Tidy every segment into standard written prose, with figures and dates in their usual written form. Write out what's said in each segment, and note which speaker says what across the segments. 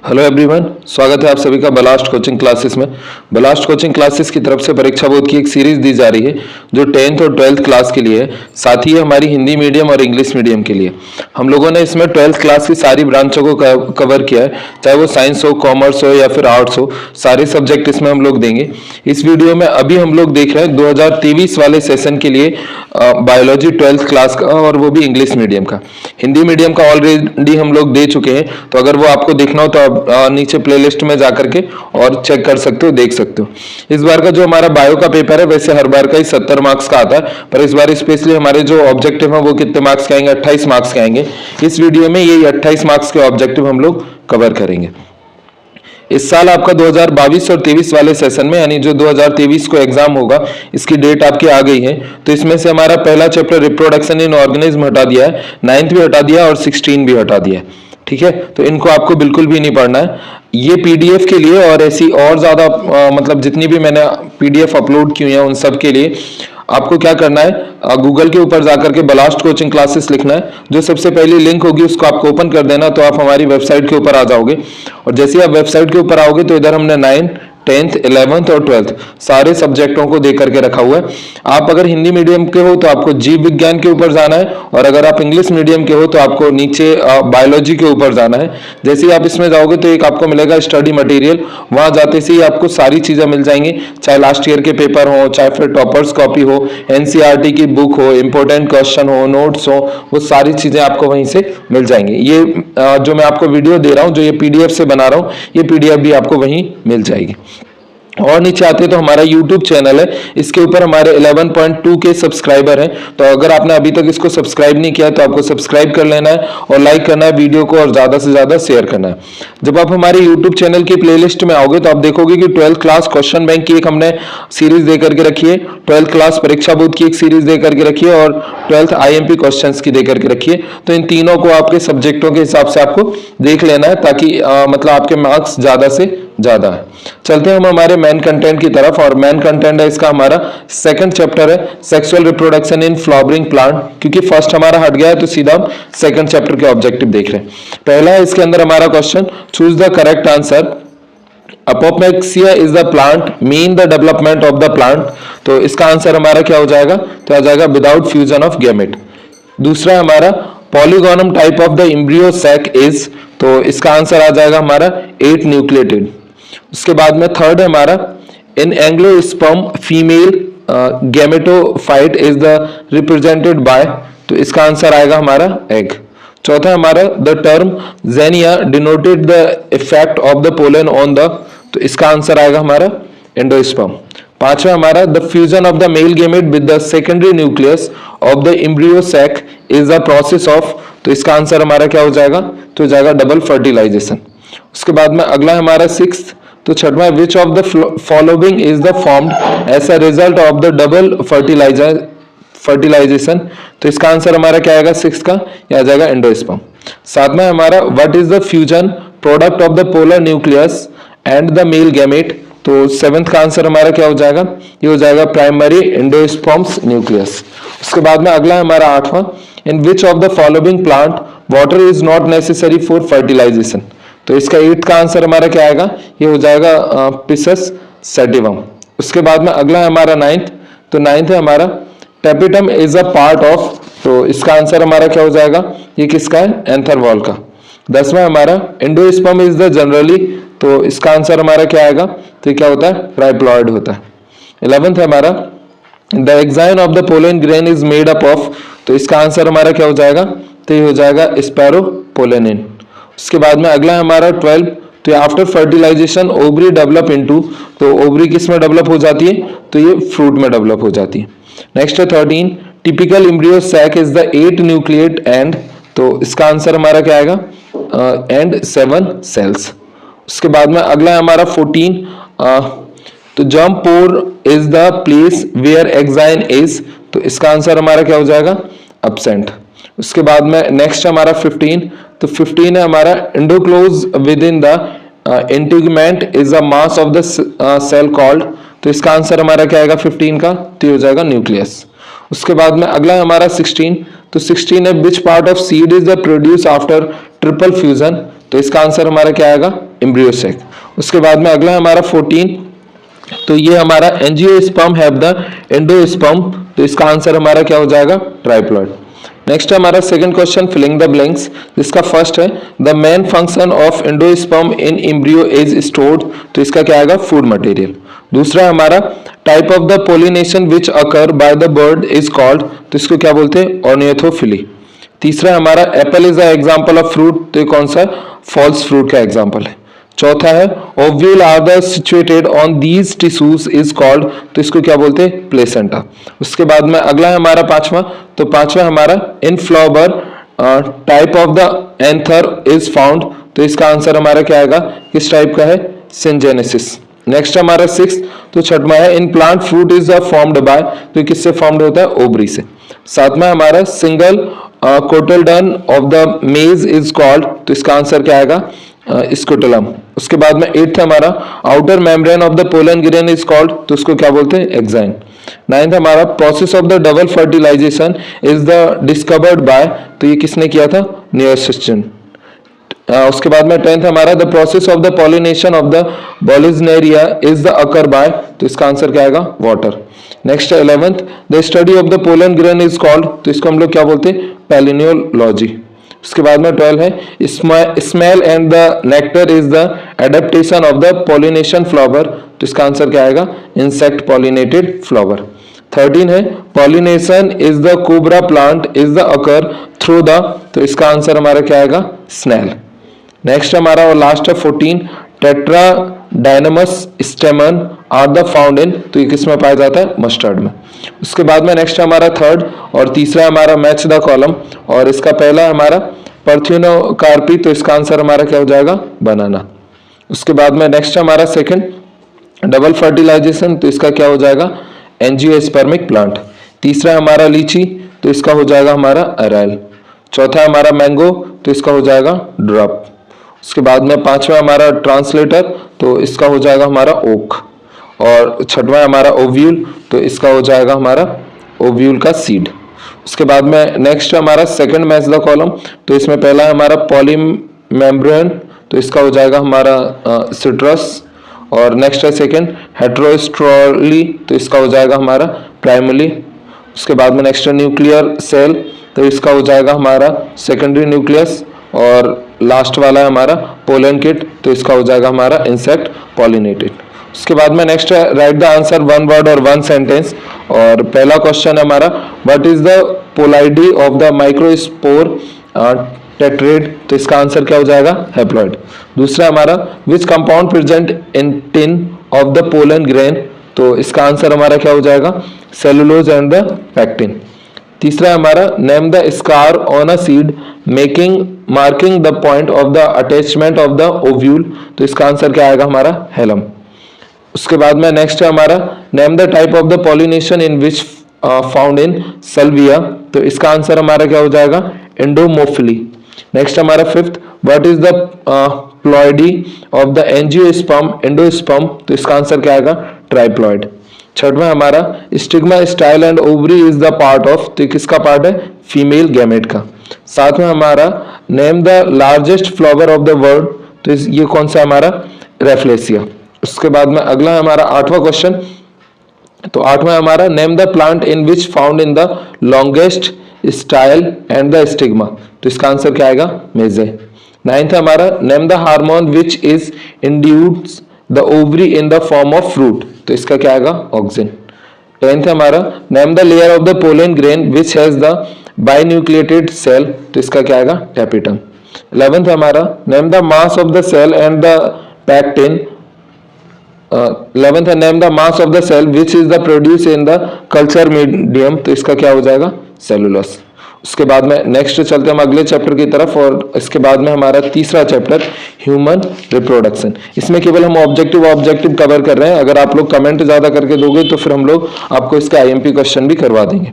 Speaker 1: Hello everyone, स्वागत है आप सभी का बलास्ट कोचिंग क्लासेस में। बलास्ट कोचिंग क्लासेस की तरफ से परीक्षा बोर्ड की एक सीरीज दी जा रही है जो 10th और 12th क्लास के लिए है, साथ ही हमारी हिंदी मीडियम और इंग्लिश मीडियम के लिए। हम लोगों ने इसमें 12th क्लास की सारी ब्रांचों को कवर किया है, चाहे वो साइंस हो, कॉमर्स हो या फिर आर्ट्स हो, सारे सब्जेक्ट इसमें हम लोग देंगे। इस वीडियो में अभी हम लोग देख रहे हैं 2023 वाले सेशन के लिए बायोलॉजी 12th क्लास का, और वो भी इंग्लिश मीडियम का। हिंदी मीडियम का ऑलरेडी हम लोग दे चुके हैं, तो अगर वो आपको देखना हो तो आप नीचे प्लेलिस्ट में जाकर के और चेक कर सकते हो, देख सकते हो। इस बार का जो हमारा बायो का पेपर है, वैसे हर बार का ही 70 मार्क्स का आता है, पर इस बार स्पेशली हमारे जो ऑब्जेक्टिव है वो कितने मार्क्स के आएंगे, 28 मार्क्स के आएंगे। इस वीडियो में यही 28 मार्क्स के ऑब्जेक्टिव हम लोग कवर करेंगे। इस साल आपका 2022 और 23 वाले सेशन में, यानी जो 2023 को एग्जाम होगा, इसकी डेट आपकी आ गई है। तो इसमें से हमारा पहला चैप्टर रिप्रोडक्शन इन ऑर्गेनिज्म हटा दिया है, 9th भी हटा दिया और 16 भी हटा दिया है। ठीक है, तो इनको आपको बिल्कुल भी नहीं पढ़ना है। ये पीडीएफ के लिए और ऐसी और ज्यादा मतलब जितनी भी मैंने पीडीएफ अपलोड की हुई है उन सब के लिए आपको क्या करना है, गूगल के ऊपर जाकर के बलास्ट कोचिंग क्लासेस लिखना है। जो सबसे पहली लिंक होगी उसको आपको ओपन कर देना, तो आप हमारी वेबसाइट के ऊपर आ जाओगे। और जैसे ही आप वेबसाइट के ऊपर आओगे तो इधर हमने 9th, 10th, 11th और 12th सारे सब्जेक्टों को दे करके रखा हुआ है। आप अगर हिंदी मीडियम के हो तो आपको जीव विज्ञान के ऊपर जाना है, और अगर आप इंग्लिश मीडियम के हो तो आपको नीचे बायोलॉजी के ऊपर जाना है। जैसे ही आप इसमें जाओगे तो एक आपको मिलेगा स्टडी मटेरियल, वहां जाते से ही आपको सारी चीजें मिल जाएंगी, चाहे लास्ट ईयर के पेपर हो, चाहे फिर टॉपर्स कॉपी हो, एनसीईआरटी की बुक हो, इंपॉर्टेंट क्वेश्चन हो, नोट्स हो, वो सारी चीजें आपको वहीं से मिल जाएंगी। ये जो मैं आपको वीडियो दे रहा हूँ, जो ये पीडीएफ से बना रहा हूँ, ये पीडीएफ भी आपको वहीं मिल जाएगी। और नीचे आते तो हमारा YouTube चैनल है, इसके ऊपर हमारे 11.2 के सब्सक्राइबर हैं। तो अगर आपने अभी तक इसको सब्सक्राइब नहीं किया तो आपको सब्सक्राइब कर लेना है और लाइक करना है वीडियो को, और ज्यादा से ज्यादा शेयर करना है। जब आप हमारे YouTube चैनल की प्लेलिस्ट में आओगे तो आप देखोगे कि 12th क्लास क्वेश्चन बैंक की एक हमने सीरीज दे करके रखी है, 12th क्लास परीक्षा बोर्ड की एक सीरीज दे करके रखी है, और 12th IMP क्वेश्चन की दे करके रखी है। तो इन तीनों को आपके सब्जेक्टों के हिसाब से आपको देख लेना है, ताकि मतलब आपके मार्क्स ज्यादा से ज्यादा है। चलते हैं हम हमारे मेन कंटेंट की तरफ, और मेन कंटेंट है इसका हमारा सेकंड चैप्टर है, sexual reproduction in flowering plant. क्योंकि फर्स्ट हमारा हट गया है तो सीधा हम सेकंड चैप्टर के ऑब्जेक्टिव देख रहे हैं। पहला है इसके अंदर हमारा question, choose the correct answer. Apoplexia is the plant mean the development of the plant. तो इसका आंसर हमारा क्या हो जाएगा, तो आ जाएगा विदाउट फ्यूजन ऑफ गैमेट। दूसरा हमारा polygonum type of the embryo sac is, तो इसका आंसर आ जाएगा हमारा 8 न्यूक्लिएटेड। उसके बाद में थर्ड है हमारा in angiosperm female gametophyte is the represented by, तो इसका आंसर आएगा हमारा एग। चौथा हमारा the term xenia denoted the effect of the pollen on the, तो इसका आंसर आएगा हमारा एंडोस्पर्म। पांचवा हमारा the fusion of the male gamete with the secondary nucleus of the embryo sac is the process of, तो इसका answer हमारा क्या हो जाएगा, तो हो जाएगा डबल फर्टिलाइजेशन। उसके बाद में अगला हमारा सिक्स्थ, तो छठवां which of the following is the formed as a result of the double fertilization, तो इसका आंसर हमारा क्या आएगा सिक्स का, यह आ जाएगा एंडोस्पर्म। सातवां हमारा what is the fusion product of the polar nucleus and the male gamete, तो सेवेंथ का आंसर हमारा क्या हो जाएगा, ये हो जाएगा प्राइमरी एंडोस्पर्म्स न्यूक्लियस। उसके बाद में अगला हमारा आठवां, in which of the following plant water is not necessary for fertilisation, तो इसका 8th का आंसर हमारा क्या आएगा, ये हो जाएगा पिसस सैटिवम। उसके बाद में अगला है हमारा 9th, तो 9th है हमारा tapetum is a part of, तो इसका आंसर हमारा क्या हो जाएगा, ये किसका है, एंथर वॉल का। 10वां हमारा एंडोस्पर्म इज द जनरली, तो इसका आंसर हमारा क्या आएगा, तो क्या होता है, ट्राइप्लॉइड होता है। 11th है हमारा the exine of the pollen grain is made up of, तो इसका आंसर हमारा क्या हो जाएगा, तो ये हो जाएगा स्पैरोपोलेनिन। उसके बाद में अगला है हमारा 12, तो after fertilization ovary develop into, तो ओवरी किस में डेवलप हो जाती है, तो ये फ्रूट में डेवलप हो जाती है। नेक्स्ट है 13, typical embryo sac is the 8 nucleate and, तो इसका आंसर हमारा क्या आएगा, एंड 7 सेल्स। उसके बाद में अगला है हमारा 14, तो germ pore is the place where exine is, तो इसका आंसर हमारा क्या हो जाएगा, एब्सेंट। उसके बाद में नेक्स्ट हमारा 15, तो 15 है हमारा enclosed within the integument is the mass of the cell called, तो इसका आंसर हमारा क्या आएगा 15 का, तो हो जाएगा न्यूक्लियस। उसके बाद में अगला है हमारा 16, तो 16 है विच part of seed is the produce after triple fusion, तो तो इसका आंसर हमारा क्या आएगा, एम्ब्रियो सैक। उसके बाद में अगला हमारा 14, तो ये हमारा एंजियोस्पर्म हैव द एंडोस्पर्म, तो इसका आंसर हमारा क्या हो जाएगा, ट्राइप्लॉइड। नेक्स्ट हमारा second question, filling the blanks, जिसका फर्स्ट है the main function of endosperm in embryo is stored, तो इसका क्या आएगा, फूड मटेरियल। दूसरा हमारा type of the pollination which occur by the bird is called, तो इसको क्या बोलते हैं, ऑर्नियोथोफिली। तीसरा हमारा apple is the example of fruit, तो ये कौन सा, फॉल्स फ्रूट का एग्जाम्पल है। चौथा है ovule are the situated on these tissues is called, तो इसको क्या बोलते हैं, प्लेसेंटा। उसके बाद में अगला है हमारा पांचवा, तो पांचवा हमारा in flower type of the anther is found, तो इसका आंसर हमारा क्या आएगा, किस टाइप का है, सिंजेनेसिस। नेक्स्ट हमारा 6, तो छठवां है in plant fruit is formed by, तो किससे फॉर्म्ड होता है, ओवरी से। सातवां हमारा सिंगल कोटलडन ऑफ द मेज इज कॉल्ड, तो इसका आंसर क्या आएगा, स्कोटलम। उसके बाद में 8th हमारा outer membrane of the pollen grain is called, तो उसको क्या बोलते हैं, एक्साइन। 9th हमारा process of the double fertilization is the discovered by, तो ये किसने किया था, नियोसिस्टिन। उसके बाद में 10th हमारा the process of the pollination of the vallisneria is the occur by, तो इसका आंसर क्या आएगा, water. Next 11th the study of the pollen grain is called, तो इसको हम लोग क्या बोलते हैं, पैलिनियोलॉजी। उसके बाद में 12 है smell and the nectar is the adaptation of the pollination flower, तो इसका आंसर क्या आएगा, इंसेक्ट पॉलिनेटेड फ्लावर। 13 है pollination is the cobra plant is the occur through the, तो इसका आंसर हमारा क्या आएगा, स्नेल। नेक्स्ट हमारा और लास्ट है 14 tetradynamous stamen are the found in, तो ये किस में पाया जाता है, मस्टर्ड में। उसके बाद में नेक्स्ट हमारा थर्ड और तीसरा हमारा मैच द कॉलम, और इसका पहला हमारा परथ्यूनोकार्पी, तो इसका आंसर हमारा क्या हो जाएगा, बनाना। उसके बाद में नेक्स्ट हमारा सेकंड डबल फर्टिलाइजेशन, तो इसका क्या हो जाएगा, एंजियोस्पर्मिक प्लांट। तीसरा हमारा लीची, तो इसका हो जाएगा हमारा अराइल। चौथा हमारा मैंगो, तो इसका हो जाएगा ड्रॉप। उसके बाद में पांचवा हमारा ट्रांसलेटर, तो इसका हो जाएगा हमारा ओक। और छठवां हमारा ओव्यूल, तो इसका हो जाएगा हमारा ओव्यूल का सीड। उसके बाद में नेक्स्ट हमारा सेकंड मैच द कॉलम, तो इसमें पहला है हमारा पॉलीमेम्ब्रेन, तो इसका हो जाएगा हमारा सिट्रस। और नेक्स्ट है सेकंड हेट्रोस्ट्रोली, तो इसका हो जाएगा हमारा प्राइमरी। उसके बाद में नेक्स्ट है न्यूक्लियर सेल, तो इसका हो जाएगा हमारा सेकेंडरी न्यूक्लियस। और लास्ट वाला है हमारा पोलन किट, तो इसका हो जाएगा हमारा इंसेक्ट पॉलिनेटेड। उसके बाद में नेक्स्ट है right the answer one word और वन सेंटेंस। और पहला क्वेश्चन है हमारा what is the पोलाइडी of the microspore tetrad, तो इसका आंसर क्या हो जाएगा, हैप्लॉइड। दूसरा हमारा which compound present in tin of the pollen grain, तो इसका आंसर हमारा क्या हो जाएगा, सेलुलोज एंड द पैक्टिन। तीसरा हमारा name the scar on a seed making marking the point of the attachment of the ovule, तो इसका आंसर क्या आएगा हमारा, हेलम। उसके बाद में नेक्स्ट है हमारा name the type of the pollination in which found in salvia, तो इसका आंसर हमारा क्या हो जाएगा, एंडोमोफिली। नेक्स्ट हमारा fifth what is the ploidy of the angiosperm endosperm, तो इसका आंसर क्या आएगा, ट्राइप्लॉइड। छठवां हमारा stigma style and ovary is the part of, तो किसका पार्ट है, फीमेल गैमेट का। सातवां हमारा name the largest flower of the world, तो ये कौन सा हमारा, रेफ्लेसिया। उसके बाद में अगला हमारा आठवां क्वेश्चन, तो आठवां हमारा name the plant in which found in the longest style and the stigma, तो इसका आंसर क्या आएगा, मेजे। नाइन्थ हमारा name the hormone which is induce the ovary in the form of fruit, तो इसका क्या आएगा, ऑक्सिन। 10th हमारा name the layer of the pollen grain which has the binucleated cell, तो इसका क्या आएगा, टैपिटम। 11th हमारा name the mass of the cell and the pectin. 11th है name the mass of the cell which is the produce in the culture medium, तो इसका क्या हो जाएगा, सेलुलोस। उसके बाद में नेक्स्ट चलते हम अगले चैप्टर की तरफ, और इसके बाद में हमारा तीसरा चैप्टर ह्यूमन रिप्रोडक्शन। इसमें केवल हम ऑब्जेक्टिव कवर कर रहे हैं, अगर आप लोग कमेंट ज्यादा करके दोगे तो फिर हम लोग आपको इसका आईएमपी क्वेश्चन भी करवा देंगे।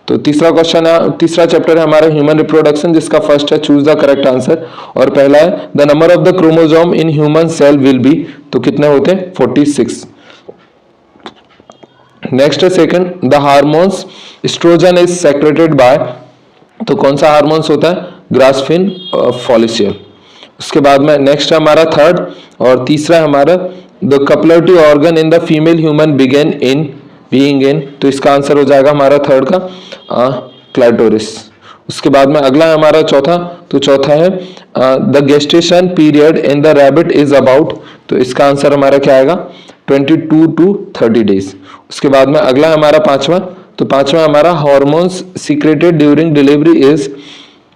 Speaker 1: तो तीसरा क्वेश्चन है, तीसरा चैप्टर है हमारा ह्यूमन रिप्रोडक्शन, जिसका फर्स्ट है चूज द करेक्ट आंसर। और पहला है the number of the chromosome in human cell will be, तो कितने होते हैं, 46। नेक्स्ट है second the hormones estrogen is secreted by, तो कौन सा हार्मोन्स होता है, ग्रास्पिन फॉलिशियल। उसके बाद में नेक्स्ट है हमारा थर्ड और तीसरा है हमारा the copulative organ in the female human begin in being in, तो इसका आंसर हो जाएगा हमारा थर्ड का क्लाइटोरिस। उसके बाद में अगला है हमारा चौथा, तो चौथा है the gestation period in the rabbit is about, तो इसका आंसर हमारा क्या आएगा 22 to 30 डेज। उसके बाद में अगला है हमारा पांचवा, तो पांचवा हमारा hormones secreted during delivery is,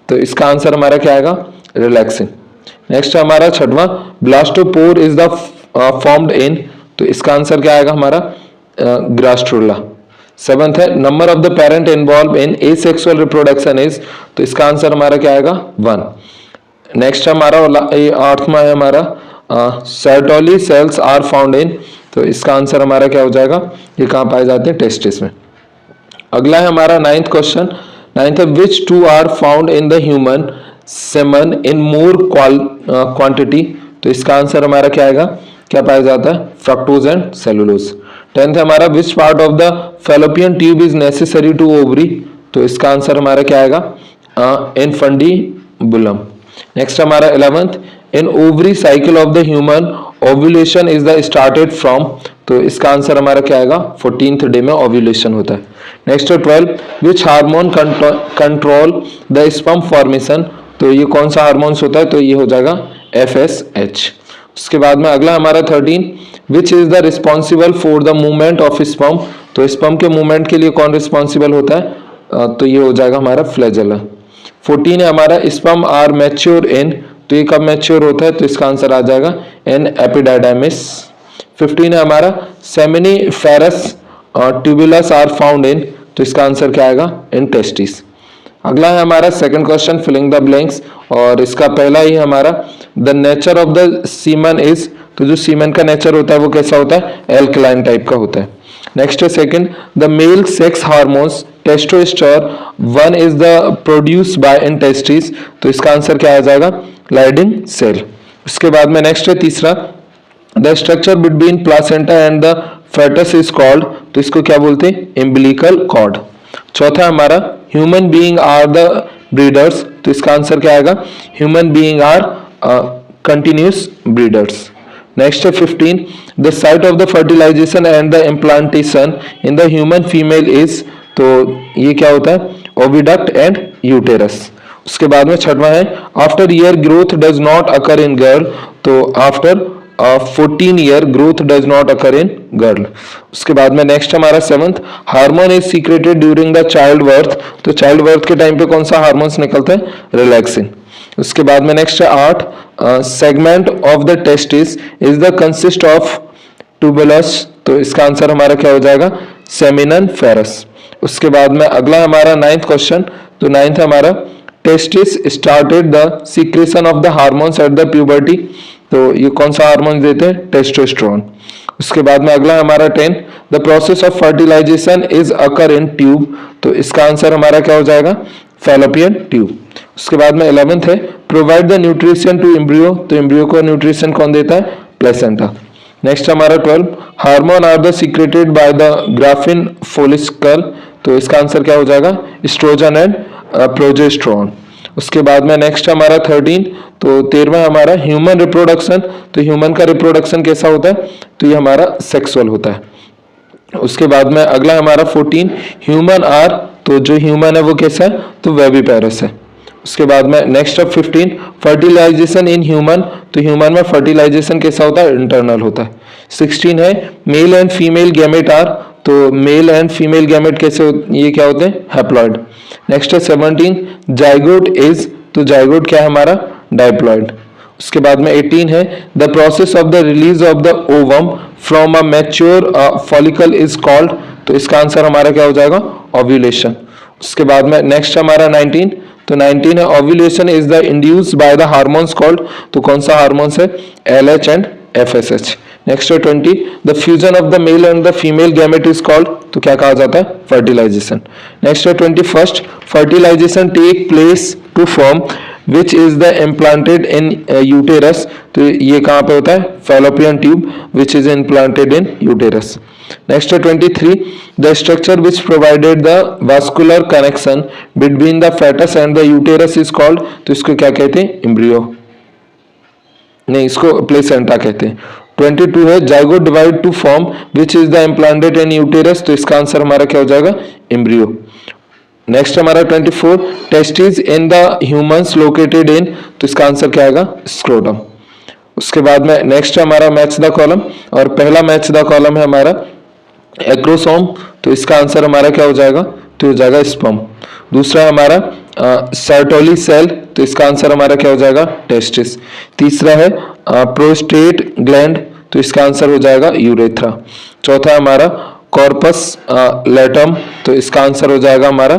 Speaker 1: तो इसका आंसर हमारा क्या आएगा रिलैक्सिन। नेक्स्ट है हमारा छठवां blastopore is the formed in, तो इसका आंसर क्या आएगा हमारा ग्रास्ट्रोला। सेवंथ है number of the parent involve in asexual reproduction is, तो इसका आंसर हमारा क्या आएगा 1। नेक्स्ट हमारा आठवां है हमारा Sertoli cells are found in, तो इसका आंसर हमारा क्या हो जाएगा, ये कहाँ पाए जाते हैं टेस्टिस में। अगला है हमारा नाइन्थ क्वेश्चन, नाइन्थ है which two are found in the human semen in more quantity, तो इसका आंसर हमारा क्या आएगा, क्या पाया जाता है फ्रक्टोज एंड सेलुलोज। टेंथ है हमारा which part of the fallopian tube is necessary to ovary, तो इसका आंसर हमारा क्या आएगा इनफंडिबुलम। नेक्स्ट हमारा 11th in ovary cycle of the human ovulation is the started from, तो इसका आंसर हमारा क्या आएगा 14th डे में ओव्यूलेशन होता है। Next 12 which hormone control the sperm formation, तो ये कौन सा हार्मोन्स होता है, तो ये हो जाएगा FSH। उसके बाद में अगला हमारा 13 विच is the responsible for the movement of sperm, तो स्पर्म के मूवमेंट के लिए कौन रिस्पॉन्सिबल होता है, तो ये हो जाएगा हमारा फ्लैजेला। 14 है हमारा स्पर्म आर मैच्योर इन, तो ये कब मैच्योर होता है, तो इसका आंसर आ जाएगा इन एपिडाइडाइमिस। 15 है हमारा seminiferous tubules are found in, तो इसका आंसर क्या आएगा इन टेस्टिस। अगला है हमारा second question filling the blanks, और इसका पहला ही हमारा the nature of the semen is, तो जो सीमन का नेचर होता है वो कैसा होता है एल्कलाइन टाइप का होता है। नेक्स्ट है second the male sex hormones testosterone is the produce by in testis, तो इसका आंसर क्या आ जाएगा लाइडिंग सेल। उसके बाद में नेक्स्ट है तीसरा the structure between placenta and the foetus is called, तो इसको क्या बोलते हैं इम्बिलिकल कॉर्ड। चौथा हमारा human being are the breeders, तो इसका आंसर क्या आएगा human being are continuous breeders. Next है 15 the site of the fertilization and the implantation in the human female is, तो ये क्या होता है ओविडक्ट एंड यूटेरस। उसके बाद में छठवां है after year growth does not occur in girl, तो after 14 year growth does not occur in girl. उसके बाद में नेक्स्ट हमारा 7th hormone is secreted during the child birth, तो चाइल्ड बर्थ के टाइम पे कौन सा हार्मोन्स निकलता है रिलैक्सिन। उसके बाद में नेक्स्ट है 8 segment of the testis is the consist of tubules, तो इसका आंसर हमारा क्या हो जाएगा सेमिनिफेरस। उसके बाद में अगला हमारा 9th क्वेश्चन, तो 9th हमारा testis started the secretion of the hormones at the puberty, तो ये कौन सा हार्मोन देते हैं टेस्टोस्टेरोन। उसके बाद में अगला हमारा 10 the process of fertilization is occur in tube, तो इसका आंसर हमारा क्या हो जाएगा फैलोपियन ट्यूब। उसके बाद में 11th है provide the nutrition to embryo, तो एम्ब्रियो को न्यूट्रिशन कौन देता है प्लेसेंटा। नेक्स्ट हमारा 12 hormone are the secreted by the Graafian follicle, तो इसका आंसर क्या हो जाएगा एस्ट्रोजन एंड प्रोजेस्टेरोन। उसके बाद में नेक्स्ट हमारा 13 तो 13वां हमारा ह्यूमन रिप्रोडक्शन, तो ह्यूमन का रिप्रोडक्शन कैसा होता है, तो ये हमारा सेक्सुअल होता है। उसके बाद में अगला हमारा 14 ह्यूमन आर, तो जो ह्यूमन है वो कैसा है, तो वेविपेरस है। उसके बाद में नेक्स्ट अब 15 फर्टिलाइजेशन इन ह्यूमन, तो ह्यूमन में फर्टिलाइजेशन कैसा होता है इंटरनल होता है। 16 है male and female gamete are, तो मेल एंड फीमेल गैमेट कैसे ये क्या होते हैं हैप्लॉइड। नेक्स्ट है 17 जाइगोट इज, तो जाइगोट क्या है हमारा डाइप्लॉइड। उसके बाद में 18 है the process of the release of the ovum from a mature follicle is called, तो इसका आंसर हमारा क्या हो जाएगा ओव्यूलेशन। उसके बाद में नेक्स्ट हमारा 19, तो 19 है ovulation is the induced by the hormones called, तो कौन सा हार्मोन्स है LH एंड FSH। नेक्स्ट है 20 the fusion of the male and the female gamete is called, तो क्या कहा जाता है फर्टिलाइजेशन। नेक्स्ट है 21 fertilization take place to form which is the implanted in uterus, तो ये कहाँ पे होता है fallopian tube which is implanted in uterus. Next है 23 the structure which provided the vascular connection between the foetus and the uterus is called, तो इसको क्या कहते हैं एम्ब्रियो। नहीं, इसको प्लेसेंटा कहते हैं। 22 है zygote divide two form which is the implanted in uterus, तो इसका आंसर हमारा क्या हो जाएगा, एम्ब्रियो। नेक्स्ट हमारा 24 testis in the humans located in, तो इसका आंसर क्या आएगा, स्क्रोटम। उसके बाद में नेक्स्ट हमारा मैच द कॉलम, और पहला मैच द कॉलम है हमारा एक्रोसोम, तो इसका आंसर हमारा क्या हो जाएगा, तो हो जाएगा स्पर्म। दूसरा हमारा सर्टोली सेल, तो इसका आंसर हमारा क्या हो जाएगा, टेस्टिस। तीसरा है प्रोस्टेट ग्लैंड, तो इसका आंसर हो जाएगा यूरेथ्रा। चौथा हमारा कॉर्पस लेटम, तो इसका आंसर हो जाएगा हमारा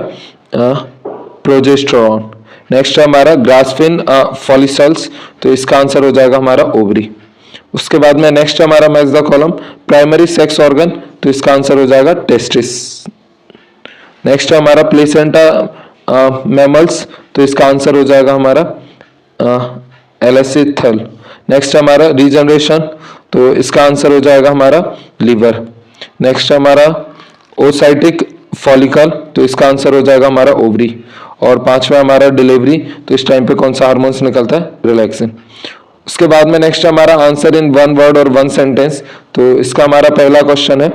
Speaker 1: प्रोजेस्टेरोन। नेक्स्ट है हमारा ग्रास्पिन फॉलिसल्स, तो इसका आंसर हो जाएगा हमारा ओवरी। उसके बाद में नेक्स्ट हमारा match the column primary sex organ, तो इसका आंसर हो जाएगा टेस्टिस। नेक्स्ट हमारा प्लेसेंटा मैमल्स, तो इसका आंसर हो जाएगा हमारा एलेसिथल। नेक्स्ट हमारा रीजनरेशन, तो इसका आंसर हो जाएगा हमारा लीवर। नेक्स्ट हमारा ओसाइटिक फॉलिकल, तो इसका आंसर हो जाएगा हमारा ओवरी। और पांचवा हमारा डिलीवरी, तो इस टाइम पे कौन सा हार्मोन्स निकलता है, रिलैक्सिन। उसके बाद में नेक्स्ट हमारा आंसर इन वन वर्ड और वन सेंटेंस, तो इसका हमारा पहला क्वेश्चन है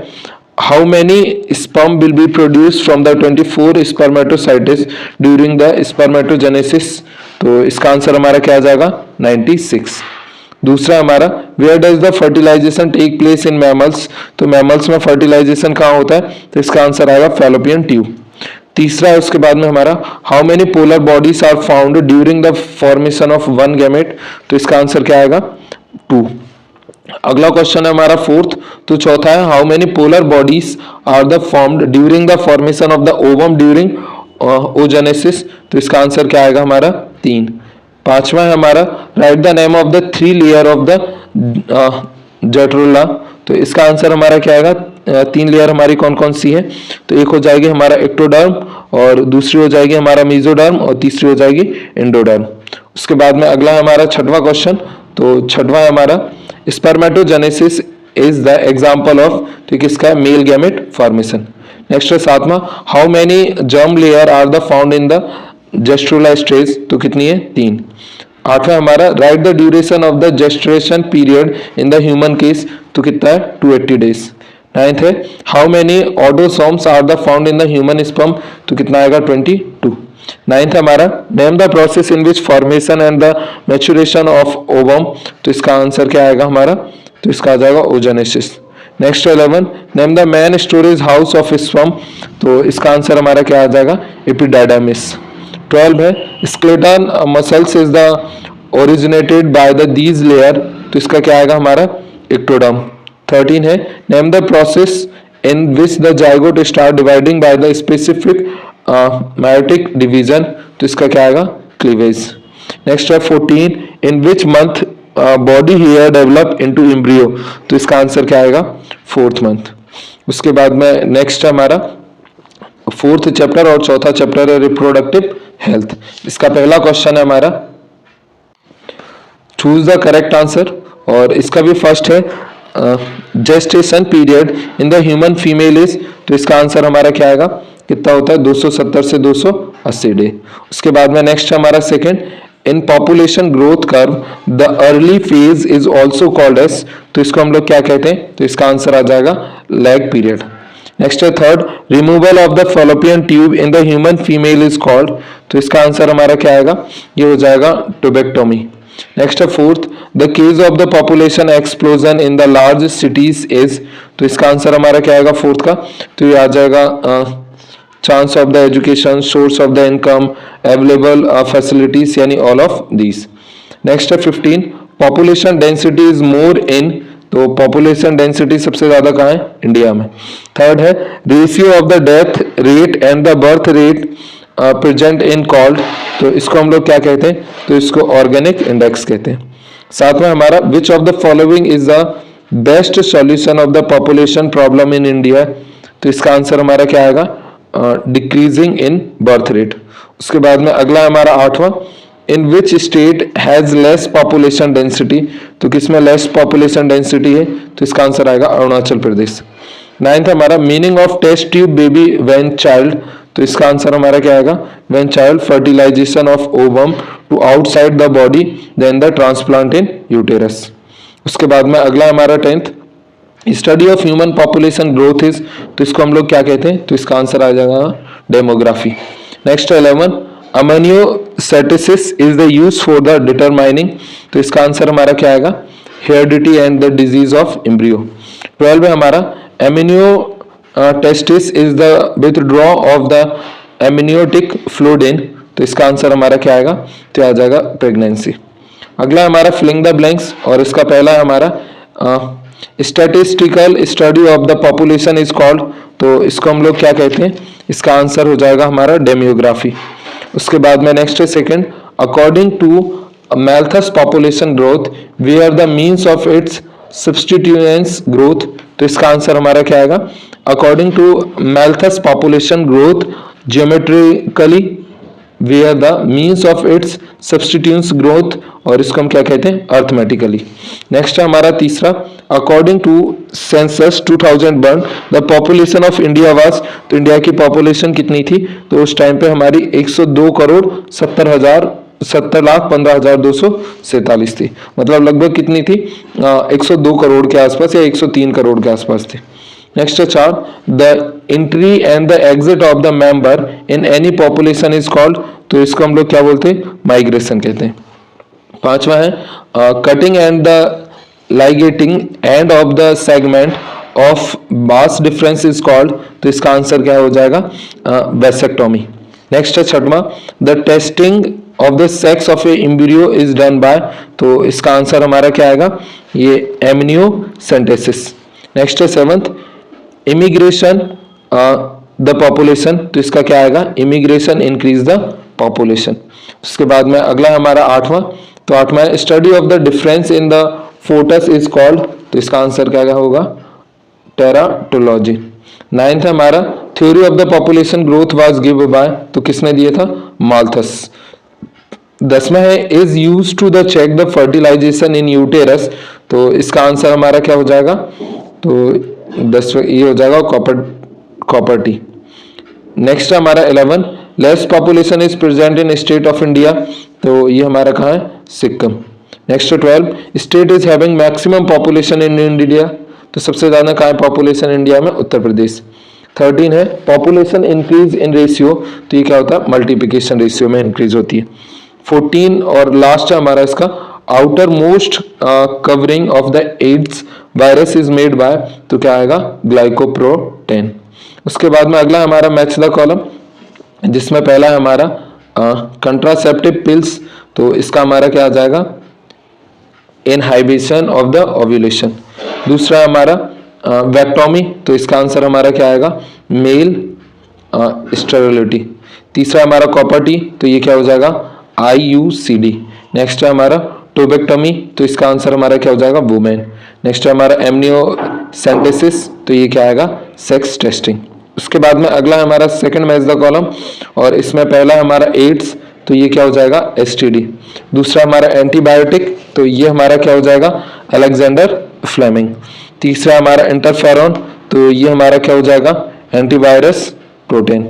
Speaker 1: how many sperm will be produce from the 24 spermatocytes during the spermatogenesis, तो इसका आंसर हमारा क्या आ जाएगा, 96। दूसरा हमारा where does the fertilization take place in mammals, तो मैमल्स में फर्टिलाइजेशन कहाँ होता है, तो इसका आंसर आएगा फैलोपियन ट्यूब। तीसरा है उसके बाद में हमारा how many polar bodies are found during the formation of one gamete, तो इसका आंसर क्या आएगा, 2। अगला क्वेश्चन है हमारा फोर्थ, तो चौथा है how many polar bodies are the formed during the formation of the ovum during oogenesis, तो इसका आंसर क्या आएगा हमारा, 3। पांचवा है हमारा right the name of the 3 layer of the gastrula, तो इसका आंसर हमारा क्या आएगा, 3 लेयर हमारी कौन कौन सी है, तो एक हो जाएगी हमारा एक्टोडर्म, और दूसरी हो जाएगी हमारा मेसोडर्म, और तीसरी हो जाएगी एंडोडर्म। उसके बाद में अगला है हमारा छठवां क्वेश्चन, तो छठवां है हमारा spermatogenesis is the example of, तो किसका, मेल गैमेट फॉर्मेशन। नेक्स्ट है सातवां how many germ layer are the found in the gastrula stage, तो कितनी है, 3। आठवां हमारा right the duration of the gestation period in the human case, तो कितना है, 280 डेज। नाइन्थ है how many autosomes are the found in the human sperm, तो कितना आएगा, 22। नाइन्थ हमारा name the process in which formation and the maturation of ovum, तो इसका आंसर क्या आएगा हमारा, तो इसका आ जाएगा oogenesis. Next 11 name the man storage house of sperm, तो इसका आंसर हमारा क्या आ जाएगा, एपिडाइडमिस। 12 है skeleton muscles is the originated by the these layer, तो इसका क्या आएगा हमारा, एक्टोडर्म। 13 है name the process in which the zygote start dividing by the specific meiotic division, तो इसका क्या आएगा, क्लीवेज। नेक्स्ट है 14 in which month body hair develop into embryo, तो इसका आंसर क्या आएगा, 4th मंथ। उसके बाद में नेक्स्ट है हमारा 4th चैप्टर और चौथा चैप्टर है रिप्रोडक्टिव हेल्थ। इसका पहला क्वेश्चन है हमारा चूज द करेक्ट आंसर, और इसका भी फर्स्ट है gestation period in the human female is, तो इसका आंसर हमारा क्या आएगा, कितना होता है, 270 से 280 डे। उसके बाद में नेक्स्ट हमारा second in population growth curve the early phase is also called as, तो इसको हम लोग क्या कहते हैं, तो इसका आंसर आ जाएगा लैग पीरियड। नेक्स्ट है third removal of the fallopian tube in the human female is called, तो इसका आंसर हमारा क्या आएगा, ये हो जाएगा ट्यूबेक्टोमी। नेक्स्ट है fourth the case of the population explosion in the large cities is, तो इसका आंसर हमारा क्या आएगा फोर्थ का, तो ये आ जाएगा chance of the education, source of the income, available facilities, यानी ऑल ऑफ दीज। नेक्स्ट है 15 पॉपुलेशन डेंसिटी इज मोर इन, तो पॉपुलेशन डेंसिटी सबसे ज्यादा कहाँ है, इंडिया में। थर्ड है ratio of the death rate and the birth rate present in called, तो इसको हम लोग क्या कहते हैं, तो इसको ऑर्गेनिक इंडेक्स कहते हैं। सातवां हमारा which of the following is the best solution of the population problem in India, तो इसका आंसर हमारा क्या आएगा, डिक्रीजिंग इन बर्थ रेट। उसके बाद में अगला हमारा आठवां in which state has less population density, तो किसमें लेस पॉपुलेशन डेंसिटी है, तो इसका आंसर आएगा अरुणाचल प्रदेश। नाइन्थ हमारा meaning of test tube baby when child, तो इसका आंसर हमारा क्या आएगा, when child fertilisation of ovum to outside the body then the transplant in uterus. उसके बाद में अगला हमारा 10th, study of human population growth is, तो इसको हम लोग क्या कहते हैं, तो इसका आंसर आ जाएगा demography. Next 11, amniocentesis is the use for the determining, तो इसका आंसर हमारा क्या आएगा, heredity and the disease of embryo. 12 है हमारा amniocentesis is the withdraw of the amniotic fluid in, तो इसका आंसर हमारा क्या आएगा, तो आ जाएगा प्रेगनेंसी। अगला हमारा फिलिंग द ब्लैंक्स, और इसका पहला है हमारा statistical study of the population is called, तो इसको हम लोग क्या कहते हैं, इसका आंसर हो जाएगा हमारा डेमियोग्राफी। उसके बाद में नेक्स्ट है second, according to Malthus population growth where the means of its subsistence growth, तो इसका आंसर हमारा क्या आएगा, according to Malthus population growth geometrically where the means of its subsistence growth, और इसको हम क्या कहते हैं, अर्थमेटिकली। नेक्स्ट है हमारा तीसरा, according to census 2001 the population of India was, तो इंडिया की पॉपुलेशन कितनी थी, तो उस टाइम पे हमारी 102,70,15,247 थी, मतलब लगभग कितनी थी, 102 करोड़ के आसपास या 103 करोड़ के आसपास थी। नेक्स्ट है 4, the entry and the exit of the member in any population is called, तो इसको हम लोग क्या बोलते हैं, माइग्रेशन कहते हैं। 5वां है cutting and the ligating end of the segment of vas deferens is called, तो इसका आंसर क्या हो जाएगा, वेसेक्टोमी। नेक्स्ट है 6वां, the testing of the sex of a embryo is done by, तो इसका आंसर हमारा क्या आएगा, ये एमनियोसेंटेसिस। नेक्स्ट है 7th, इमिग्रेशन द पॉपुलेशन, तो इसका क्या आएगा, इमिग्रेशन इंक्रीज द पॉपुलेशन। उसके बाद में अगला हमारा 8वां, तो 8वां study of the difference in the foetus is called, तो इसका आंसर क्या होगा, टेराटोलॉजी। 9th है हमारा theory of the population growth was given by, तो किसने दिया था, माल्थस। 10वां है is use to the check the fertilisation in uterus, तो इसका आंसर हमारा क्या हो जाएगा, तो 10वां ये हो जाएगा कॉपर टी। नेक्स्ट है हमारा 11, less population is present in state of India, तो ये हमारा कहाँ है, Sikkim. Next 12, state is having maximum population in India, तो सबसे ज्यादा कहाँ है पॉपुलेशन इंडिया में, उत्तर प्रदेश। 13 है पॉपुलेशन इंक्रीज इन रेशियो, तो ये क्या होता है, मल्टीप्लिकेशन रेशियो में इंक्रीज होती है। 14 और लास्ट है हमारा इसका, outer most covering of the AIDS virus is made by, तो क्या आएगा, ग्लाइकोप्रोटीन। उसके बाद में अगला हमारा मैच द कॉलम, जिसमें पहला है हमारा कंट्रासेप्टिव पिल्स, तो इसका हमारा क्या आ जाएगा, इनहाइबिशन ऑफ द ओव्यूलेशन। दूसरा है हमारा वैक्टोमी, तो इसका आंसर हमारा क्या आएगा, मेल स्टेरिलिटी। तीसरा हमारा कॉपर टी, तो ये क्या हो जाएगा, IUCD। नेक्स्ट है हमारा टोबेक्टोमी, तो इसका आंसर हमारा क्या हो जाएगा, वुमेन। नेक्स्ट है हमारा एमनियोसेंटेसिस, तो ये क्या आएगा, सेक्स टेस्टिंग। उसके बाद में अगला हमारा सेकंड मैच द कॉलम, और इसमें पहला हमारा एड्स, तो ये क्या हो जाएगा, STD। दूसरा हमारा एंटीबायोटिक, तो ये हमारा क्या हो जाएगा, अलेक्जेंडर फ्लेमिंग। तीसरा हमारा इंटरफेरॉन, तो ये हमारा क्या हो जाएगा, एंटीवायरस प्रोटीन।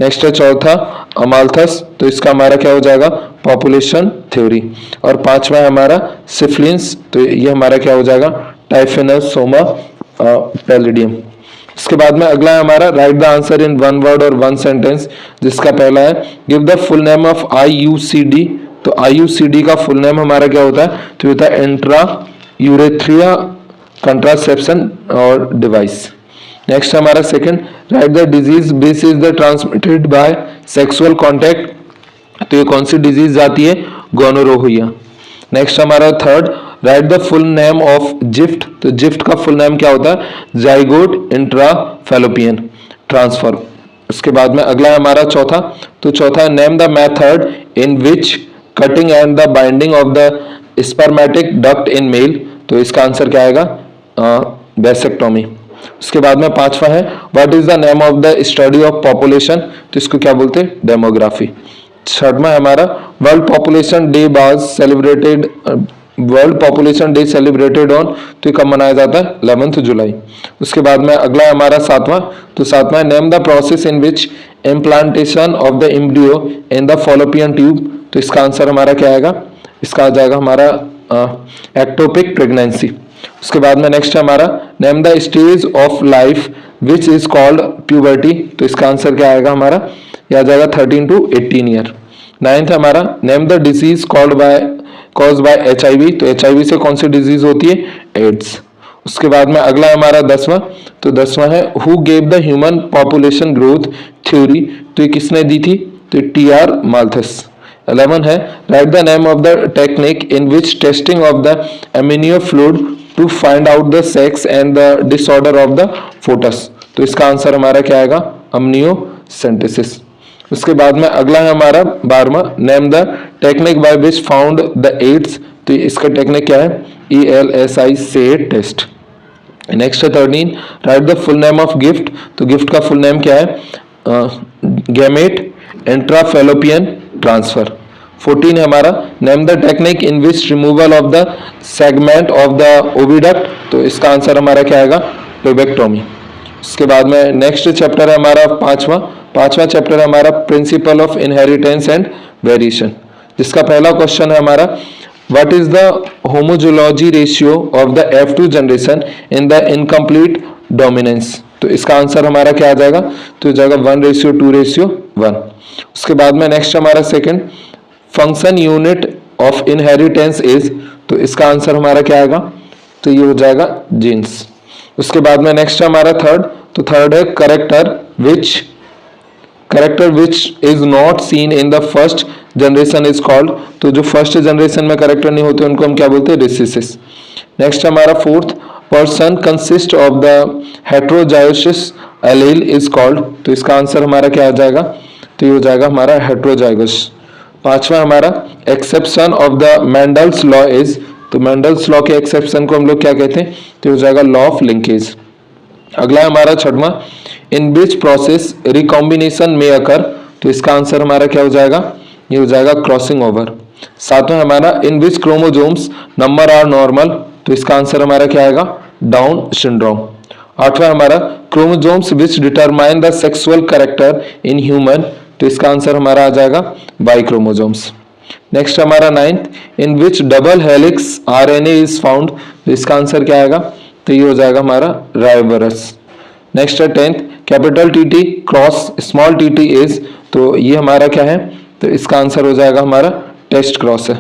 Speaker 1: नेक्स्ट है चौथा अमाल्थस, तो इसका हमारा क्या हो जाएगा, पॉपुलेशन थ्योरी। और 5वां है हमारा सिफिलिस, तो ये हमारा क्या हो जाएगा, टाइफिनोसोमा पैलिडियम। इसके बाद में अगला है हमारा right the answer in one word और वन सेंटेंस, जिसका पहला है give the full name of IUCD, तो IUCD का फुल नेम हमारा क्या होता है, तो होता है इंट्रा यूरेथ्रिया कंट्रासेप्शन और डिवाइस। नेक्स्ट हमारा second, right the disease base is the transmitted by sexual contact, तो ये कौन सी डिजीज आती है, गोनोरोहिया। नेक्स्ट हमारा third, right the full name of gift, तो जिफ्ट का फुल नेम क्या होता है, जाइगोट इंट्राफैलोपियन ट्रांसफर। उसके बाद में अगला है हमारा चौथा, तो चौथा है name the method in which cutting and the binding of the spermatic duct in male, तो इसका आंसर क्या आएगा, वैसेक्टोमी। उसके बाद में पांचवा है what is the name of the study of population, तो इसको क्या बोलते हैं, डेमोग्राफी। छठवां है हमारा world population day was celebrated, world population day celebrated on, तो ये कब मनाया जाता है, 11 जुलाई। उसके बाद में अगला है हमारा सातवां, तो सातवां name the process in which implantation of the embryo in the Fallopian tube, तो तो इसका आंसर हमारा क्या आएगा, इसका आ जाएगा हमारा एक्टोपिक प्रेगनेंसी। उसके बाद में नेक्स्ट है हमारा name the stage of life which is called puberty, तो इसका आंसर क्या आएगा हमारा, यह आ जाएगा 13 to 18 ईयर। नाइन्थ हमारा name the disease cause bye HIV, तो HIV से कौन सी डिजीज होती है, एड्स। उसके बाद में अगला हमारा 10वां, तो 10वां है who gave the human population growth theory, तो ये किसने दी थी, तो TR माल्थस। 11 है right the name of the technique in which testing of the amnio fluid to find out the sex and the disorder of the foetus, तो इसका answer हमारा क्या आएगा, अम्नियोसेंटेसिस। उसके बाद में अगला है हमारा 12वां name the technique by which found the AIDS, तो इसका टेक्निक क्या है, ELSI से टेस्ट। नेक्स्ट है 13 right the full name of gift, तो गिफ्ट का फुल नेम क्या है, गैमेट इंट्राफेलोपियन ट्रांसफर। 14 है हमारा name the technique in which removal of the segment of the oviduct, तो इसका आंसर हमारा क्या आएगा, लोबेक्टोमी। उसके बाद में नेक्स्ट चैप्टर है हमारा पांचवा चैप्टर है हमारा principle of inheritance and variation, जिसका पहला क्वेश्चन है हमारा what is the homozygous ratio of the F2 generation in the incomplete dominance, तो इसका आंसर हमारा क्या आ जाएगा, तो जाएगा 1:2:1। उसके बाद में नेक्स्ट हमारा second function unit of inheritance is, तो इसका आंसर हमारा क्या आएगा, तो ये हो जाएगा जीन्स। उसके बाद में नेक्स्ट हमारा थर्ड, तो थर्ड है character which is not seen in the first generation is called, तो जो फर्स्ट जनरेशन में करेक्टर नहीं होते उनको हम क्या बोलते हैं, रिसेसिस। नेक्स्ट हमारा fourth person consist of the heterozygous allele is called, तो इसका आंसर हमारा क्या आ जाएगा, तो ये हो जाएगा हमारा हेट्रोजाइगस। पांचवा हमारा exception of the Mendel's law is, तो मेंडल्स लॉ के एक्सेप्शन को हम लोग क्या कहते हैं, तो हो जाएगा लॉ ऑफ लिंकेज। अगला हमारा छठवां इन विच प्रोसेस रिकॉम्बिनेशन में अकर, तो इसका आंसर हमारा क्या हो जाएगा, ये हो जाएगा क्रॉसिंग ओवर। सातवां हमारा in which chromosomes number are normal, तो इसका आंसर हमारा क्या आएगा, डाउन सिंड्रोम। आठवां हमारा chromosomes which determine the sexual character in human, तो इसका आंसर हमारा आ जाएगा बाई क्रोमोजोम्स। नेक्स्ट हमारा ninth in which double helix RNA is found, तो इसका आंसर क्या आएगा, तो ये हो जाएगा हमारा राइबोरस। नेक्स्ट है 10th capital TT cross small TT is, तो ये हमारा क्या है, तो इसका आंसर हो जाएगा हमारा टेस्ट क्रॉस है।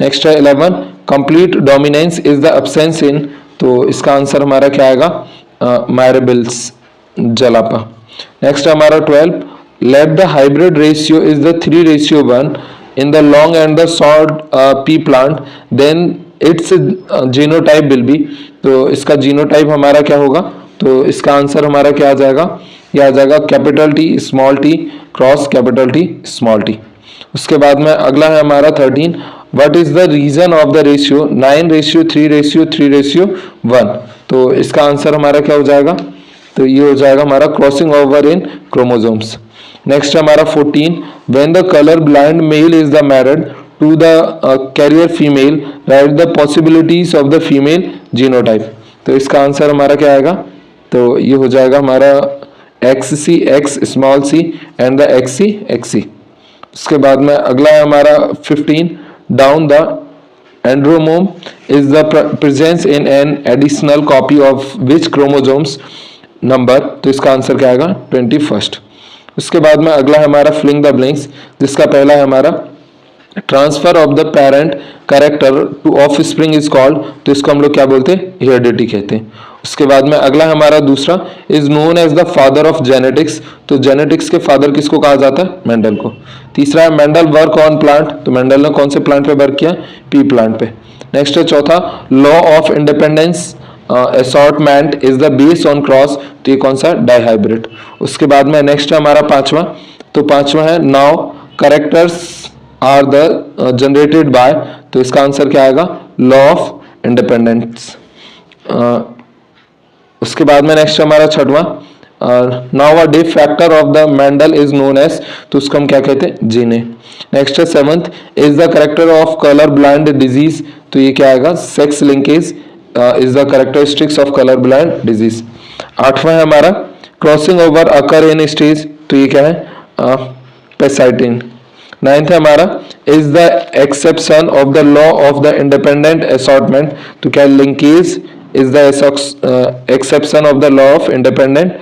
Speaker 1: नेक्स्ट है 11 complete dominance is the absence in, तो इसका आंसर हमारा क्या आएगा, मायरेबिल्स जलापा। नेक्स्ट हमारा 12 let the hybrid ratio is the 3:1 in the long and the short pea plant then its genotype will be, तो इसका जीनोटाइप हमारा क्या होगा, तो इसका आंसर हमारा क्या आ जाएगा, ये आ जाएगा capital T small t cross capital T small t। उसके बाद में अगला है हमारा 13 what is the reason of the ratio 9:3:3:1, तो इसका आंसर हमारा क्या हो जाएगा, तो ये हो जाएगा हमारा crossing over in chromosomes. Next हमारा 14 when the colour blind male is the married to the carrier female right the possibilities of the female genotype, तो इसका आंसर हमारा क्या आएगा, तो ये हो जाएगा हमारा XC X small c and the XC XC। उसके बाद में अगला है हमारा 15 down the syndrome is the presence in an additional copy of which chromosomes number, तो इसका आंसर क्या आएगा 21st। उसके बाद में अगला है हमारा फिलिंग द ब्लैंक्स, जिसका पहला है हमारा transfer of the parent character two of spring is called, तो इसको हम लोग क्या बोलते हैं, हेरिडिटी कहते हैं। उसके बाद में अगला हमारा दूसरा is known as the father of genetics, तो जेनेटिक्स के फादर किसको कहा जाता है, मेंडल को। तीसरा है मेंडल वर्क ऑन प्लांट, तो मेंडल ने कौन से प्लांट पे वर्क किया, पी प्लांट पे। नेक्स्ट है चौथा law of independence assortment is the base on cross, तो ये कौन सा, डाइहाइब्रिड। उसके बाद में नेक्स्ट है हमारा पांचवा, तो पांचवा है now characters are the generated by, तो इसका आंसर क्या आएगा, लॉ ऑफ इंडिपेंडेंस। उसके बाद में नेक्स्ट हमारा छठवां now a day factor of the Mendel is known as, तो उसको हम क्या कहते हैं, जीने। नेक्स्ट है 7th is the character of colour blind disease, तो ये क्या आएगा, sex linkage is the characteristics of colour blind disease. 8वां है हमारा crossing over occur in stage, तो ये क्या है, पेसाइटिन। नाइन्थ है हमारा is the exception of the law of the independent assortment, तो क्या linkage is the exception of the law of independent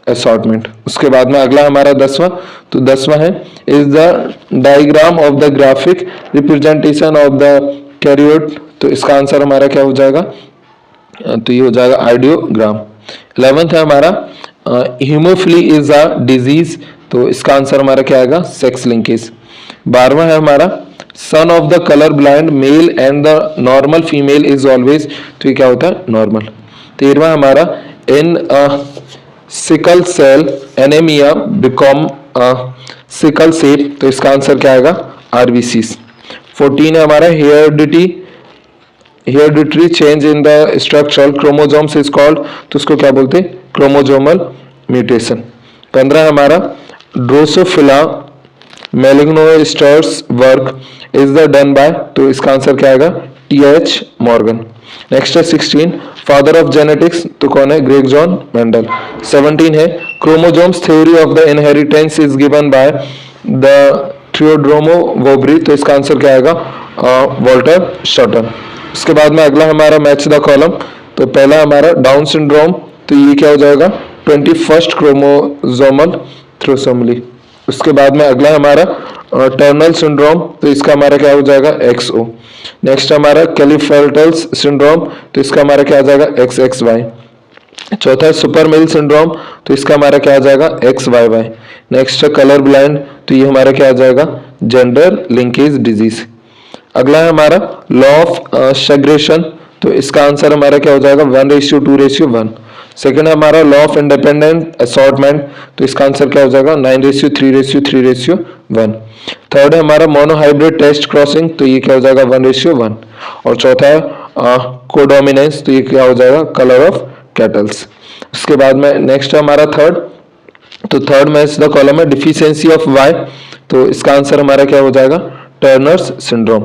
Speaker 1: assortment. उसके बाद में अगला हमारा 10वां, तो 10वां है is the diagram of the graphic representation of the karyotype, तो इसका आंसर हमारा क्या हो जाएगा, तो ये हो जाएगा आइडियोग्राम। 11th है हमारा हीमोफिली इज अ डिजीज, तो इसका आंसर हमारा क्या आएगा, सेक्स लिंकेज। 12वां है हमारा son of the colour blind male and the normal female is always, तो ये क्या होता है, नॉर्मल। 13वां हमारा in sickle cell anaemia become sickle shape, तो इसका आंसर क्या आएगा, आरबीसी। 14 है हमारा hereditary change in the structural chromosomes is called, तो उसको क्या बोलते हैं, क्रोमोसोमल म्यूटेशन। 15 है हमारा Drosophila melanogaster's work is the done by, तो इसका आंसर क्या आएगा, टीएच मॉर्गन। नेक्स्ट है 16 फादर ऑफ जेनेटिक्स, तो कौन है, ग्रेग जॉन मेंडल। 17 है chromosomes theory of the inheritance is given by the Theodor Boveri, तो इसका आंसर क्या आएगा, वॉल्टर शॉर्टन। उसके बाद में अगला हमारा मैच द कॉलम, तो पहला हमारा डाउन सिंड्रोम, तो ये क्या हो जाएगा, 21st क्रोमोसोमल थ्रोसोमली। उसके बाद में अगला हमारा टर्नल सिंड्रोम, तो इसका हमारा क्या हो जाएगा, XO। नेक्स्ट हमारा कैलिफर्टल्स सिंड्रोम, तो इसका हमारा क्या आ जाएगा, XXY। चौथा है सुपर मिल सिंड्रोम, तो इसका हमारा क्या आ जाएगा, XYY। नेक्स्ट है कलर ब्लाइंड, तो ये हमारा क्या आ जाएगा, जेंडर लिंकेज डिजीज। अगला है हमारा लॉ ऑफ सेग्रेशन, तो इसका आंसर हमारा क्या हो जाएगा, 1:2:1। सेकेंड है हमारा लॉ ऑफ इंडिपेंडेंट असॉर्टमेंट, तो इसका आंसर क्या हो जाएगा, 9:3:3:1। थर्ड है हमारा मोनोहाइब्रिड टेस्ट क्रॉसिंग, तो ये क्या हो जाएगा, 1:1। और चौथा है कोडोमिनेंस, तो ये क्या हो जाएगा, कलर ऑफ कैटल्स। उसके बाद में नेक्स्ट है हमारा थर्ड, तो थर्ड में इसका कॉलम है डिफिशियंसी ऑफ वाई, तो इसका आंसर हमारा क्या हो जाएगा, टर्नर्स सिंड्रोम।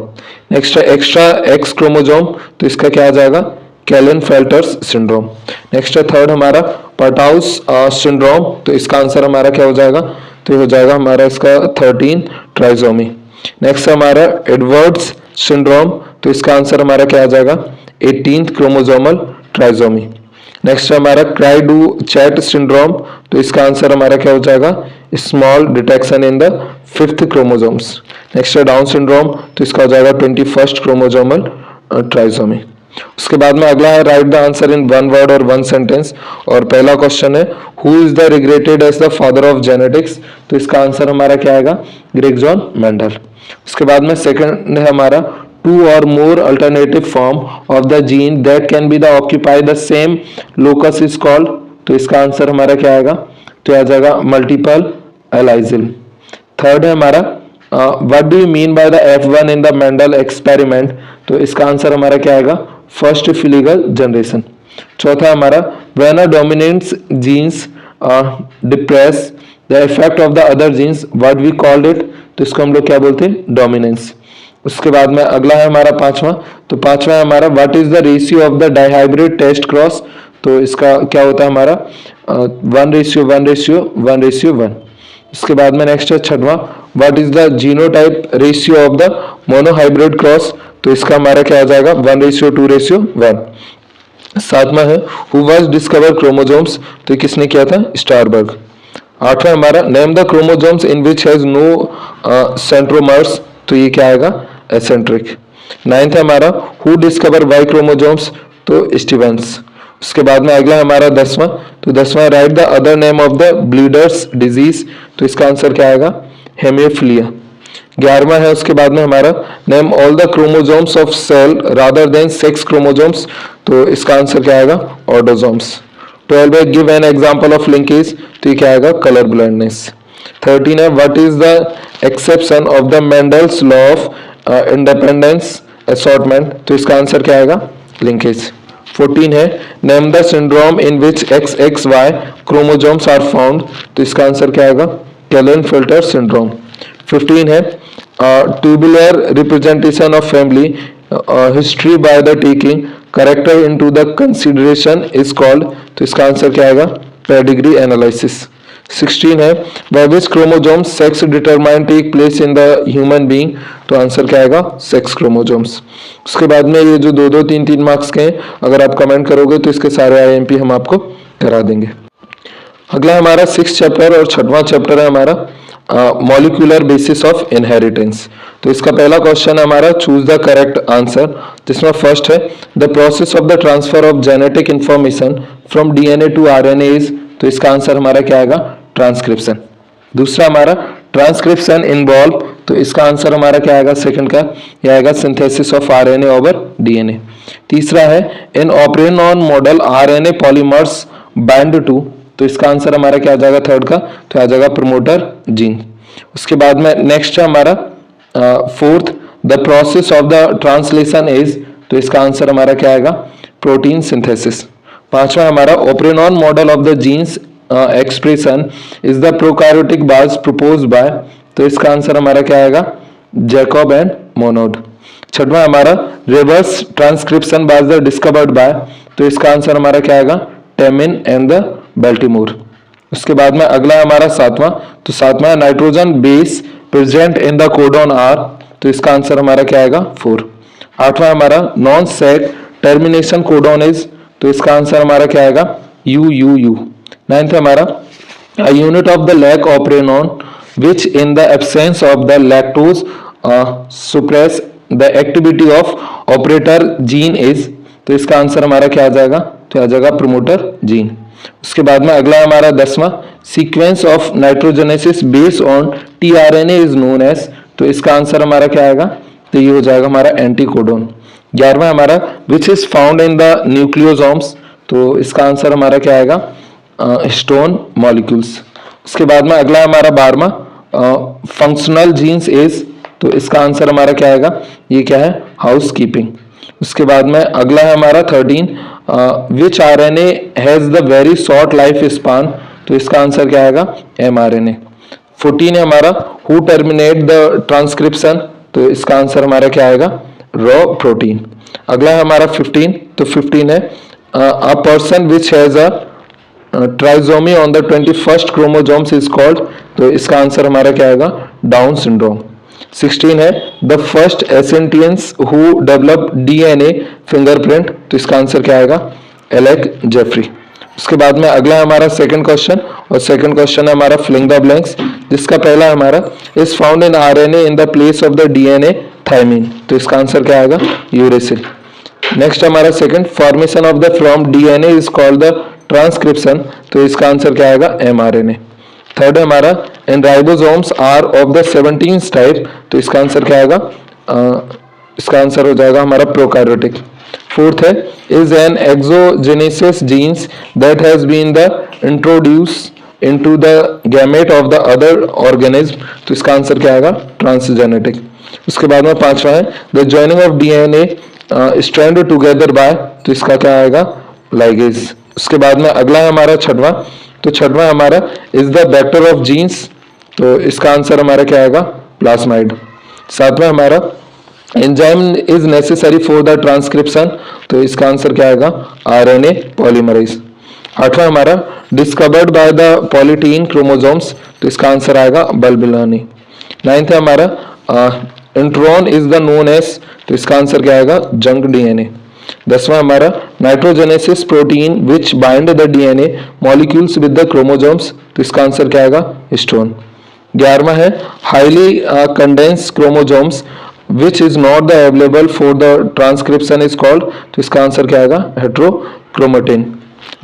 Speaker 1: नेक्स्ट है एक्स्ट्रा एक्स क्रोमोसोम, तो इसका क्या आ जाएगा, कैलन-फेल्टर्स सिंड्रोम। नेक्स्ट है थर्ड हमारा पटाउस सिंड्रोम, तो इसका आंसर हमारा क्या हो जाएगा, तो ये हो जाएगा हमारा इसका 13 ट्राइसोमी। नेक्स्ट है हमारा एडवर्ड्स सिंड्रोम, तो इसका आंसर हमारा क्या आ जाएगा, 18th क्रोमोसोमल ट्राइसोमी। नेक्स्ट है हमारा क्राइडू चैट सिंड्रोम, तो इसका आंसर हमारा क्या हो जाएगा, small detection in the 5th chromosomes. Next है डाउन सिंड्रोम, तो इसका हो जाएगा 21st क्रोमोसोमल ट्राइसोमी। उसके बाद में अगला है right the answer in 1 word और 1 सेंटेंस, और पहला क्वेश्चन है who is the regarded as the father of genetics, तो इसका आंसर हमारा क्या आएगा, ग्रेग जॉन मेंडल। उसके बाद में सेकंड है हमारा two or more alternative form of the gene that can be the occupy the same locus is called, तो इसका आंसर हमारा क्या आएगा, तो आ जाएगा मल्टीपल एलाइजिल। थर्ड है हमारा what do you mean by the F1 in the Mendel experiment, तो इसका आंसर हमारा क्या आएगा, फर्स्ट फिलिगल जनरेशन। चौथा हमारा when a dominant genes depress the effect of the other genes what we called it, तो इसको हम लोग क्या बोलते हैं, डोमिनेंस। उसके बाद में अगला है हमारा पांचवा, तो पांचवा है हमारा what is the ratio of the dihybrid test cross, तो इसका क्या होता है हमारा 1:1:1:1। उसके बाद में नेक्स्ट है छठवां what is the genotype ratio of the monohybrid cross, तो इसका हमारा क्या आ जाएगा 1:2:1। सातवां है हु वाज डिस्कवर क्रोमोसोम्स, तो किसने किया था, स्टारबर्ग। आठवां हमारा name the chromosomes in which has no centromeres, तो ये क्या आएगा, एसेंट्रिक। नाइन्थ है हमारा हु डिस्कवर वाई क्रोमोसोम्स, तो स्टीवेंस। उसके बाद में अगला हमारा 10वां, तो 10वां write the other name of the bleeders disease, तो इसका आंसर क्या आएगा, हेमियोफिलिया। 11वां है उसके बाद में हमारा name all the chromosomes of cell rather than sex chromosomes, तो इसका आंसर क्या आएगा, ऑटोसोम्स। 12 है give an example of linkage, तो ये क्या आएगा, कलर ब्लाइंडनेस। 13 है what is the exception of the Mendel's law of independence assortment, तो इसका आंसर क्या आएगा, लिंकेज। 14 है name the syndrome in which XXY chromosomes are found, तो इसका आंसर क्या आएगा, कैलन-फेल्टर सिंड्रोम। 15 है tubular representation of family history by the taking character into the consideration is called, तो इसका आंसर क्या आएगा, पेडिग्री एनालिसिस। 16 है by which chromosomes sex determine take place in the human being, तो answer क्या आएगा sex chromosomes. उसके बाद में ये जो 2-2 3-3 मार्क्स के हैं, अगर आप कमेंट करोगे तो इसके सारे आईएमपी हम आपको करा देंगे। अगला हमारा 6 चैप्टर और 6वां चैप्टर है हमारा मॉलिक्यूलर बेसिस ऑफ इनहेरिटेंस। तो इसका पहला क्वेश्चन है हमारा चूज द करेक्ट आंसर, जिसमें फर्स्ट है the process of the transfer of genetic information from DNA to RNA is, तो इसका आंसर हमारा क्या आएगा ट्रांसक्रिप्शन। दूसरा हमारा ट्रांसक्रिप्शन इन्वॉल्व, तो इसका आंसर हमारा क्या आएगा सेकंड का, यह आएगा synthesis of RNA over DNA. तीसरा है in operon on model RNA polymers bind to, तो इसका आंसर हमारा क्या आ जाएगा थर्ड का, तो आ जाएगा प्रमोटर जीन। उसके बाद में नेक्स्ट है हमारा fourth the process of the translation is, तो इसका आंसर हमारा क्या आएगा प्रोटीन सिंथेसिस। पांचवा हमारा operon on model of the genes expression is the prokaryotic was proposed by, तो इसका आंसर हमारा क्या आएगा जैकब एंड मोनोड। छठवां हमारा reverse transcription was the discovered by, तो इसका आंसर हमारा क्या आएगा टेमिन एंड द बेल्टीमोर। उसके बाद में अगला हमारा सातवां, तो सातवां nitrogen base present in the codon are, तो इसका आंसर हमारा क्या आएगा 4। आठवां हमारा nonsense termination codon is, तो इसका आंसर हमारा क्या आएगा यू। नाइन्थ हमारा a unit of the lac operon which in the absence of the lactose suppress the activity of operator gene is, तो इसका आंसर हमारा क्या आ जाएगा, तो आ जाएगा प्रमोटर जीन। उसके बाद में अगला हमारा 10वां sequence of nitrogenous based on tRNA is known as, तो इसका आंसर हमारा क्या आएगा, तो ये हो जाएगा हमारा एंटीकोडोन। 11वां हमारा which is found in the nucleosomes, तो इसका आंसर हमारा क्या आएगा हिस्टोन मॉलिक्यूल्स। उसके बाद में अगला हमारा 12वां फंक्शनल जीन्स इज, तो इसका आंसर हमारा क्या आएगा, ये क्या है हाउस कीपिंग। उसके बाद में अगला है हमारा 13 which RNA has the very short life span, तो इसका आंसर क्या आएगा एमआरएनए। 14 है हमारा हु टर्मिनेट द ट्रांसक्रिप्शन, तो इसका आंसर हमारा क्या आएगा रॉ प्रोटीन। अगला है हमारा 15, तो 15 है a person which has a trisomy on the 21st chromosomes is called, तो इसका आंसर हमारा क्या आएगा डाउन सिंड्रोम। 16 है the first scientists who develop DNA fingerprint, तो इसका आंसर क्या आएगा एलेक जेफरी। उसके बाद में अगला है हमारा सेकंड क्वेश्चन, और सेकंड क्वेश्चन है हमारा फिलिंग द ब्लैंक्स, जिसका पहला हमारा is found in RNA in the place of the DNA thymine, तो इसका आंसर क्या आएगा यूरेसिल। नेक्स्ट हमारा second formation of the from DNA is called the transcription, तो इसका आंसर क्या आएगा एमआरएनए। थर्ड है हमारा in ribosomes are of the 17 type, तो इसका आंसर क्या आएगा इसका आंसर हो जाएगा हमारा प्रोकार्योटिक। फोर्थ है is an exogenous genes that has been the introduce into the gamete of the other organism, तो इसका आंसर क्या आएगा ट्रांसजेनेटिक। उसके बाद में पांचवा है the joining of DNA strand together by, तो इसका क्या आएगा लाइगेज। उसके बाद में अगला है हमारा छठवां, तो छठवां हमारा is the vector of genes, तो इसका आंसर हमारा क्या आएगा प्लाज्माइड। सातवां हमारा enzyme is necessary for the transcription, तो इसका आंसर क्या आएगा आरएनए पॉलीमरेज। आठवां हमारा discovered by the polytene chromosomes, तो इसका आंसर आएगा बल्बिलानी। नाइन्थ है हमारा intron is the known as, तो इसका आंसर क्या आएगा जंक डीएनए। 10वां हमारा nitrogenous protein which bind the DNA molecules with the chromosomes, तो इसका आंसर क्या आएगा हिस्टोन। 11वां है highly condense chromosomes which is not the available for the transcription is called, तो इसका आंसर क्या आएगा heterochromatin.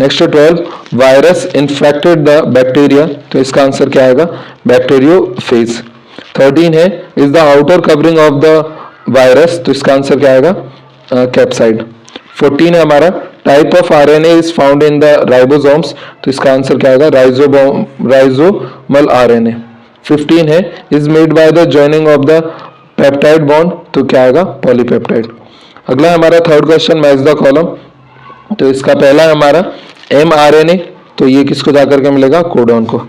Speaker 1: Next 12 virus infected the bacteria, तो इसका आंसर क्या आएगा बैक्टीरियोफेज। 13 है is the outer covering of the virus, तो इसका आंसर क्या आएगा कैप्साइड। 14 है हमारा type of RNA is found in the ribosomes, तो इसका आंसर क्या आएगा राइजोमल आरएनए। 15 है is made by the joining of the peptide bond, तो क्या आएगा पॉलीपेप्टाइड। अगला हमारा third question match the column, तो इसका पहला है हमारा एमआरएनए, तो ये किसको जाकर के मिलेगा कोडॉन को।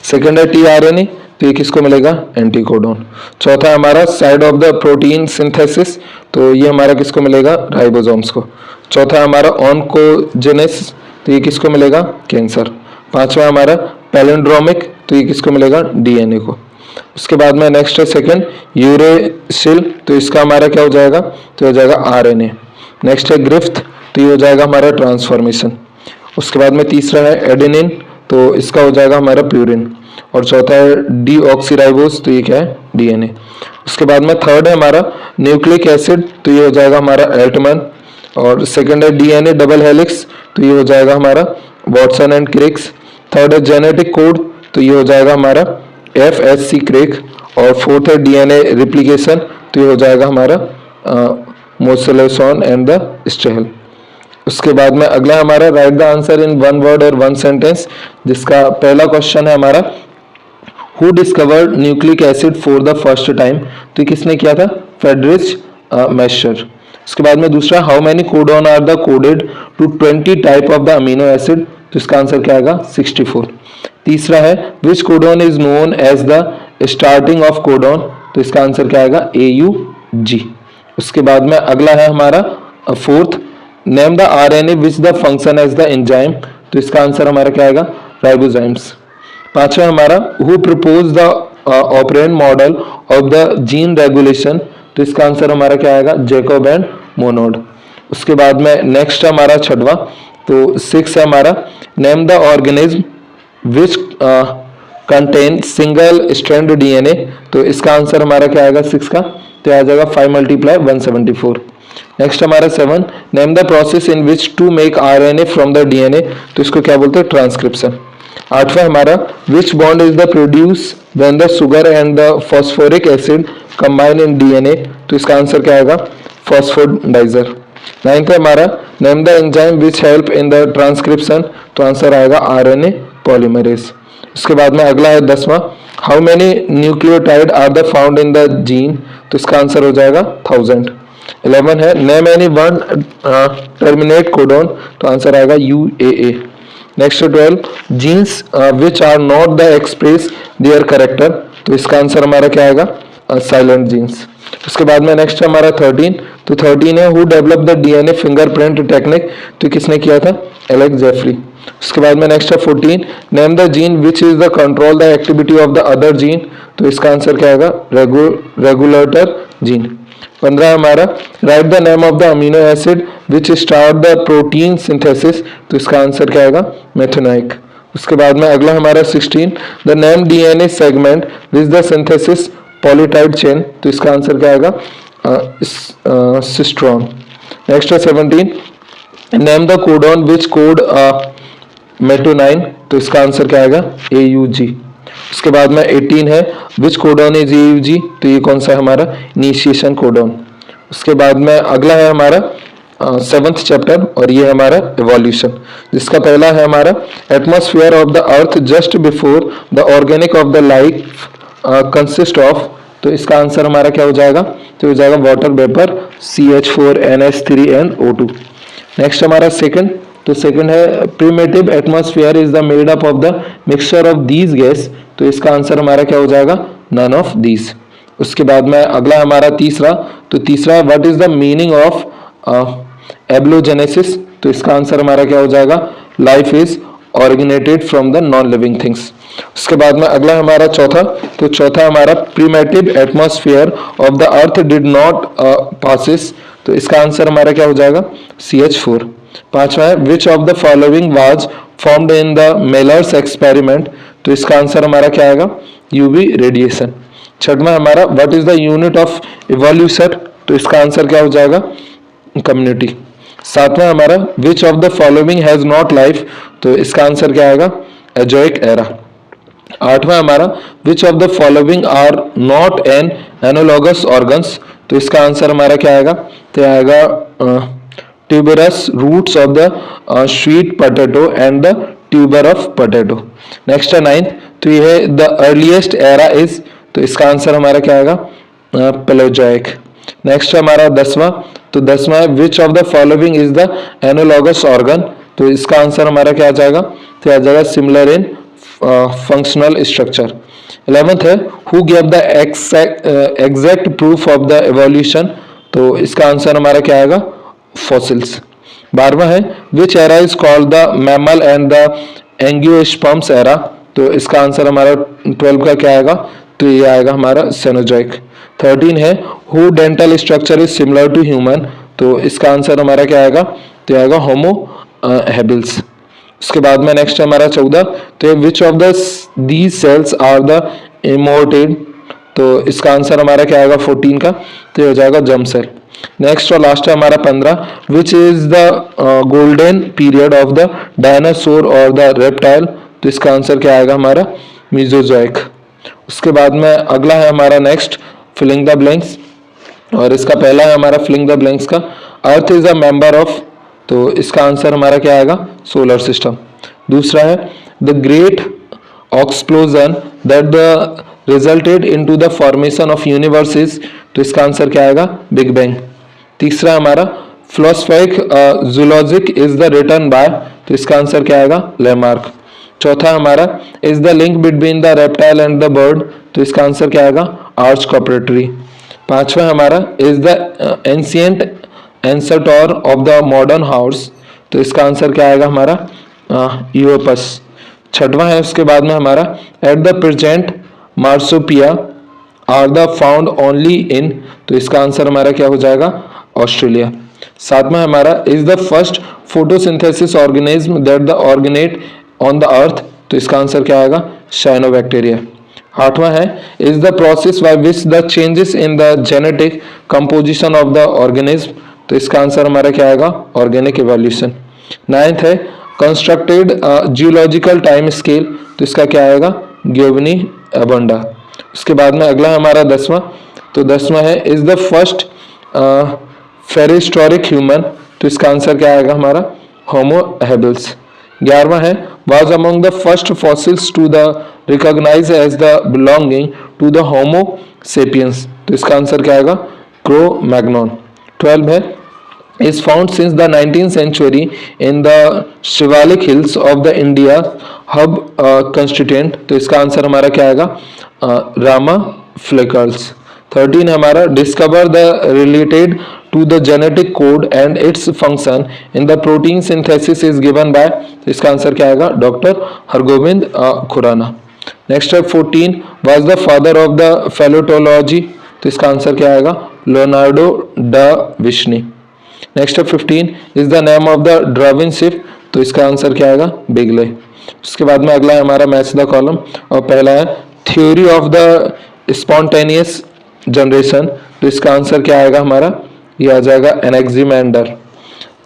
Speaker 1: सेकंड है टीआरएनए, तो ये किसको मिलेगा एंटीकोडोन। चौथा है हमारा side of the protein synthesis, तो ये हमारा किसको मिलेगा राइबोसोम्स को। चौथा है हमारा ऑनकोजेनेसिस, तो ये किसको मिलेगा कैंसर। पांचवा हमारा पैलिंड्रोमिक, तो ये किसको मिलेगा, डीएनए को। उसके बाद में नेक्स्ट है सेकंड यूरेसिल, तो इसका हमारा क्या हो जाएगा, तो हो जाएगा आरएनए। नेक्स्ट है ग्रिफ्थ, तो ये हो जाएगा हमारा ट्रांसफॉर्मेशन। उसके बाद में तीसरा है एडेनिन, तो इसका हो जाएगा हमारा प्यूरिन। और चौथा है डीऑक्सीराइबोस, तो ये क्या है, डीएनए। उसके बाद में थर्ड है हमारा न्यूक्लिक एसिड, तो ये हो जाएगा हमारा एल्टमन। और सेकंड है डीएनए डबल हेलिक्स, तो ये हो जाएगा हमारा वॉटसन एंड क्रिक्स। थर्ड है जेनेटिक कोड, तो ये हो जाएगा हमारा एफएससी क्रिक। और फोर्थ है डीएनए रिप्लिकेशन, तो ये हो जाएगा हमारा मोसेलेसॉन एंड द स्टेहल। उसके बाद में अगला हमारा right the answer in one word और वन सेंटेंस, जिसका पहला क्वेश्चन है हमारा who discovered nucleic acid for the first time, तो ये किसने किया था, फ्रेडरिच मैशर। उसके बाद में दूसरा how many codon are the coded to 20 type of the amino acid, तो इसका आंसर क्या आएगा, 64। तीसरा है which codon is known as the starting of codon, तो इसका आंसर क्या आएगा, AUG। उसके बाद में अगला है हमारा fourth name the RNA which the function as the enzyme, तो इसका आंसर हमारा क्या आएगा, राइबोजाइम्स। पांचवा हमारा who propose the operon model of the gene regulation, तो इसका आंसर हमारा क्या आएगा, जैकब एंड मोनोड। उसके बाद में नेक्स्ट हमारा छठवा, तो 6 है हमारा name the organism which contain single strand DNA, तो इसका आंसर हमारा क्या आएगा 6 का, तो आ जाएगा 5 × 174। नेक्स्ट हमारा 7 name the process in which to make RNA from the DNA, तो इसको क्या बोलते हैं, ट्रांसक्रिप्शन। आठवां हमारा which bond is the produce when the sugar and the phosphoric acid combine in DNA, तो इसका आंसर क्या आएगा, फॉस्फोडाइजर। नाइन्थ है हमारा name the enzyme which help in the transcription, तो आंसर आएगा RNA पॉलीमरेज। उसके बाद में अगला है 10वां how many nucleotide are the found in the gene, तो इसका आंसर हो जाएगा 1000। 11 है name any one terminate codon, तो आंसर आएगा UAA। Next 12 genes which are not the express their character, तो इसका आंसर हमारा क्या आएगा, साइलेंट जीन्स। उसके बाद में नेक्स्ट हमारा 13, तो 13 है who develop the DNA fingerprint technique, तो किसने किया था, एलेक्स जेफरी। उसके बाद में नेक्स्ट है 14 name the gene which is the control the activity of the other gene, तो इसका आंसर क्या आएगा, रेगुलेटर जीन। 15 हमारा right the name of the amino acid which start the protein synthesis, तो इसका आंसर क्या आएगा, मेथोनाइक। उसके बाद में अगला हमारा 16 the name DNA segment which the synthesis polypeptide chain, तो इसका आंसर क्या आएगा, सिस्ट्रॉन। नेक्स्ट है 17 name the codon which code methionine, तो इसका आंसर क्या आएगा, AUG। उसके बाद में 18 है विच कोडॉन इज AUG, तो ये कौन सा है हमारा, इनिशिएशन कोडॉन। उसके बाद में अगला है हमारा 7th चैप्टर और ये हमारा इवोल्यूशन, जिसका पहला है हमारा atmosphere of the earth just before the organic of the life consist of, तो इसका आंसर हमारा क्या हो जाएगा, तो हो जाएगा वाटर वेपर CH4NH3NO2। नेक्स्ट हमारा सेकंड, तो सेकंड है primitive atmosphere is the made up of the mixture of these gas, तो इसका आंसर हमारा क्या हो जाएगा, नन ऑफ दीज। उसके बाद में अगला हमारा तीसरा, तो तीसरा what is the meaning of abiogenesis, तो इसका आंसर हमारा क्या हो जाएगा, life is originated from the non living things. उसके बाद में अगला हमारा चौथा, तो चौथा हमारा primitive atmosphere of the earth did not possess, तो इसका आंसर हमारा क्या हो जाएगा, CH4। पांचवा है which of the following was formed in the Mellors experiment, तो इसका आंसर हमारा क्या आएगा, UV रेडिएशन। छठवां हमारा what is the unit of evolution, तो इसका आंसर क्या हो जाएगा, कम्युनिटी। सातवां हमारा which of the following has not life, तो इसका आंसर क्या आएगा, एजोइक एरा। आठवां हमारा which of the following are not an analogous organs, तो इसका आंसर हमारा क्या आएगा, तो आएगा tuberous roots of the sweet potato and the tuber of potato. Next है 9th, तो ये है द अर्लीस्ट एरा इज, तो इसका आंसर हमारा क्या आएगा, पेलेजोइक। नेक्स्ट है हमारा 10वां, तो 10वां है which of the following is the analogous organ, तो इसका आंसर हमारा क्या आ जाएगा, तो आ जाएगा similar in functional structure. 11th है who give the exact proof of the evolution, तो इसका आंसर हमारा क्या आएगा, फॉसिल्स। 12वां है विच era is called the mammal and the angiosperms era, तो इसका आंसर हमारा 12 का क्या आएगा, तो ये आएगा हमारा सेनोजोइक। 13 है who dental structure is similar to human, तो इसका आंसर हमारा क्या आएगा, तो आएगा होमो हैबिल्स। उसके बाद में नेक्स्ट हमारा 14, तो which of the these cells are the immortal, तो इसका आंसर हमारा क्या आएगा 14 का, तो ये हो जाएगा जर्म सेल। नेक्स्ट और लास्ट है हमारा 15, विच is the golden period of the dinosaur और द रेप्टाइल, तो इसका आंसर क्या आएगा हमारा मीजोजोइक। उसके बाद में अगला है हमारा नेक्स्ट फिलिंग द ब्लैंक्स, और इसका पहला है हमारा फिलिंग द ब्लैंक्स का, earth is a member of, तो इसका आंसर हमारा क्या आएगा सोलर सिस्टम। दूसरा है the great explosion that the resulted into the formation of universes, तो इसका आंसर क्या आएगा बिग बैंग। तीसरा हमारा Philosophie Zoologique is the written by, तो इसका आंसर क्या आएगा लैमार्क। चौथा हमारा is the link between the reptile and the bird, तो इसका आंसर क्या आएगा आर्च कॉपरेटरी। पांचवा हमारा is the ancient ancestor of the modern house, तो इसका आंसर क्या आएगा हमारा यूरोपस। छठवां है उसके बाद में हमारा at the present marsupials are the found only in, तो इसका आंसर हमारा क्या हो जाएगा ऑस्ट्रेलिया। सातवां हमारा is the first photosynthesis organism that the originate on the earth, तो इसका आंसर क्या आएगा साइनोबैक्टीरिया। आठवां है is the process by which the changes in the genetic composition of the organism, तो इसका आंसर हमारा क्या आएगा ऑर्गेनिक इवोल्यूशन। नाइन्थ है कंस्ट्रक्टेड जियोलॉजिकल टाइम स्केल, तो इसका क्या आएगा गियोवनी अबंडा। उसके बाद में अगला हमारा 10वां, तो 10वां है इज द फर्स्ट फेरिस्टोरिक ह्यूमन, तो इसका आंसर क्या आएगा हमारा होमो हैबिल्स। 11वां है was among the first fossils to the recognized as the belonging to the Homo sapiens, तो इसका आंसर क्या आएगा क्रो-मैग्नोन। 12 है is found since the 19th century in the Shivalik hills of the India hub constituent, तो इसका answer हमारा क्या आएगा रामा फ्लेकर्स। 13 हमारा discover the related to the genetic code and its function in the protein synthesis is given by, इसका answer क्या आएगा doctor Hargovind Khurana. Next है 14 was the father of the paleontology, तो इसका आंसर क्या आएगा लियोनार्डो डा विंची। नेक्स्ट है 15 is the name of the Darwin ship, तो इसका आंसर क्या आएगा बिगले। उसके बाद में अगला है हमारा मैच द कॉलम, और पहला है theory of the spontaneous generation, तो इसका आंसर क्या आएगा हमारा ये आ जाएगा एनेक्सिमेंडर।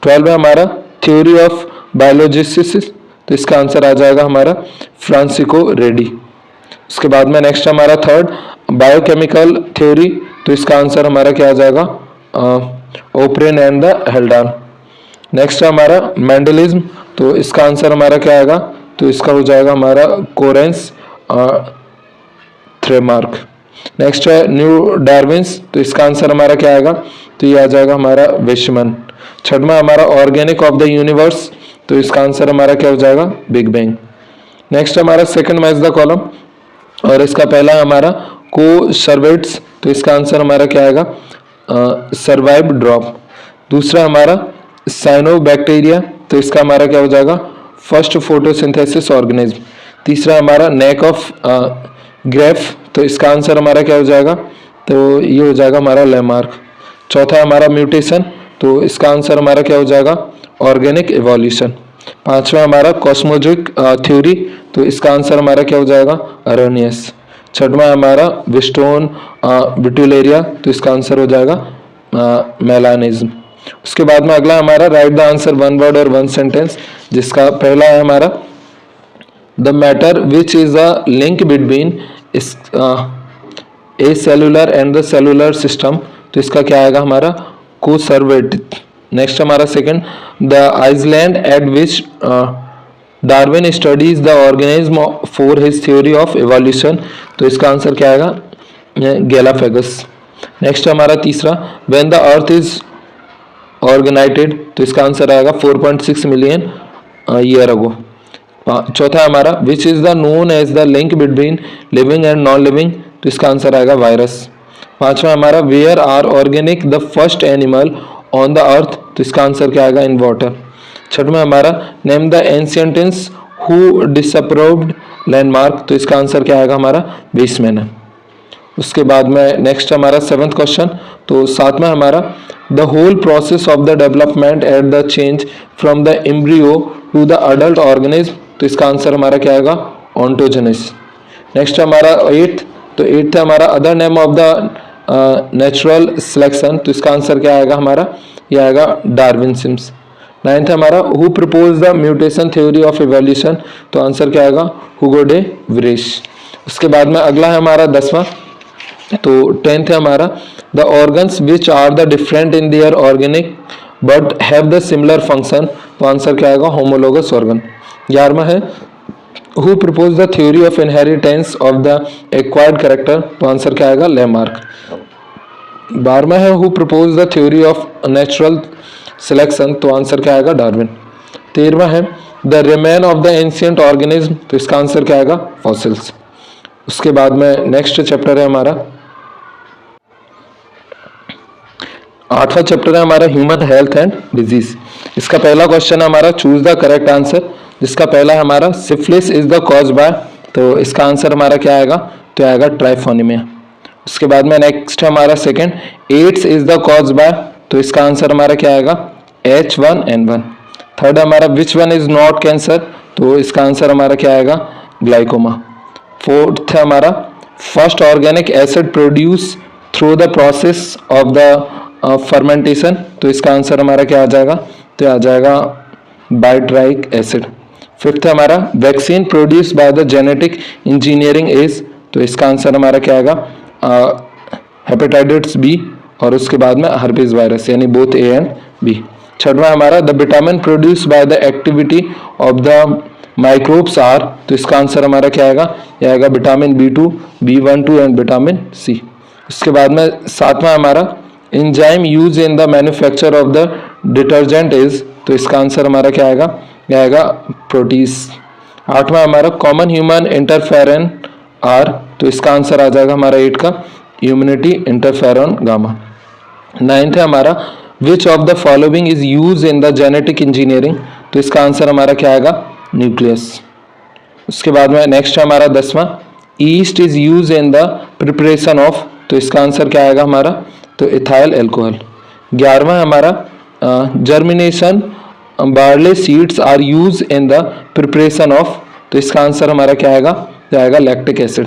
Speaker 1: 12 है हमारा थ्योरी ऑफ बायोलॉजिसिस, तो इसका आंसर आ जाएगा हमारा फ्रांसिको रेडी। उसके बाद में नेक्स्ट हमारा थर्ड बायोकेमिकल थ्योरी, तो इसका आंसर हमारा क्या आ जाएगा ओप्रेन एंड द हेल्डान। नेक्स्ट है हमारा मेंडलिज्म, तो इसका आंसर हमारा क्या आएगा, तो इसका हो जाएगा हमारा कोरेंस थ्रेमार्क। नेक्स्ट है न्यू डार्विन्स, तो इसका आंसर हमारा क्या आएगा, तो ये आ जाएगा हमारा विशमन। छठवां हमारा ऑर्गेनिक ऑफ द यूनिवर्स, तो इसका आंसर हमारा क्या हो जाएगा बिग बैंग। नेक्स्ट हमारा सेकंड मैच द कॉलम, और इसका पहला हमारा को सर्वेट्स, तो इसका आंसर हमारा क्या आएगा सर्वाइव ड्रॉप। दूसरा हमारा साइनोबैक्टीरिया, तो इसका हमारा क्या हो जाएगा फर्स्ट फोटोसिंथेसिस ऑर्गेनिज्म। तीसरा हमारा नेक ऑफ ग्रेफ, तो इसका आंसर हमारा क्या हो जाएगा, तो ये हो जाएगा हमारा लैमार्क। चौथा हमारा म्यूटेशन, तो इसका आंसर हमारा क्या हो जाएगा ऑर्गेनिक इवोल्यूशन। पांचवा हमारा कॉस्मोलॉजिक थ्योरी, तो इसका आंसर हमारा क्या हो जाएगा अरोनियस। छठवां हमारा विस्टोन विटुलेरिया, तो इसका आंसर हो जाएगा मेलानिज्म। उसके बाद में अगला हमारा right the answer one word और वन सेंटेंस, जिसका पहला है हमारा the matter which is a link between a cellular and the cellular system, तो इसका क्या आएगा हमारा कोसर्वेटिव। नेक्स्ट हमारा second the island at which Darwin studies the organism for his theory of evolution, तो इसका आंसर क्या आएगा गैलापेगस। नेक्स्ट हमारा तीसरा when the earth is originated, तो इसका आंसर आएगा 4.6 मिलियन ईयर अगो। चौथा हमारा which is the known as the link between living and non living, तो इसका आंसर आएगा वायरस। पांचवा हमारा where are organic the first animal on the earth, तो इसका आंसर क्या आएगा इन वाटर। छठवां हमारा name the scientists who disapproved Lamarck, तो इसका आंसर क्या आएगा हमारा वेस्टमैन है। उसके बाद में नेक्स्ट हमारा 7th क्वेश्चन, तो 7 में हमारा the whole process of the development at the change from the embryo to the adult organism, तो इसका आंसर हमारा क्या आएगा ऑन्टोजेनेसिस। नेक्स्ट हमारा 8th, तो 8th है हमारा other name of the natural selection, तो इसका आंसर क्या आएगा हमारा ये आएगा डार्विनिज्म। 9th हमारा who propose the mutation theory of evolution, तो आंसर क्या आएगा हुगो डे व्रिश। उसके बाद में अगला है हमारा 10वां, तो 10th है हमारा the organs which are the different in their organic but have the similar function, तो आंसर क्या आएगा होमोलोगस ऑर्गन। 11वां है who propose the theory of inheritance of the acquired character, तो आंसर क्या आएगा लैमार्क। 12वां है who propose the theory of natural selection, तो आंसर क्या आएगा डार्विन। 13वां है the remain of the ancient organism, तो इसका आंसर क्या आएगा फॉसिल्स। उसके बाद में नेक्स्ट चैप्टर है हमारा 8वां चैप्टर है हमारा ह्यूमन हेल्थ एंड डिजीज। इसका पहला क्वेश्चन है हमारा चूज द करेक्ट आंसर, जिसका पहला है हमारा syphilis is the cause by, तो इसका आंसर हमारा क्या आएगा तो आएगा ट्राइफोनिमिया। उसके बाद में नेक्स्ट है हमारा second AIDS is the cause by, तो इसका आंसर हमारा क्या आएगा H1N1। थर्ड हमारा which one is not cancer, तो इसका आंसर हमारा क्या आएगा ग्लाइकोमा। फोर्थ है हमारा first organic acid produce through the process of the fermentation, तो इसका आंसर हमारा क्या आ जाएगा तो आ जाएगा बाइट्राइक एसिड। फिफ्थ है हमारा vaccine produce by the genetic engineering is, तो इसका आंसर हमारा क्या आएगा हेपेटाइटिस बी, और उसके बाद में हर्पीज वायरस यानी बोथ ए एंड बी। छठवां हमारा the vitamin produce by the activity of the microbes are, तो इसका आंसर हमारा क्या आएगा यह आएगा vitamin B2, B12 and vitamin C. उसके बाद में सातवां हमारा enzyme use in the manufacture of the detergent is, तो इसका आंसर हमारा क्या आएगा यह आएगा प्रोटीज। आठवां हमारा कॉमन ह्यूमन इंटरफेरन आर, तो इसका आंसर आ जाएगा हमारा 8 का इम्यूनिटी इंटरफेरॉन गामा। नाइन्थ है हमारा which of the following is use in the genetic engineering, तो इसका आंसर हमारा क्या आएगा न्यूक्लियस। उसके बाद में नेक्स्ट है हमारा 10वां yeast is use in the preparation of, तो इसका आंसर क्या आएगा हमारा तो इथाइल अल्कोहल। 11वां हमारा germination barley seeds are use in the preparation of, तो इसका आंसर हमारा क्या आएगा तो आएगा लैक्टिक एसिड।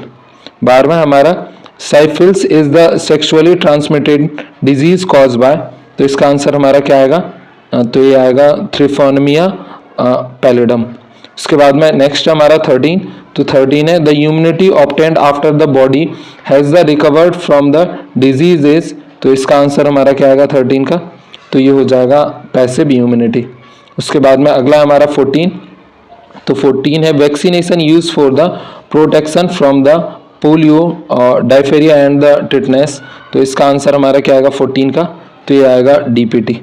Speaker 1: 12वां हमारा syphilis is the sexually transmitted disease cause by, तो इसका आंसर हमारा क्या आएगा तो ये आएगा थ्रिफोनमिया पैलिडम। उसके बाद में नेक्स्ट हमारा 13, तो 13 है the immunity obtained after the body has the recovered from the disease is, तो इसका आंसर हमारा क्या आएगा 13 का तो ये हो जाएगा पैसिव इम्यूनिटी। उसके बाद में अगला हमारा 14, तो 14 है vaccination use for the protection from the polio और डायफेरिया एंड द टिटनेस, तो इसका आंसर हमारा क्या आएगा 14 का तो ये आएगा DPT।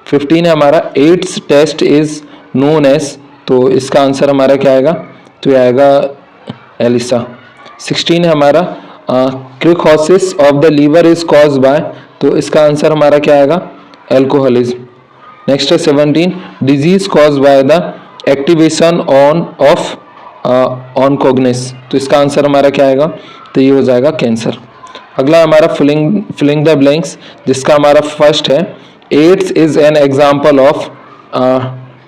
Speaker 1: 15 है हमारा AIDS test is known as, तो इसका आंसर हमारा क्या आएगा तो ये आएगा एलिसा। 16 है हमारा cirrhosis of the liver is cause by, तो इसका आंसर हमारा क्या आएगा एल्कोहलिज्म। नेक्स्ट है 17 disease cause by the activation on off oncogenes, तो इसका आंसर हमारा क्या आएगा तो ये हो जाएगा कैंसर। अगला हमारा फिलिंग द ब्लैंक्स, जिसका हमारा फर्स्ट है AIDS is an example of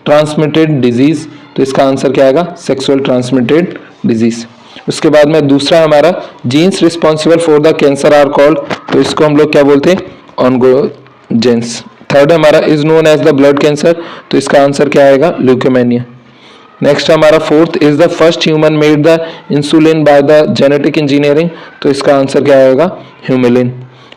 Speaker 1: transmitted disease, तो इसका आंसर क्या आएगा सेक्सुअल ट्रांसमिटेड डिजीज। उसके बाद में दूसरा हमारा genes responsible for the cancer are called, तो इसको हम लोग क्या बोलते हैं ऑन्कोजेंस। थर्ड हमारा is known as the blood cancer, तो इसका आंसर क्या आएगा ल्यूकेमिया। नेक्स्ट हमारा fourth is the first human made the insulin by the genetic engineering, तो इसका आंसर क्या आएगा ह्यूमिलिन।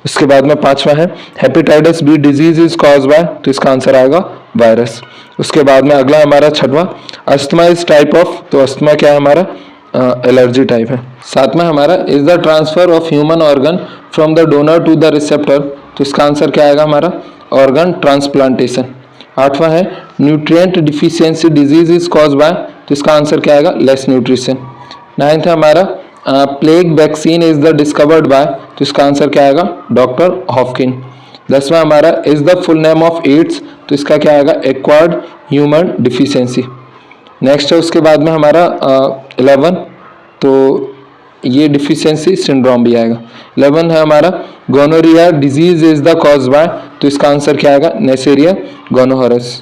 Speaker 1: उसके बाद में पांचवा है hepatitis B disease is cause by, तो इसका आंसर आएगा वायरस। उसके बाद में अगला हमारा छठवा अस्थमा इज टाइप ऑफ, तो अस्थमा क्या है हमारा एलर्जी टाइप है। सातवां हमारा is the transfer of human organ from the donor to the receptor, तो इसका आंसर क्या आएगा हमारा ऑर्गन ट्रांसप्लांटेशन। आठवां है nutrient deficiency disease is cause by, तो इसका आंसर क्या आएगा लेस न्यूट्रिशन। नाइन्थ है हमारा plague vaccine is the discovered by, तो इसका आंसर क्या आएगा डॉक्टर हॉफकिन। 10वां हमारा is the full name of AIDS, तो इसका क्या आएगा एक्वायर्ड ह्यूमन डिफिशियंसी। नेक्स्ट है उसके बाद में हमारा 11, तो ये डिफिशियंसी सिंड्रोम भी आएगा। 11 है हमारा gonorrhoea disease is the cause by, तो इसका आंसर क्या आएगा, नेसेरिया गोनोहरस।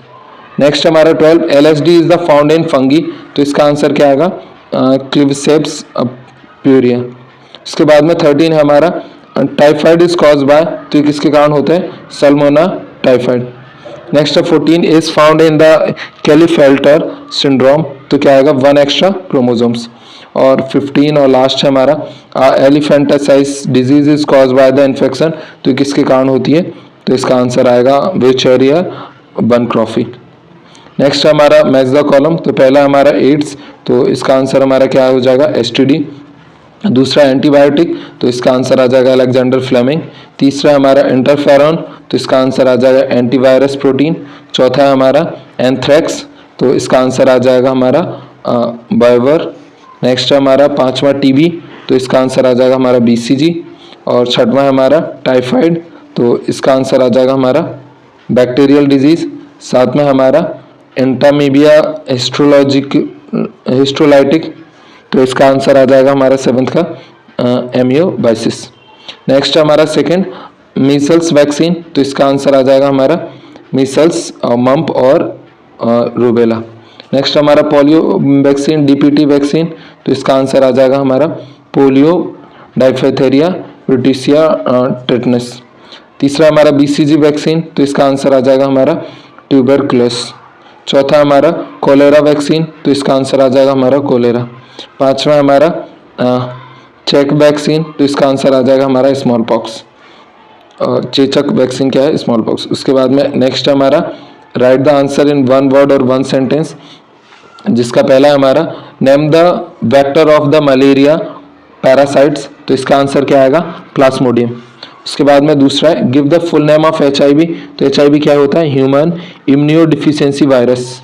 Speaker 1: नेक्स्ट हमारा 12 LSD is the found in fungi, तो इसका आंसर क्या आएगा, क्लिवसेप्स प्यूरिया। उसके बाद में 13 है हमारा टाइफाइड इज कॉज बाय, तो ये किसके कारण होते हैं, सल्मोना टाइफाइड। नेक्स्ट है 14 is found in the Klinefelter syndrome, तो क्या आएगा, 1 एक्स्ट्रा क्रोमोसोम्स। और 15 और लास्ट है हमारा elephantiasis disease is cause by the infection, तो ये किसके कारण होती है, तो इसका आंसर आएगा वेचेरिया बनक्रॉफी। नेक्स्ट हमारा मैच द कॉलम, तो पहला हमारा एड्स, तो इसका आंसर हमारा क्या हो जाएगा, STD। दूसरा एंटीबायोटिक, तो इसका आंसर आ जाएगा अलेक्जेंडर फ्लेमिंग। तीसरा हमारा इंटरफेरॉन, तो इसका आंसर आ जाएगा एंटीवायरस प्रोटीन। चौथा है हमारा एंथ्रेक्स, तो इसका आंसर आ जाएगा हमारा बायवर। नेक्स्ट है हमारा पांचवा TB, तो इसका आंसर आ जाएगा हमारा BCG। और छठवां है हमारा टाइफाइड, तो इसका आंसर आ जाएगा हमारा बैक्टीरियल डिजीज। साथ में हमारा एंटामीबिया हिस्ट्रोलाइटिक, तो इसका आंसर आ जाएगा हमारा 7th का एमियोबाइसिस। नेक्स्ट हमारा सेकंड मीसल्स वैक्सीन, तो इसका आंसर आ जाएगा हमारा मीसल्स मम्प और रूबेला। नेक्स्ट हमारा पोलियो वैक्सीन DPT वैक्सीन, तो इसका आंसर आ जाएगा हमारा पोलियो डाइफेथेरिया ब्रिटिशिया टेटनस। तीसरा हमारा BCG वैक्सीन, तो इसका आंसर आ जाएगा हमारा ट्यूबरकुलोस। चौथा हमारा कोलेरा वैक्सीन, तो इसका आंसर आ जाएगा हमारा कोलेरा। पांचवा हमारा चेक वैक्सीन, तो इसका आंसर आ जाएगा हमारा स्मॉल पॉक्स। चेचक वैक्सीन क्या है, स्मॉल पॉक्स। उसके बाद में नेक्स्ट हमारा right the answer in 1 word और 1 सेंटेंस, जिसका पहला है हमारा name the vector of the malaria parasites, तो इसका आंसर क्या आएगा, प्लाज्मोडियम। उसके बाद में दूसरा है give the full name of HIV, तो HIV क्या होता है, ह्यूमन इम्यूनोडिफिशियंसी वायरस।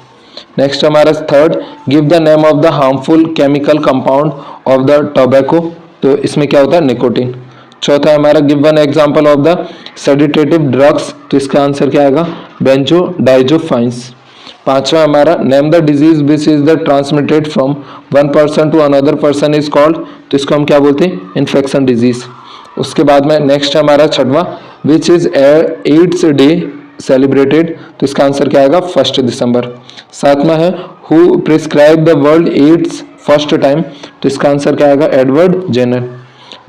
Speaker 1: नेक्स्ट हमारा third give the name of the harmful chemical compound of the tobacco, तो इसमें क्या होता है, निकोटिन। चौथा हमारा give one example of the sedative drugs, तो इसका आंसर क्या आएगा, बेंजोडाइजोफाइंस। पांचवा हमारा name the disease which is the transmitted from one person to another person is called, तो इसको हम क्या बोलते हैं, इन्फेक्शन डिजीज। उसके बाद में नेक्स्ट हमारा छठवां which is AIDS day celebrated, तो इसका आंसर क्या आएगा, 1 दिसंबर। सातवां है who prescribe the world AIDS first time, तो इसका आंसर क्या आएगा, एडवर्ड जेनर।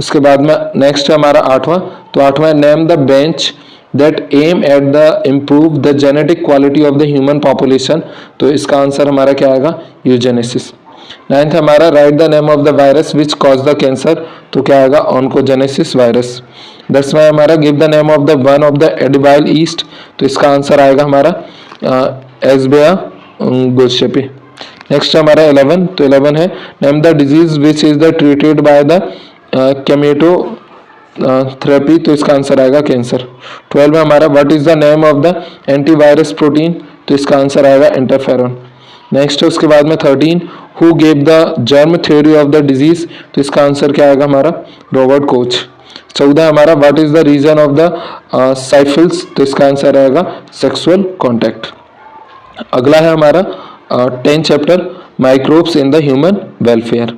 Speaker 1: उसके बाद में नेक्स्ट है हमारा आठवां, तो आठवां name the bench that aim at the improve the genetic quality of the human population, तो इसका आंसर हमारा क्या आएगा, यूजेनेसिस। नाइन्थ हमारा right the name of the virus which cause the cancer, तो क्या आएगा, ऑन्कोजेनेसिस वायरस। 10वां हमारा give the name of the one of the edible yeast, तो इसका आंसर आएगा हमारा एस्बिया गोशेपी। नेक्स्ट हमारा 11, तो 11 है name the disease which is the treated by the chemotherapy, तो इसका आंसर आएगा कैंसर। 12 में हमारा what is the name of the antivirus protein, तो इसका आंसर आएगा इंटरफेरॉन। नेक्स्ट है उसके बाद में 13 who gave the germ theory of the disease, तो इसका आंसर क्या आएगा हमारा, रॉबर्ट कोच। 14 हमारा what is the reason of the syphilis, तो इसका आंसर आएगा सेक्सुअल कॉन्टैक्ट। अगला है हमारा 10 chapter microbes in the human welfare.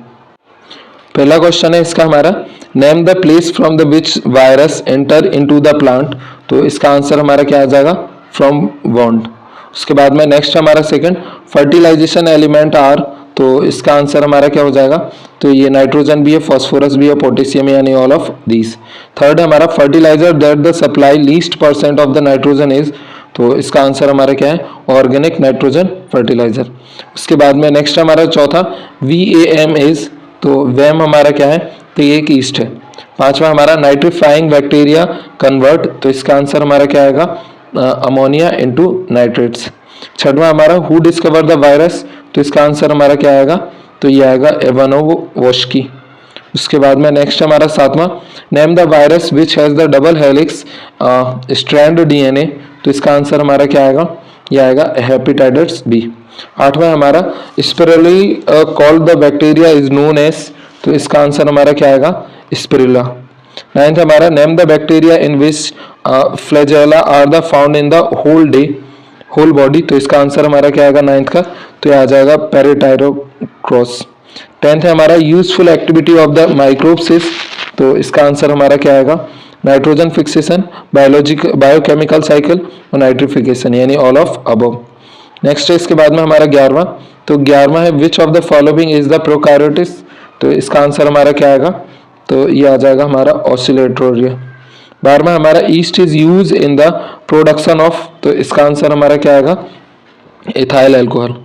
Speaker 1: पहला क्वेश्चन है इसका हमारा name the place from the which virus enter into the plant, तो इसका आंसर हमारा क्या आ जाएगा, फ्रॉम वॉन्ड। उसके बाद में नेक्स्ट हमारा सेकंड फर्टिलाइजेशन एलिमेंट आर, तो इसका आंसर हमारा क्या हो जाएगा, तो ये नाइट्रोजन भी है, फॉस्फोरस भी है, पोटेशियम यानी ऑल ऑफ दीज। थर्ड हमारा fertiliser that the supply least % of the nitrogen is, तो इसका आंसर हमारा क्या है, ऑर्गेनिक नाइट्रोजन फर्टिलाइजर। उसके बाद में नेक्स्ट हमारा चौथा VAM इज, तो वैम हमारा क्या है, तो ये एक ईस्ट है। पांचवा हमारा नाइट्रीफाइंग बैक्टीरिया कन्वर्ट, तो इसका आंसर हमारा क्या आएगा, अमोनिया इनटू नाइट्रेट्स। छठवां हमारा हु डिस्कवर द वायरस, तो इसका आंसर हमारा क्या आएगा, तो ये आएगा इवानोवस्की। उसके बाद में नेक्स्ट हमारा सातवां name the virus which has the double helix strand DNA, तो इसका आंसर हमारा क्या आएगा, ये आएगा हेपेटाइटिस B। आठवां हमारा spirally called the bacteria is known as, तो इसका आंसर हमारा क्या आएगा, स्पिरुला। नाइन्थ हमारा name the bacteria in which flagella are the found in the whole body, तो इसका आंसर हमारा क्या आएगा नाइन्थ का, तो ये आ जाएगा पैराटायरोक्रॉस। 10th है हमारा useful activity of the microbes is, तो इसका आंसर हमारा क्या आएगा नाइट्रोजन फिक्सेशन, बायोकेमिकल साइकिल और नाइट्रिफिकेशन, यानी ऑल ऑफ अबव। नेक्स्ट है इसके बाद में हमारा 11वां, तो 11वां है which of the following is the prokaryotes, तो इसका आंसर हमारा क्या आएगा, तो ये आ जाएगा हमारा ऑसिलेटोरिया। 12वां हमारा east is use in the production of, तो इसका आंसर हमारा क्या आएगा इथाइल अल्कोहल।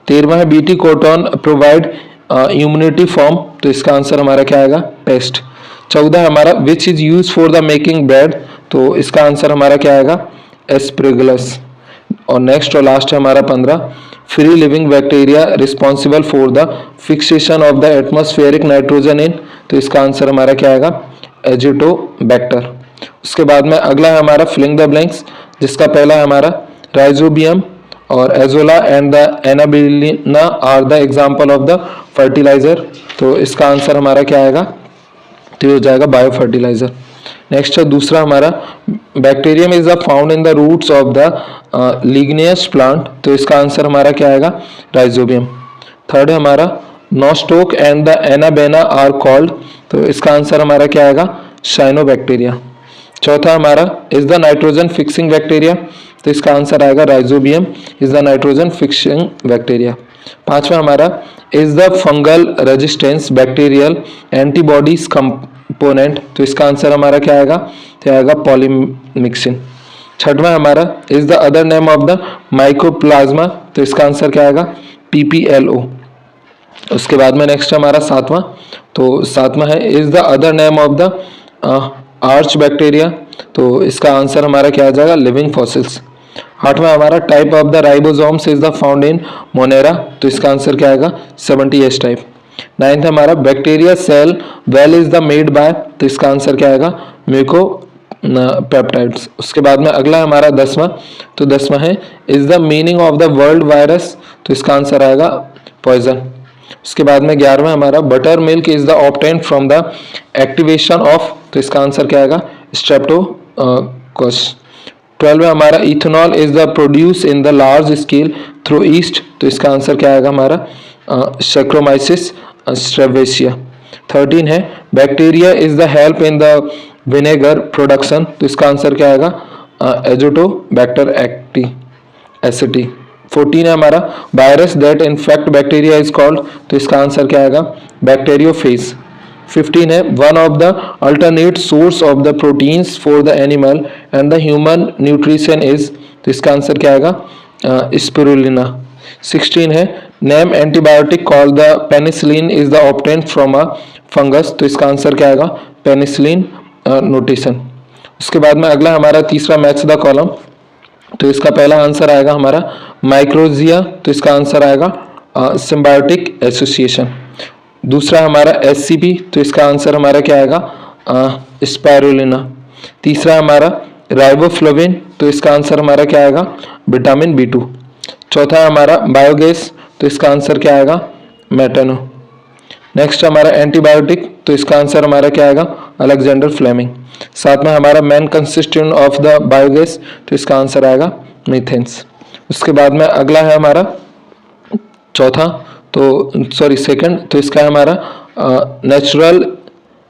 Speaker 1: 13वां है BT cotton provide immunity form, तो इसका आंसर हमारा क्या आएगा पेस्ट। 14 हमारा which is use for the making bread, तो इसका आंसर हमारा क्या आएगा एस्प्रेगुलस। और नेक्स्ट और लास्ट है हमारा 15 free living bacteria responsible for the fixation of the atmospheric nitrogen in, तो इसका आंसर हमारा क्या आएगा एजिटोबैक्टर। उसके बाद में अगला है हमारा फिलिंग द ब्लैंक्स, जिसका पहला है हमारा राइजोबियम और azolla and the anabaena are the example of the fertilizer, तो इसका आंसर हमारा क्या आएगा, तो ये हो जाएगा बायो फर्टिलाइजर। नेक्स्ट है दूसरा हमारा bacterium is the found in the roots of the leguminous plant, तो इसका आंसर हमारा क्या आएगा राइजोबियम। थर्ड है हमारा nostoc and the anabaena are called, तो इसका आंसर हमारा क्या आएगा साइनोबैक्टीरिया। चौथा हमारा is the nitrogen fixing bacteria, तो इसका आंसर आएगा rhizobium is the nitrogen fixing bacteria. पांचवा हमारा is the fungal resistance bacterial antibodies component, तो इसका आंसर हमारा क्या आएगा, तो आएगा पॉलीमिक्सिन। छठवां हमारा is the other name of the mycoplasma, तो इसका आंसर क्या आएगा PPLO। उसके बाद में नेक्स्ट हमारा सातवां, तो सातवां है is the other name of the arch bacteria, तो इसका आंसर हमारा क्या आ जाएगा लिविंग फॉसिल्स। आठवां हमारा type of the ribosomes is the found in Monera, तो इसका आंसर क्या आएगा 70S टाइप। नाइन्थ हमारा bacteria cell wall is the made by, तो इसका आंसर क्या आएगा म्यूको पेप्टाइड्स। उसके बाद में अगला हमारा 10वां, तो 10वां है is the meaning of the world virus, तो इसका आंसर आएगा पॉइजन। उसके बाद में 11वां हमारा butter milk is the obtained from the activation of, तो इसका आंसर क्या आएगा स्ट्रेप्टोकोकस। 12वां हमारा ethanol is the produce in the large scale through east, तो इसका आंसर क्या आएगा हमारा सैक्रोमाइसिस स्ट्रेवेशिया। 13 है bacteria is the help in the vinegar production, तो इसका आंसर क्या आएगा एजोटोबैक्टर एसिटी। 14 है हमारा virus that infect bacteria is called, तो इसका आंसर क्या आएगा बैक्टीरियोफेज। 15 है one of the alternate source of the proteins for the animal and the human nutrition is, तो इसका आंसर क्या आएगा स्पिरुलिना। 16 है name antibiotic called the penicillin is the obtained from a fungus, तो इसका आंसर क्या आएगा पेनिसिलिन नोटेशन। उसके बाद में अगला हमारा तीसरा मैच द कॉलम, तो इसका पहला आंसर आएगा हमारा माइक्रोजिया, तो इसका आंसर आएगा सिम्बायोटिक एसोसिएशन। दूसरा हमारा SCP, तो इसका आंसर हमारा क्या आएगा स्पाइरुलिना। तीसरा हमारा राइबोफ्लाविन, तो इसका आंसर हमारा क्या आएगा विटामिन B2। चौथा हमारा बायोगैस, तो इसका आंसर क्या आएगा मेटानो। नेक्स्ट हमारा एंटीबायोटिक, तो इसका आंसर हमारा क्या आएगा अलेक्जेंडर फ्लेमिंग। सातवां हमारा main consistent of the biogas, तो इसका आंसर आएगा मीथेन्स। उसके बाद में अगला है हमारा चौथा, तो सेकंड, तो इसका है हमारा नेचुरल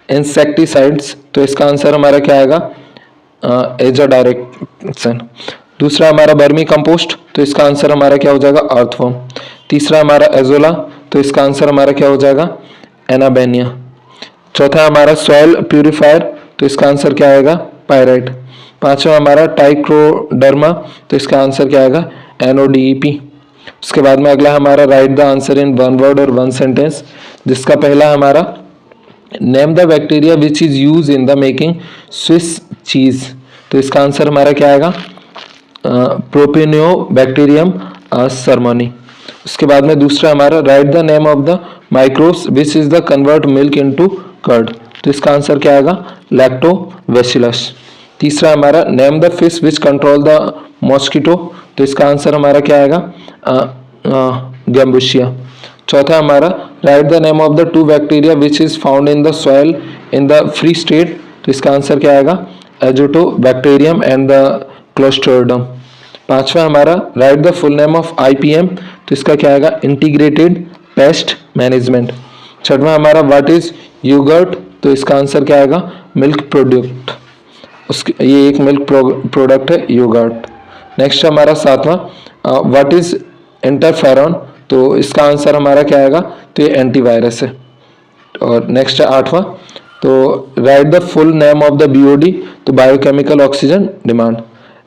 Speaker 1: इंसेक्टिसाइड्स, तो इसका आंसर हमारा क्या आएगा एजाडायरेक्शन। दूसरा हमारा बर्मी कंपोस्ट, तो इसका आंसर हमारा क्या हो जाएगा अर्थवर्म। तीसरा हमारा एजोला, तो इसका आंसर हमारा क्या हो जाएगा एनाबेनिया। चौथा हमारा सॉइल प्यूरिफायर, तो इसका आंसर क्या आएगा पायराइट। पांचवा हमारा टाइक्रोडर्मा, तो इसका आंसर क्या आएगा NODEP। उसके बाद में अगला हमारा right the answer in one word और वन सेंटेंस, जिसका पहला हमारा name the bacteria which is use in the making Swiss cheese, तो इसका आंसर हमारा क्या आएगा प्रोपिनियोबैक्टीरियम सरमोनी। उसके बाद में दूसरा हमारा right the name of the microbes which is the convert milk into curd, तो इसका आंसर क्या आएगा लैक्टोबैसिलस। तीसरा हमारा name the fish which control the mosquito, तो इसका आंसर हमारा क्या आएगा गैम्बुशिया। चौथा हमारा right the name of the two bacteria which is found in the soil in the free state, तो इसका आंसर क्या आएगा एजोटोबैक्टीरियम एंड द क्लोस्ट्रिडियम। पांचवा हमारा right the full name of IPM, तो इसका क्या आएगा, इंटीग्रेटेड पेस्ट मैनेजमेंट। छठवां हमारा व्हाट इज योगर्ट, तो इसका आंसर क्या आएगा, मिल्क प्रोडक्ट। उसके ये एक मिल्क प्रोडक्ट है योगर्ट। नेक्स्ट हमारा सातवां व्हाट इज इंटरफेरॉन, तो इसका आंसर हमारा क्या आएगा, तो ये एंटीवायरस है। और नेक्स्ट है आठवां, तो right the full name of the BOD, तो बायोकेमिकल ऑक्सीजन डिमांड।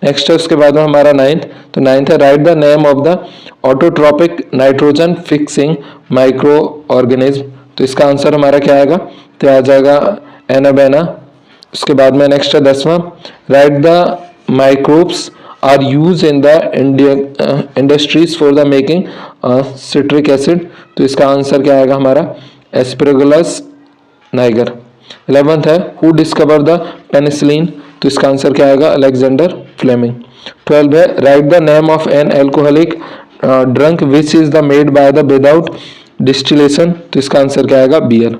Speaker 1: नेक्स्ट है उसके बाद में हमारा नाइन्थ, तो नाइन्थ है right the name of the autotrophic nitrogen fixing micro organism, तो इसका आंसर हमारा क्या आएगा, तो आ जाएगा एनाबेना। उसके बाद में नेक्स्ट है दसवां, right the microbes are use in the industries for the making citric acid, तो इसका आंसर क्या आएगा हमारा, एस्परगुलस नाइगर। 11th है हु डिस्कवर द पेनिसिलिन, तो इसका आंसर क्या आएगा, अलेक्जेंडर फ्लेमिंग। 12 है right the name of an alcoholic drunk which is the made by the without distillation, तो इसका आंसर क्या आएगा, बियर।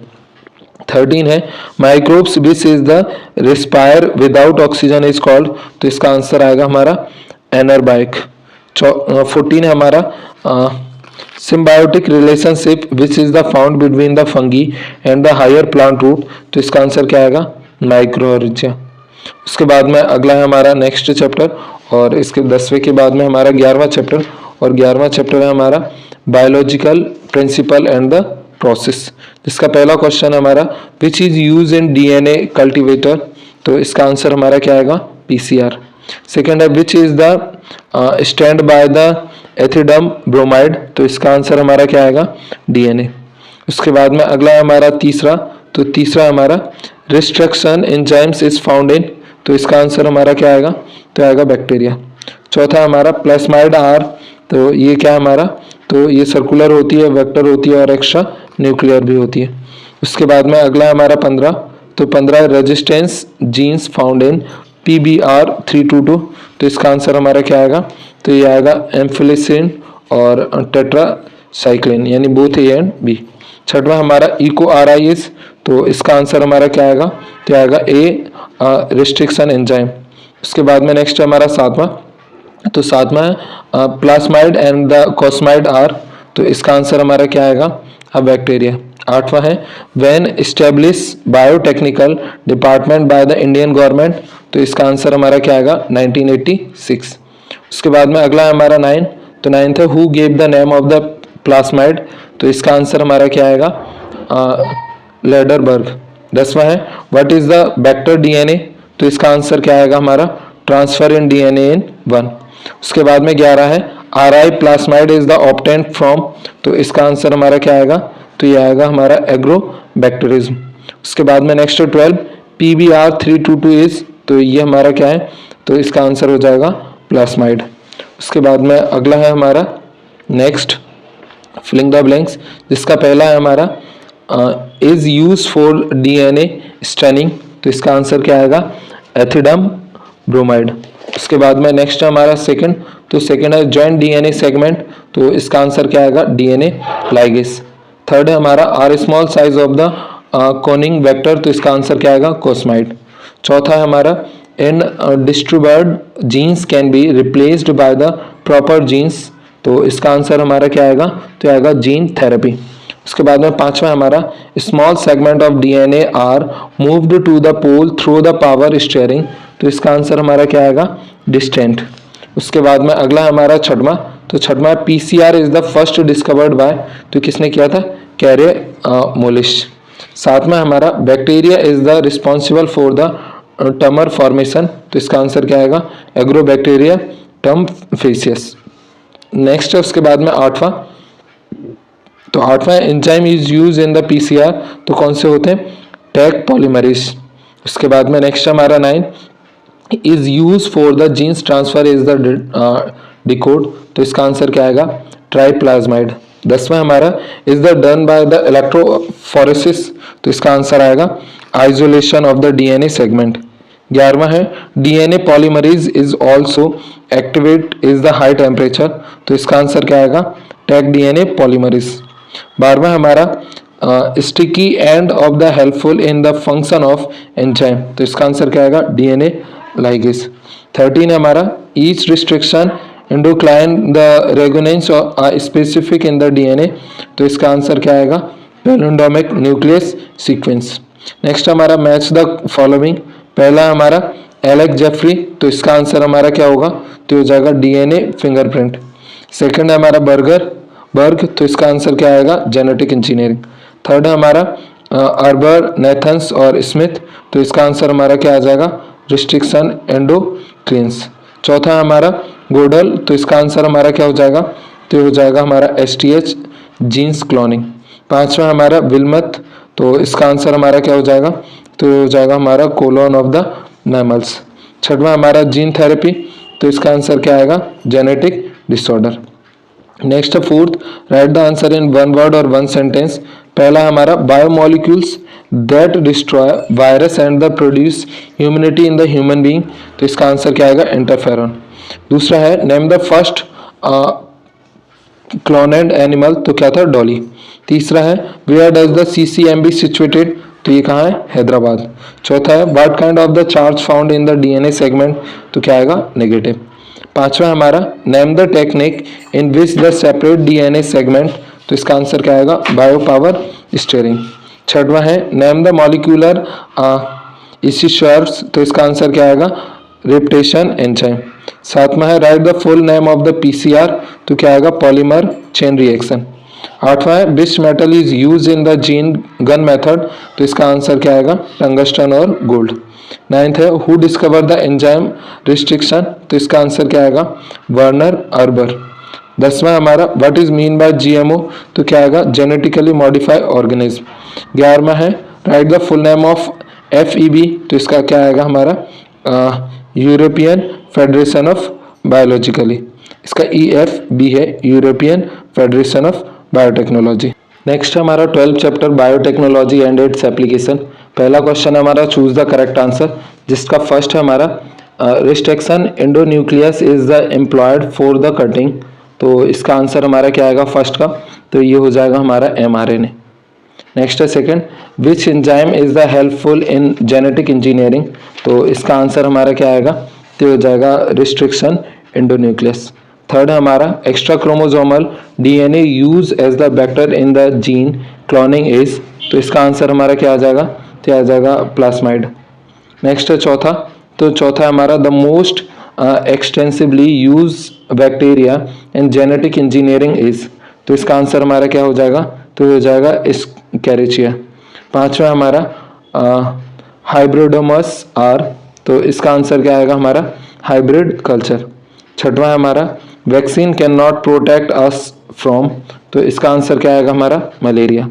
Speaker 1: 13 है microbes which is the respire without oxygen is called, तो इसका आंसर आएगा हमारा एनरबाइक। 14 है हमारा symbiotic relationship which is the found between the fungi and the higher plant root, तो इसका आंसर क्या आएगा, माइक्रोरिजा। उसके बाद में अगला है हमारा नेक्स्ट चैप्टर, और इसके 10वें के बाद में हमारा 11वां चैप्टर, और 11वां चैप्टर है हमारा biological principle and the process, जिसका पहला क्वेश्चन हमारा which is use in DNA cultivator, तो इसका आंसर हमारा क्या आएगा, PCR। सेकेंड है which is the stand by the ethidium bromide, तो इसका आंसर हमारा क्या आएगा, DNA। उसके बाद में अगला है हमारा तीसरा, तो तीसरा हमारा restriction enzymes is found in, तो इसका आंसर हमारा क्या आएगा, तो आएगा बैक्टीरिया। चौथा हमारा प्लाज्माइड आर, तो ये क्या हमारा, तो ये सर्कुलर होती है, वेक्टर होती है और एक्स्ट्रा न्यूक्लियर भी होती है। उसके बाद में अगला है हमारा 15, तो 15 resistance jeans found in PBR322, तो इसका आंसर हमारा क्या आएगा, तो ये आएगा एम्फिलिसिन और टेट्रासाइक्लिन, यानी बोथ A एंड B। छठवां हमारा EcoRIs, तो इसका आंसर हमारा क्या आएगा, तो आएगा A रिस्ट्रिक्शन एंजाइम। उसके बाद में नेक्स्ट हमारा सातवां, तो सातवां है प्लाज्माइड एंड द कॉस्माइड आर, तो इसका आंसर हमारा क्या आएगा, बैक्टीरिया। आठवां है when establish biotechnical department by the Indian government, तो इसका आंसर हमारा क्या आएगा, 1986। उसके बाद में अगला है हमारा 9, तो 9th है who gave the name of the plasmid, तो इसका आंसर हमारा क्या आएगा, लेडरबर्ग। 10वां है what is the vector DNA, तो इसका आंसर क्या आएगा हमारा, ट्रांसफर इन DNA इन 1। उसके बाद में 11 है RI plasmid is the obtained from, तो इसका आंसर हमारा क्या आएगा, तो ये आएगा हमारा एग्रोबैक्टीरिज्म। उसके बाद में नेक्स्ट 12 PBR322 इज, तो ये हमारा क्या है, तो इसका आंसर हो जाएगा प्लाज्माइड। उसके बाद में अगला है हमारा नेक्स्ट फिलिंग द ब्लैंक्स, जिसका पहला है हमारा is use for DNA staining, तो इसका आंसर क्या आएगा, एथिडम ब्रोमाइड। उसके बाद में नेक्स्ट है हमारा सेकंड, तो सेकंड है जॉइंट DNA सेगमेंट, तो इसका आंसर क्या आएगा, DNA लाइगेस। थर्ड है हमारा are small size of the cloning vector, तो इसका आंसर क्या आएगा, कोस्माइड। चौथा है हमारा in distributed genes can be replaced by the proper genes, तो इसका आंसर हमारा क्या आएगा, तो आएगा जीन थेरेपी। उसके बाद में पांचवा हमारा small segment of DNA are moved to the pole through the power steering, तो इसका आंसर हमारा क्या आएगा, डिस्टेंट। उसके बाद में अगला हमारा छठवां, तो छठवां PCR is the first discovered by, तो किसने किया था, कैरे मोलिश। सातवां हमारा bacteria is the responsible for the टमर formation, तो इसका आंसर क्या आएगा, एग्रोबैक्टीरिया टर्म फेसियस। नेक्स्ट है उसके बाद में आठवां, तो आठवां enzyme is use in the PCR, तो कौन से होते हैं, टैग पॉलीमरेज। उसके बाद में नेक्स्ट हमारा 9 is use for the genes transfer is the decode, तो इसका आंसर क्या आएगा, ट्राइप्लाज्माइड। 10वां हमारा is the done by the electrophoresis, तो इसका आंसर आएगा isolation of the DNA segment. 11वां है DNA polymerase is also activate is the high temperature, तो इसका आंसर क्या आएगा, टैग DNA पॉलीमरेज। 12वां हमारा sticky end of the helpful in the function of enzyme, तो इसका आंसर क्या आएगा, DNA लाइगेस। 13 हमारा each restriction endocrine the recognise specific in the DNA, तो इसका आंसर क्या आएगा? Palindromic nucleus sequence. नेक्स्ट हमारा मैच द फॉलोइंग। पहला हमारा एलेक्स जेफरी, तो इसका आंसर हमारा क्या होगा? तो हो जाएगा डीएनए फिंगरप्रिंट। सेकंड है हमारा बर्ग, तो इसका आंसर क्या आएगा? Genetic engineering. थर्ड है हमारा अर्बर नेथन्स और स्मिथ, तो इसका आंसर हमारा क्या आ जाएगा? रिस्ट्रिक्शन एंडोक्रिन्स। चौथा है हमारा गोडल, तो इसका आंसर हमारा क्या हो जाएगा? तो हो जाएगा हमारा एसटीएच जीन्स क्लोनिंग। पांचवा हमारा विल्मथ, तो इसका आंसर हमारा क्या हो जाएगा? तो हो जाएगा हमारा कोलोन ऑफ द मैमल्स। छठवां हमारा जीन थेरेपी, तो इसका आंसर क्या आएगा? Genetic disorder. Next fourth, right the answer in one word और वन सेंटेंस। पहला हमारा biomolecules that destroy virus and the produce humanity in the human being, तो इसका आंसर क्या आएगा? इंटरफेरॉन। दूसरा है name the first cloned animal, तो क्या था? डॉली। तीसरा है where does the CCMB situated, तो ये कहाँ है? हैदराबाद। चौथा है what kind of the charge found in the DNA segment, तो क्या आएगा? नेगेटिव। पांचवा हमारा name the technique in which the separate DNA segment, तो इसका आंसर क्या आएगा? Bio power steering. छठवां है नेम द मॉलिक्यूलर इसिशर्स, तो इसका आंसर क्या आएगा? Restriction enzyme. सातवां है right the full name of the PCR, तो क्या आएगा? Polymer chain reaction. आठवां है which metal is use in the gene gun method, तो इसका आंसर क्या आएगा? टंगस्टन और गोल्ड। नाइन्थ है who discover the enzyme restriction, तो इसका आंसर क्या आएगा? Werner Arber. दसवां हमारा what is mean by GMO, तो क्या आएगा? Genetically modified organism. 11वां है right the full name of एफईबी, तो इसका क्या आएगा? हमारा यूरोपियन फेडरेशन ऑफ बायोलॉजिकली, इसका EFB है, European federation of biotechnology. Next हमारा 12 chapter biotechnology and its application. पहला क्वेश्चन हमारा चूज द करेक्ट आंसर, जिसका फर्स्ट है हमारा restriction endonuclease is the employed for the cutting, तो इसका आंसर हमारा क्या आएगा फर्स्ट का? तो ये हो जाएगा हमारा mRNA। नेक्स्ट है second which enzyme is the helpful in genetic engineering, तो इसका आंसर हमारा क्या आएगा? तो हो जाएगा रिस्ट्रिक्शन एंडोन्यूक्लियस। थर्ड है हमारा extra chromosomal DNA use as the vector in the gene cloning is, तो इसका आंसर हमारा क्या आ जाएगा? तो आ जाएगा प्लास्माइड। नेक्स्ट है चौथा, तो चौथा हमारा the most extensively use bacteria in genetic engineering is, तो इसका आंसर हमारा क्या हो जाएगा? तो हो जाएगा एस्केरिचिया। पांचवा हमारा हाइब्रिडोमस आर, तो इसका आंसर क्या आएगा? हमारा हाइब्रिड कल्चर। छठवां हमारा vaccine can not protect us from, तो इसका आंसर क्या आएगा? हमारा मलेरिया।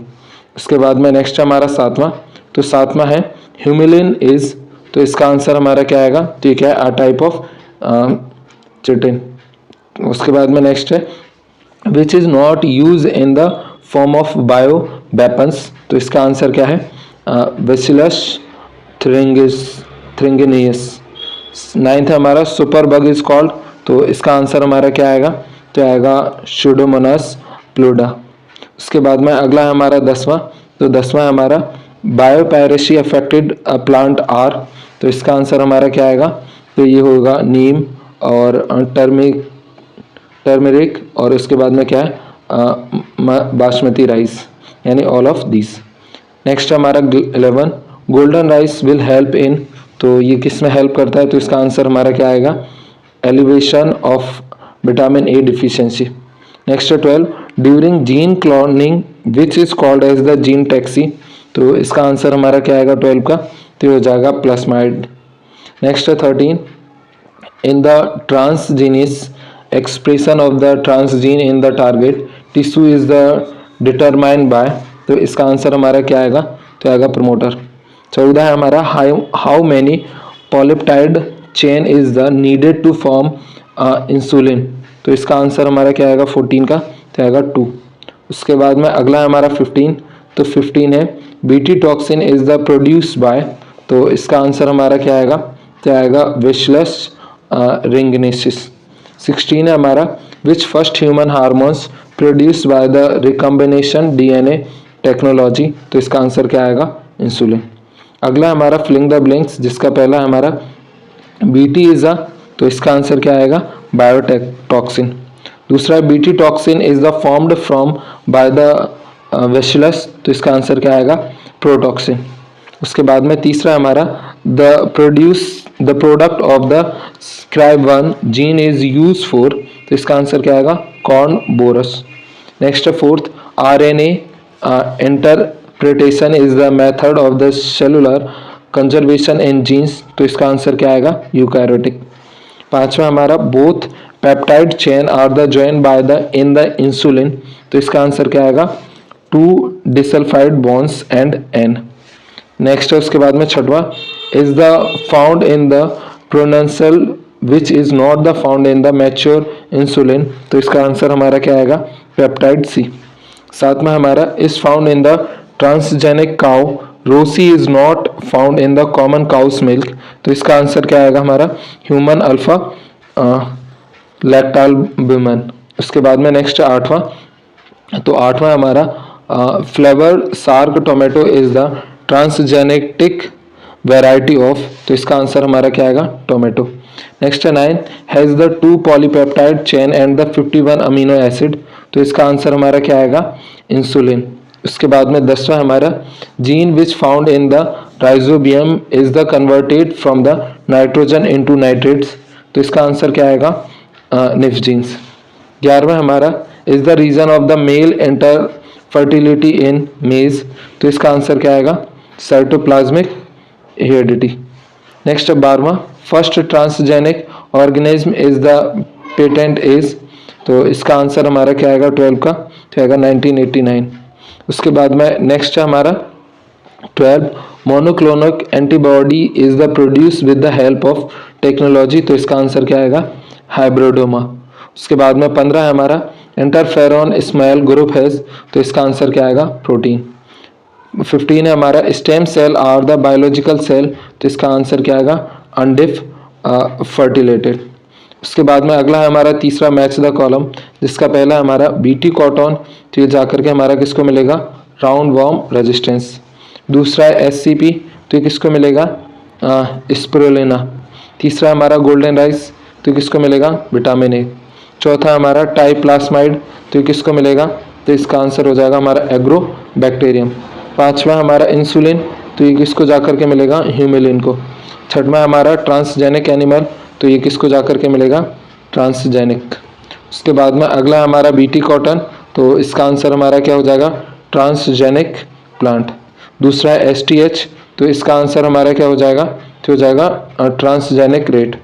Speaker 1: उसके बाद में नेक्स्ट हमारा सातवां, तो सातवां है ह्यूमिलिन इज, तो इसका आंसर हमारा क्या आएगा? ठीक है, अ टाइप ऑफ चिटिन। उसके बाद में नेक्स्ट है which is not use in the form of bio weapons, तो इसका आंसर क्या है? बेसिलस थ्रिंगिनियस। नाइन्थ हमारा सुपर बग इज कॉल्ड, तो इसका आंसर हमारा क्या आएगा? तो आएगा स्यूडोमोनास प्लूडा। उसके बाद में अगला है हमारा दसवां, तो दसवां हमारा बायोपायरेसी अफेक्टेड प्लांट आर, तो इसका आंसर हमारा क्या आएगा? तो ये होगा नीम और टर्मरिक और उसके बाद में क्या है? बासमती राइस, यानी ऑल ऑफ दिस। नेक्स्ट हमारा 11 golden rice will help in, तो ये किस में हेल्प करता है? तो इसका आंसर हमारा क्या आएगा? Elevation of vitamin A deficiency. Next 12 during gene cloning which is called as the gene taxi, तो इसका आंसर हमारा क्या आएगा 12 का? तो हो जाएगा plasmid. Next 13 in the transgenic expression of the transgene in the target tissue is the determined by, तो इसका आंसर हमारा क्या आएगा? तो आएगा प्रमोटर। 14 है हमारा how many polypeptide chain is the needed to form insulin, तो इसका आंसर हमारा क्या आएगा? 14 का, तो आएगा 2। उसके बाद में अगला है हमारा 15, तो 15 है BT toxin is the produce by, तो इसका आंसर हमारा क्या आएगा? तो आएगा विशलस रिंगनेसिस। 16 है हमारा which first human hormones produced by the recombination DNA technology, तो इसका आंसर क्या आएगा? इंसुलिन। अगला हमारा फिलिंग द ब्लैंक्स, जिसका पहला हमारा बीटी इज अ तो इसका आंसर क्या आएगा, बायोटॉक्सिन। दूसरा BT toxin is the formed from by the bacillus, तो इसका आंसर क्या आएगा, प्रोटॉक्सिन। उसके बाद में तीसरा हमारा the product of the SCRB1 gene is use for, तो इसका आंसर क्या आएगा, कॉर्न बोरस। नेक्स्ट है fourth, RNA interpretation is the method of the cellular conservation in genes, तो इसका आंसर क्या आएगा, यूकैरियोटिक। पांचवा हमारा both peptide chain are the join by the in the insulin, तो इसका आंसर क्या आएगा, 2 disulphide bonds and N। Next है उसके बाद में छठवा, is the found in the proinsulin which is not the found in the mature insulin, तो इसका आंसर हमारा क्या आएगा, पेप्टाइड C। सातवां हमारा is found in the transgenic cow, Rosie is not found in the common cow's milk, तो इसका answer क्या आएगा हमारा, ह्यूमन अल्फा लैक्टाल्बुमिन। उसके बाद में नेक्स्ट आठवां, तो आठवां हमारा Flavr Savr tomato is the transgenetic variety of, तो इसका आंसर हमारा क्या आएगा, टोमेटो। नेक्स्ट है 9, has the 2 polypeptide chain and the 51 amino acid, तो इसका आंसर हमारा क्या आएगा, इंसुलिन। उसके बाद में 10वां हमारा, gene which found in the rhizobium is the converted from the nitrogen into nitrates, तो इसका आंसर क्या आएगा, निफ जीन्स। 11वां हमारा, is the reason of the male inter fertility in maize, तो इसका आंसर क्या आएगा, साइटोप्लाज्मिक हेरिडिटी। नेक्स्ट 12वां, first transgenic organism is the patent is, तो इसका आंसर हमारा क्या आएगा, 12 का, तो आएगा 1989। उसके बाद में नेक्स्ट है हमारा 12, monoclonal antibody is the produce with the help of technology, तो इसका आंसर क्या आएगा, हाइब्रिडोमा। उसके बाद में 15 है हमारा, इंटरफेरॉन स्मॉल ग्रुप हैज, तो इसका आंसर क्या आएगा, प्रोटीन। 15 है हमारा, stem cell are the biological cell, तो इसका आंसर क्या आएगा, अनडिफ फर्टिलेटेड। उसके बाद में अगला है हमारा तीसरा, मैच द कॉलम, जिसका पहला है हमारा बीटी कॉटन, तो ये जाकर के हमारा किसको मिलेगा, राउंड वॉर्म रेजिस्टेंस। दूसरा है SCP, तो ये किसको मिलेगा, स्पिरुलिना। तीसरा हमारा गोल्डन राइस, तो किसको मिलेगा, विटामिन A। चौथा हमारा टाइप्लास्माइड, तो ये किसको मिलेगा, तो इसका आंसर हो जाएगा हमारा एग्रो बैक्टीरियम। पांचवा हमारा इंसुलिन, तो ये किसको जाकर के मिलेगा, ह्यूमिलिन को। छठवां हमारा ट्रांसजेनिक एनिमल, तो ये किसको जाकर के मिलेगा, ट्रांसजेनिक। उसके बाद में अगला हमारा बीटी कॉटन, तो इसका आंसर हमारा क्या हो जाएगा, ट्रांसजेनिक प्लांट। दूसरा है STH, तो इसका आंसर हमारा क्या हो जाएगा, तो हो जाएगा ट्रांसजेनिक रेट।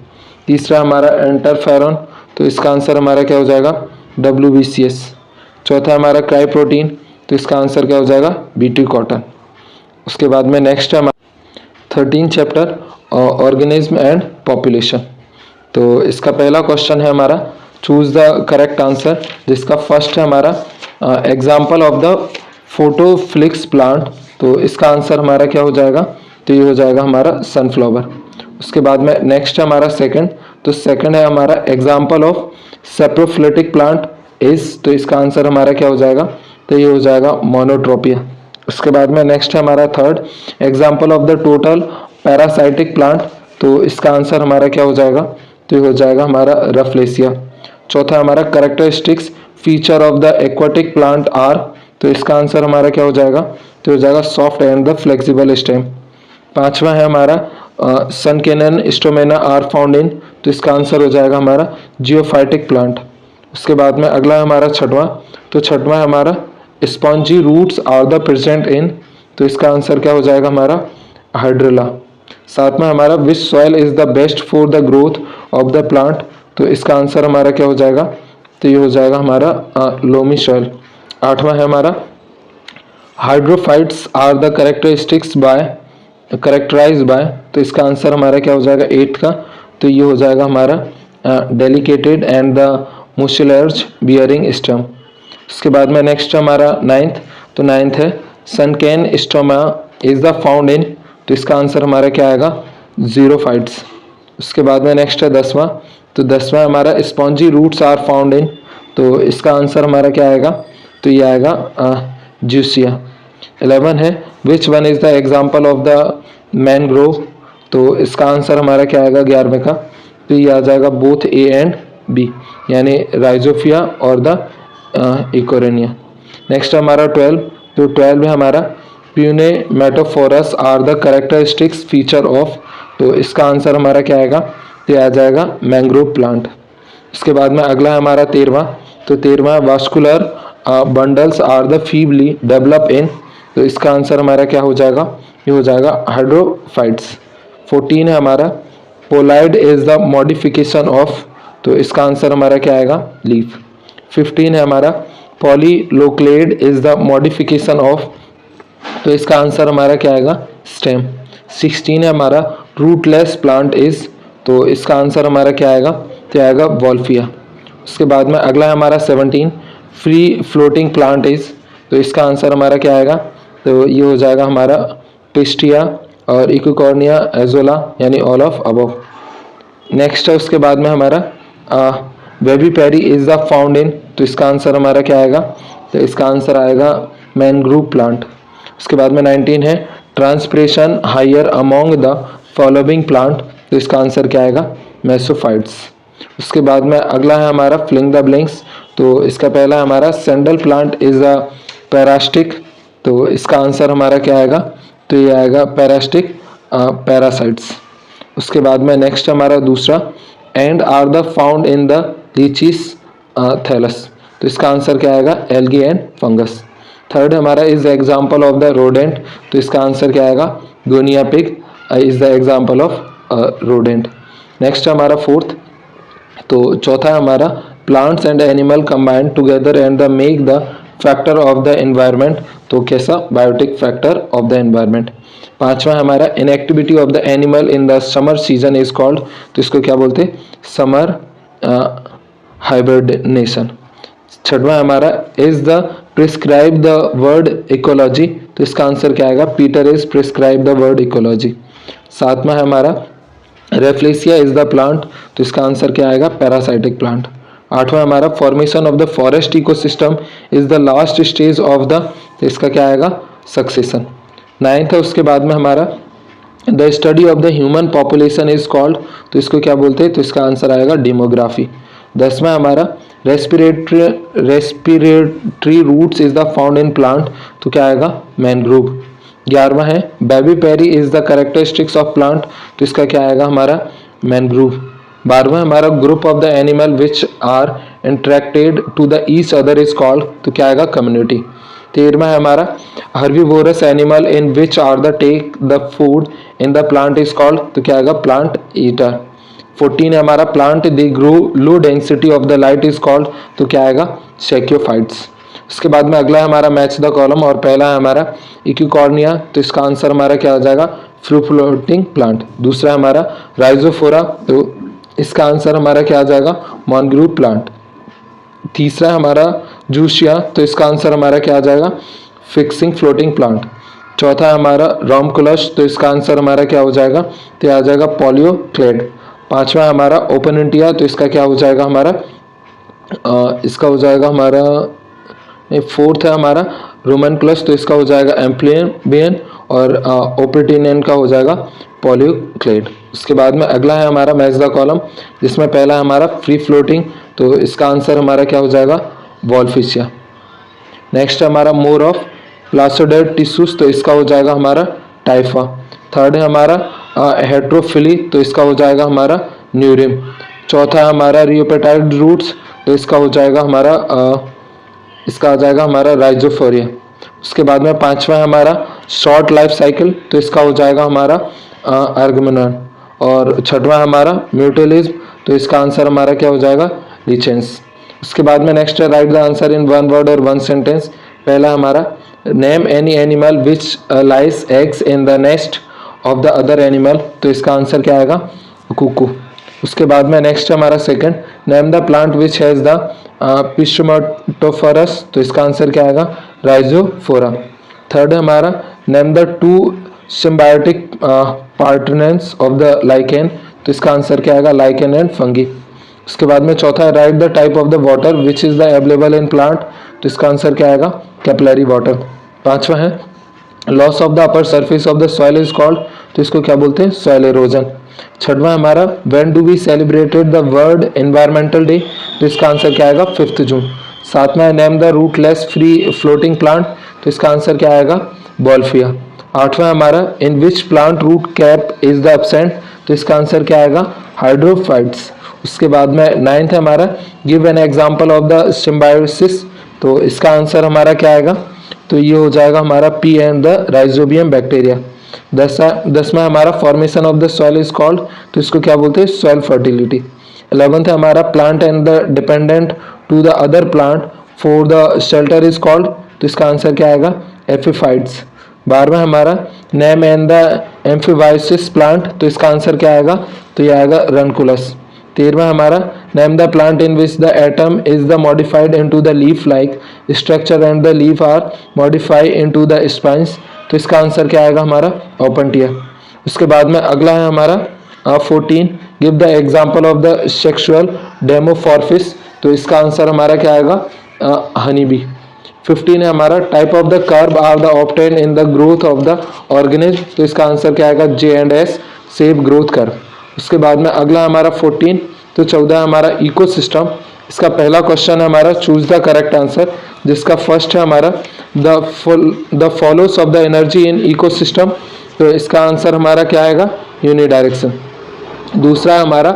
Speaker 1: तीसरा हमारा इंटरफेरॉन, तो इसका आंसर हमारा क्या हो जाएगा, WBCS। चौथा हमारा क्राई प्रोटीन, तो इसका आंसर क्या हो जाएगा, बीटी कॉटन। उसके बाद में नेक्स्ट है हमारा 13 चैप्टर ऑर्गेनिज्म एंड पॉपुलेशन, तो इसका पहला क्वेश्चन है हमारा, चूज द करेक्ट आंसर, जिसका फर्स्ट है हमारा एग्जाम्पल ऑफ द फोटोफ्लिक्स प्लांट, तो इसका आंसर हमारा क्या हो जाएगा, तो ये हो जाएगा हमारा सनफ्लावर। उसके बाद में नेक्स्ट है हमारा सेकंड, तो सेकंड है हमारा एग्जाम्पल ऑफ सेप्रोफिलेटिक प्लांट इज, तो इसका आंसर हमारा क्या हो जाएगा, तो ये हो जाएगा मोनोट्रोपिया। उसके बाद में नेक्स्ट है हमारा third, example of the total parasitic plant, तो इसका आंसर हमारा क्या हो जाएगा, तो ये हो जाएगा हमारा रफलेसिया। चौथा हमारा characteristics feature of the aquatic plant are, तो इसका आंसर हमारा क्या हो जाएगा, तो हो जाएगा soft and the flexible stem. पांचवा है हमारा सनकेनन स्टोमेना आर फाउंड इन, तो इसका आंसर हो जाएगा हमारा जियोफाइटिक प्लांट। उसके बाद में अगला है हमारा छठवां, तो छठवां है हमारा spongy roots are the present in, तो इसका आंसर क्या हो जाएगा हमारा हाइड्रिला। सातवां हमारा विच soil is the best for the growth of the plant, तो इसका आंसर हमारा क्या हो जाएगा, तो ये हो जाएगा हमारा लोमी सॉइल। आठवां है हमारा hydrophytes are the characterise by, तो इसका आंसर हमारा क्या हो जाएगा 8 का, तो ये हो जाएगा हमारा डेलिकेटेड एंड द मुशलर्ज बियरिंग स्टम। उसके बाद में नेक्स्ट हमारा नाइन्थ, तो नाइन्थ है सनकेन stoma is the found in, तो इसका आंसर हमारा क्या आएगा जीरोफाइट्स। उसके बाद में नेक्स्ट है 10वां, तो 10वां हमारा spongy roots are found in, तो इसका आंसर हमारा क्या आएगा, तो ये आएगा जूसिया। 11 है विच one is the example of the mangrove, तो इसका आंसर हमारा क्या आएगा 11वें का, तो ये आ जाएगा बोथ ए एंड बी, यानी राइजोफिया और द इकोरेनिया। नेक्स्ट हमारा 12, तो 12 में हमारा pneumatophores are the characteristics feature of, तो इसका आंसर हमारा क्या आएगा, तो आ जाएगा मैंग्रोव प्लांट। इसके बाद में अगला है हमारा 13वां, तो 13वां vascular bundles are the feebly develop in, तो इसका आंसर हमारा क्या हो जाएगा, ये हो जाएगा हाइड्रोफाइट्स। 14 है हमारा पोलाइड इज द मॉडिफिकेशन ऑफ, तो इसका आंसर हमारा क्या आएगा, लीफ। 15 है हमारा पॉलीलोक्लेड इज द मॉडिफिकेशन ऑफ, तो इसका आंसर हमारा क्या आएगा, स्टेम। 16 है हमारा रूटलेस प्लांट इज, तो इसका आंसर हमारा क्या आएगा, तो आएगा वॉल्फिया। उसके बाद में अगला है हमारा 17 फ्री फ्लोटिंग प्लांट इज, तो इसका आंसर हमारा क्या आएगा, तो ये हो जाएगा हमारा पिस्टिया और इकोकॉर्निया एजोला, यानी ऑल ऑफ अबव। नेक्स्ट है उसके बाद में हमारा वेबीपेरी इज द फाउंड इन, तो इसका आंसर हमारा क्या आएगा, तो इसका आंसर आएगा मैनग्रूव प्लांट। उसके बाद में 19 है transpiration higher among the following plant, तो इसका आंसर क्या आएगा, मेसोफाइट्स। उसके बाद में अगला है हमारा फ्लिंग द ब्लिंक्स, तो इसका पहला हमारा सैंडल प्लांट इज अ पैरास्टिक, तो इसका आंसर हमारा क्या आएगा, तो ये आएगा पैरास्टिक पैरासाइट्स। उसके बाद में नेक्स्ट हमारा दूसरा and are the found in the lichens thallus, तो इसका आंसर क्या आएगा, एल्गी एंड फंगस। थर्ड हमारा is the example of the rodent, तो इसका आंसर क्या आएगा, guinea pig is the example of rodent. Next हमारा फोर्थ, तो चौथा है हमारा plants and animal combined together and the make the factor of the environment, तो कैसा, biotic factor of the environment. पांचवा हमारा inactivity of the animal in the summer season is called, तो इसको क्या बोलते हैं, समर हाइबरनेशन। छठवां हमारा is the prescribe the word ecology, तो इसका आंसर क्या आएगा, Peter is prescribe the word ecology. सातवां है हमारा रेफ्लेसिया इज द प्लांट, तो इसका आंसर क्या आएगा, पैरासाइटिक प्लांट। आठवां हमारा formation of the forest ecosystem is the last stage of the, तो इसका क्या आएगा, सक्सेशन। नाइन्थ है उसके बाद में हमारा the study of the human population is called, तो इसको क्या बोलते हैं, तो इसका आंसर आएगा डेमोग्राफी। 10वां हमारा respiratory roots is the found in plant, तो क्या आएगा, मैनग्रोव। 11वां है vivipary is the characteristics of plant, तो इसका क्या आएगा हमारा, मैनग्रोव। 12वां हमारा group of the animal which are interacted to the each other is called, तो क्या आएगा, कम्युनिटी। 13वां है हमारा herbivorous animal in which are the take the food in the plant is called, तो क्या आएगा, प्लांट ईटर। 14 है हमारा plant they grow low density of the light is called, तो क्या आएगा, सेक्योफाइट्स। उसके बाद में अगला है हमारा मैच द कॉलम, और पहला है हमारा इक्विकॉर्निया, तो इसका आंसर हमारा क्या आ जाएगा, फ्री फ्लोटिंग प्लांट। दूसरा है हमारा राइजोफोरा, तो इसका आंसर हमारा क्या आ जाएगा, मैनग्रोव प्लांट। तीसरा है हमारा जूशिया, तो इसका आंसर हमारा क्या आ जाएगा, फिक्सिंग फ्लोटिंग प्लांट। चौथा है हमारा रोमकुलस, तो इसका आंसर हमारा क्या हो जाएगा, तो आ जाएगा पॉलियोक्लेड। पांचवा है हमारा ओपनटिया, तो इसका क्या हो जाएगा हमारा, इसका हो जाएगा हमारा, फोर्थ है हमारा रोमनकुलस, तो इसका हो जाएगा एम्प्लिबियन, और ओपरटिनियन का हो जाएगा पॉलियोक्लेड। उसके बाद में अगला है हमारा मैच द कॉलम, जिसमें पहला है हमारा फ्री फ्लोटिंग, तो इसका आंसर हमारा क्या हो जाएगा, वॉल्फिशिया। नेक्स्ट है हमारा मोर ऑफ प्लास्टिडेड टिश्यूज, तो इसका हो जाएगा हमारा टाइफा। थर्ड है हमारा हेट्रोफिली, तो इसका हो जाएगा हमारा न्यूरिम। चौथा है हमारा रियोपेटाइड रूट्स, तो इसका हो जाएगा हमारा इसका आ जाएगा हमारा राइजोफोरिया। उसके बाद में पांचवा है हमारा शॉर्ट लाइफ साइकिल, तो इसका हो जाएगा हमारा आर्गमेनॉन। और छठवां हमारा म्यूटेलिज्म, तो इसका आंसर हमारा क्या हो जाएगा, लिचेंस। उसके बाद में नेक्स्ट है right the answer in one word और वन सेंटेंस। पहला हमारा name any animal which lies eggs in the nest of the other animal, तो इसका आंसर क्या आएगा, कुकू। उसके बाद में नेक्स्ट हमारा second name the plant which has the pneumatophores, तो इसका आंसर क्या आएगा, राइजोफोरा। थर्ड हमारा name the two symbiotic partners of the lichen, तो इसका आंसर क्या आएगा, लाइकेन एंड फंगी। उसके बाद में चौथा है right the type of the water which is the available in plant, तो इसका आंसर क्या आएगा, कैपिलरी वाटर। पांचवा है loss of the upper surface of the soil is called, तो इसको क्या बोलते हैं, सॉइल एरोजन। छठवां हमारा when do we celebrated the world environmental day, तो इसका आंसर क्या आएगा 5 जून। सातवां है name the rootless free floating plant, तो इसका आंसर क्या आएगा बॉल्फिया। आठवां हमारा in which plant root cap is the absent, तो इसका आंसर क्या आएगा हाइड्रोफाइट्स। उसके बाद में नाइन्थ है हमारा give an example of the symbiosis, तो इसका आंसर हमारा क्या आएगा, तो ये हो जाएगा हमारा P and the rhizobium bacteria. दसवां हमारा formation of the soil is called, तो इसको क्या बोलते हैं सॉइल फर्टिलिटी। 11th है हमारा plant and the dependent to the other plant for the shelter is called, तो इसका आंसर क्या आएगा एपिफाइट्स। 12वां हमारा name and the amphibious plant, तो इसका आंसर क्या आएगा, तो ये आएगा रनकुलस। 13वां हमारा name the plant in which the atom is the modified into the leaf like structure and the leaf are modified into the spines, तो इसका आंसर क्या आएगा हमारा ओपनटिया। उसके बाद में अगला है हमारा 14 give the example of the sexual dimorphism, तो इसका आंसर हमारा क्या आएगा हनी बी। 15 है हमारा type of the curve are the obtain in the growth of the organism, तो इसका आंसर क्या आएगा J and S shape growth curve. उसके बाद में अगला हमारा 14 तो 14 हमारा इकोसिस्टम। इसका पहला क्वेश्चन है हमारा चूज द करेक्ट आंसर, जिसका फर्स्ट है हमारा the follows of the energy in ecosystem, तो इसका आंसर हमारा क्या आएगा यूनिडायरेक्शन। दूसरा है हमारा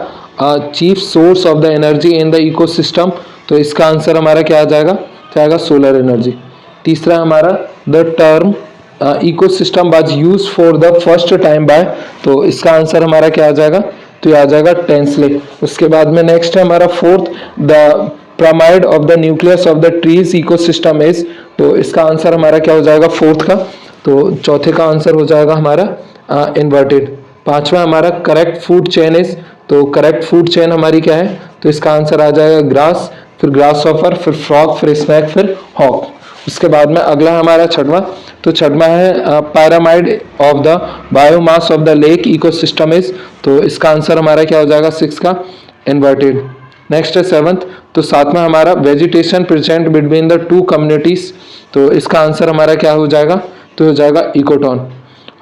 Speaker 1: chief source of the energy in the ecosystem, तो इसका आंसर हमारा क्या आ जाएगा, क्या आएगा सोलर एनर्जी। तीसरा हमारा the term ecosystem was use for the first time by, तो इसका आंसर हमारा क्या आ जाएगा, तो ये आ जाएगा टेंसले। उसके बाद में नेक्स्ट है हमारा fourth the pyramid of the nucleus of the trees ecosystem is, तो इसका आंसर हमारा क्या हो जाएगा फोर्थ का, तो चौथे का आंसर हो जाएगा हमारा इन्वर्टेड। पांचवा हमारा करेक्ट फूड चेन इज, तो करेक्ट फूड चेन हमारी क्या है, तो इसका आंसर आ जाएगा ग्रास, फिर ग्रास ऑफर, फिर फ्रॉग, फिर स्नैक, फिर हॉक। उसके बाद में अगला हमारा छठवां, तो छठवां है pyramid of the biomass of the lake ecosystem is, तो इसका आंसर हमारा क्या हो जाएगा 6 का इन्वर्टेड। नेक्स्ट है 7th, तो सातवां हमारा vegetation present between the two communities, तो इसका आंसर हमारा क्या हो जाएगा, तो हो जाएगा इकोटॉन।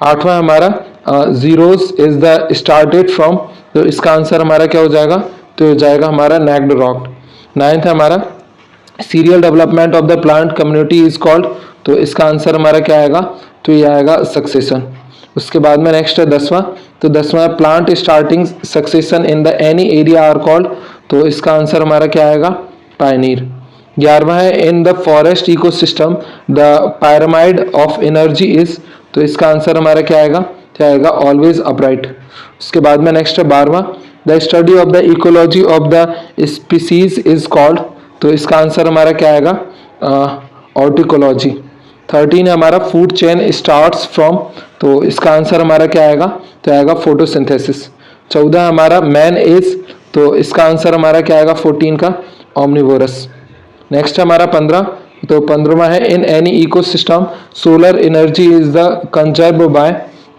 Speaker 1: आठवां हमारा zeros is the started from, तो इसका आंसर हमारा क्या हो जाएगा, तो हो जाएगा हमारा नेक्ड रॉक। 9th हमारा serial development of the plant community is called, तो इसका आंसर हमारा क्या आएगा, तो ये आएगा सक्सेशन। उसके बाद में नेक्स्ट है 10वां, तो 10वां plant starting succession in the any area are called, तो इसका आंसर हमारा क्या आएगा पायनीर। 11वां है in the forest ecosystem the pyramid of energy is, तो इसका आंसर हमारा क्या आएगा, क्या आएगा ऑलवेज अपराइट। उसके बाद में नेक्स्ट है 12वां the study of the ecology of the species is called, तो इसका आंसर हमारा क्या आएगा ऑर्टिकोलॉजी। 13 है हमारा फूड चेन स्टार्ट्स फ्रॉम, तो इसका आंसर हमारा क्या आएगा, तो आएगा फोटोसिंथेसिस। 14 हमारा मैन इज, तो इसका आंसर हमारा क्या आएगा 14 का ऑमनिवोरस। नेक्स्ट हमारा 15, तो 15वां है in any ecosystem solar energy is the conserve by,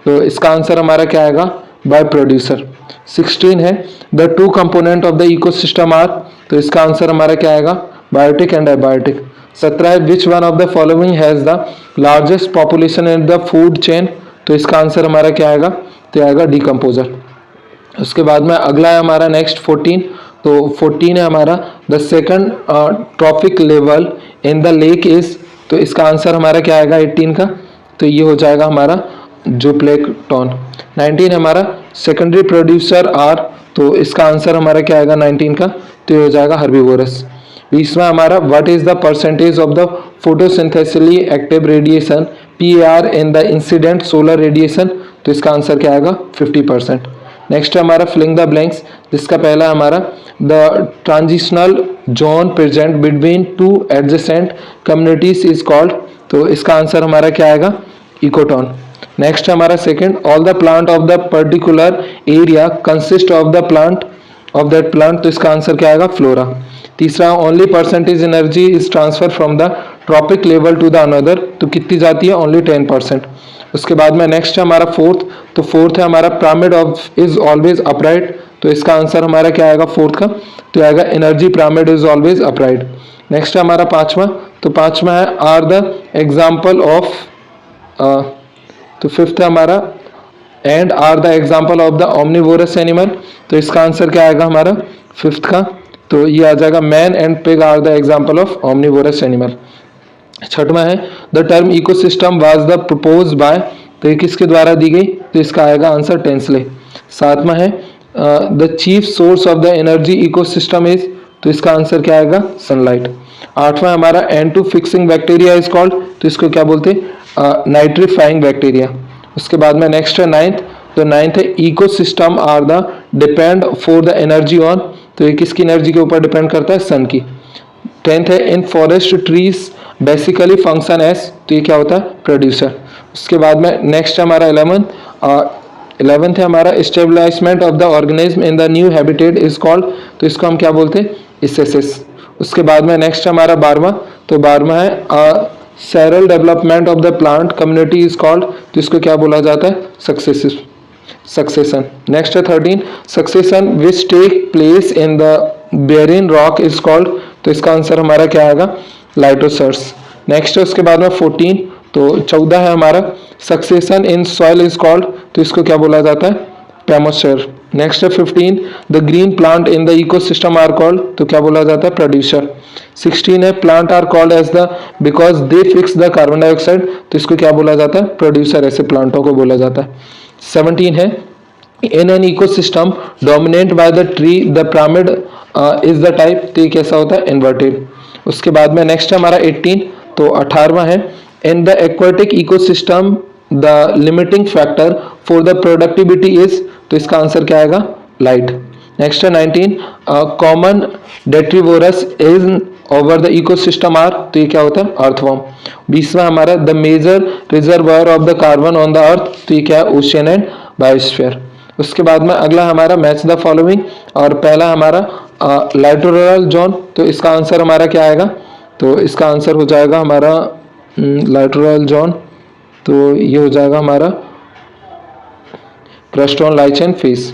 Speaker 1: तो इसका आंसर हमारा क्या आएगा बाय प्रोड्यूसर। 16 है the two component of the ecosystem are, तो इसका आंसर हमारा क्या आएगा बायोटिक एंड एबायोटिक। 17 है which one of the following has the largest population in the food chain, तो इसका आंसर हमारा क्या आएगा, तो आएगा डिकम्पोजर। उसके बाद में अगला है हमारा नेक्स्ट 14, तो 14 है हमारा the second trophic level in the lake is, तो इसका आंसर हमारा क्या आएगा 18 का, तो ये हो जाएगा हमारा ज़ूप्लैंक्टन। 19 हमारा सेकेंडरी प्रोड्यूसर आर, तो इसका आंसर हमारा क्या आएगा 19 का, तो ये हो जाएगा हर्बीवोरस। 20वां हमारा what is the percentage of the photosynthetically active radiation PAR in the incident solar radiation, तो इसका आंसर क्या आएगा 50%। नेक्स्ट है हमारा फिलिंग द ब्लैंक्स, जिसका पहला हमारा the transitional zone present between two adjacent communities is called, तो इसका आंसर हमारा क्या आएगा इकोटॉन। नेक्स्ट हमारा second all the plant of the particular area consist of the plant of that plant, तो इसका आंसर क्या आएगा फ्लोरा। तीसरा only percentage energy is transfer from the trophic level to the another, तो कितनी जाती है ओनली 10%। उसके बाद में नेक्स्ट है हमारा फोर्थ, तो फोर्थ है हमारा pyramid of is always upright, तो इसका आंसर हमारा क्या आएगा फोर्थ का, तो आएगा energy pyramid is always upright. Next है हमारा पांचवा, तो पांचवा है आर द एग्जाम्पल ऑफ, तो फिफ्थ है हमारा and are the example of the omnivorous animal. तो इसका आंसर क्या आएगा हमारा फिफ्थ का, तो ये आ जाएगा man and pig are the example of omnivorous animal. छठवां है the term ecosystem was the propose by, तो ये किसके द्वारा दी गई, तो इसका आएगा आंसर टेंसले। सातवां है the chief source of the energy ecosystem is, तो इसका आंसर क्या आएगा सनलाइट। आठवां हमारा N two fixing bacteria is called, तो इसको क्या बोलते हैं नाइट्रीफाइंग बैक्टीरिया। उसके बाद में नेक्स्ट है नाइन्थ, तो नाइन्थ है ecosystem are the depend for the energy on, तो ये किसकी एनर्जी के ऊपर डिपेंड करता है, सन की। टेंथ है इन forest trees basically function S, तो ये क्या होता है प्रोड्यूसर। उसके बाद में नेक्स्ट हमारा 11th है हमारा establishment of the organism in the new habitat is called, तो इसको हम क्या बोलते हैं इसेसिस। उसके बाद में नेक्स्ट हमारा 12वां, तो 12वां है cereal development of the plant community is called, तो इसको क्या बोला जाता है सक्सेशन। नेक्स्ट है 13 succession which take place in the barren rock is called, तो इसका आंसर हमारा क्या आएगा लाइटोसर्स। नेक्स्ट है उसके बाद में 14, तो 14 है हमारा succession in soil is called, तो इसको क्या बोला जाता है पेमोस्फेयर। नेक्स्ट है 15 the green plant in the ecosystem are called, तो क्या बोला जाता है प्रोड्यूसर। 16 है plant are called as the because they fix the carbon dioxide, तो इसको क्या बोला जाता है प्रोड्यूसर, ऐसे प्लांटों को बोला जाता है। 17 है in an ecosystem dominate by the tree the pyramid is the type, तो ये कैसा होता है इन्वर्टेड। उसके बाद में नेक्स्ट हमारा 18, तो 18वां है in the aquatic ecosystem the limiting factor for the productivity is, तो इसका आंसर क्या आएगा लाइट। नेक्स्ट है 19 common detritivores is over the ecosystem are, तो ये क्या होता है अर्थवर्म। 20वां हमारा the major reservoir of the carbon on the earth, तो ये क्या है ओशियन एंड बायोस्फीयर। उसके बाद में अगला हमारा मैच द फॉलोइंग, और पहला हमारा लाइटोरल जोन, तो इसका आंसर हमारा क्या आएगा, तो इसका आंसर हो जाएगा हमारा लाइटोरल जोन, तो ये हो जाएगा हमारा क्रस्टोन लाइचेन फिश।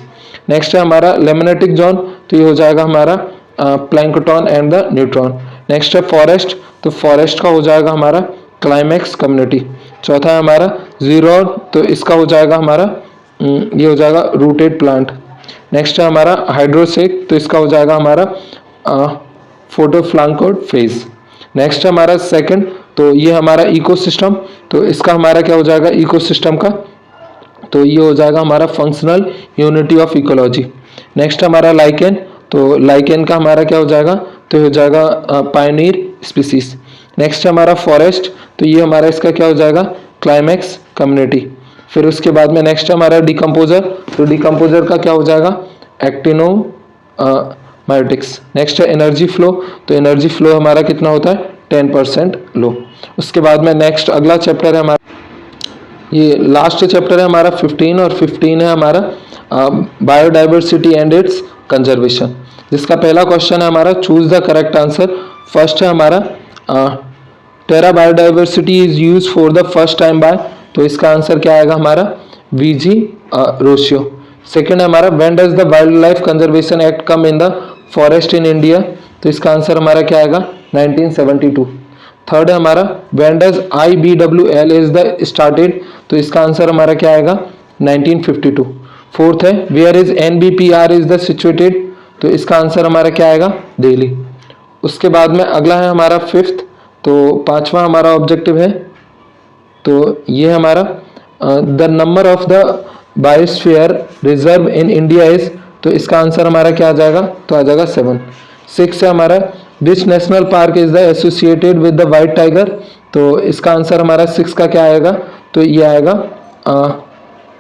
Speaker 1: नेक्स्ट है हमारा लेमिनेटिक जोन, तो ये हो जाएगा हमारा plankton and the neutron. Next है फॉरेस्ट, तो फॉरेस्ट का हो जाएगा हमारा क्लाइमेक्स कम्युनिटी। चौथा है हमारा जीरो, तो इसका हो जाएगा हमारा ये हो जाएगा रूटेड प्लांट। नेक्स्ट है हमारा हाइड्रोसेक, तो इसका हो जाएगा हमारा फोटोफ्लांकोड फेज। नेक्स्ट है हमारा सेकंड, तो ये हमारा इकोसिस्टम, तो इसका हमारा क्या हो जाएगा इकोसिस्टम का, तो ये हो जाएगा हमारा functional unity of ecology. Next हमारा लाइकेन, तो लाइकेन का हमारा क्या हो जाएगा, तो हो जाएगा पायनियर स्पीसीज। नेक्स्ट हमारा फॉरेस्ट, तो ये हमारा इसका क्या हो जाएगा क्लाइमेक्स कम्युनिटी। फिर उसके बाद में नेक्स्ट हमारा डिकम्पोजर, तो डिकम्पोजर का क्या हो जाएगा एक्टिनो मायोटिक्स। नेक्स्ट है एनर्जी फ्लो, तो एनर्जी फ्लो हमारा कितना होता है 10% लो। उसके बाद में नेक्स्ट अगला चैप्टर है हमारा, ये लास्ट चैप्टर है हमारा 15, और 15 है हमारा बायोडाइवर्सिटी एंड इट्स कंजर्वेशन, जिसका पहला क्वेश्चन है हमारा choose the correct answer. First है हमारा term biodiversity is use for the first time by, तो इसका आंसर क्या आएगा हमारा वीजी रोशियो। सेकेंड है हमारा when does the wild life conservation act come in the forest in India, तो इसका आंसर हमारा क्या आएगा 1972। थर्ड है हमारा when does IBWL is the started, तो इसका आंसर हमारा क्या आएगा 1952। फोर्थ है where is NBPR is the situated, तो इसका आंसर हमारा क्या आएगा दिल्ली। उसके बाद में अगला है हमारा फिफ्थ, तो पांचवा हमारा ऑब्जेक्टिव है, तो ये हमारा the number of the biosphere reserve in India is, तो इसका आंसर हमारा क्या आ जाएगा, तो आ जाएगा 7। 6 है हमारा which national park is the associated with the white tiger, तो इसका आंसर हमारा 6 का क्या आएगा, तो ये आएगा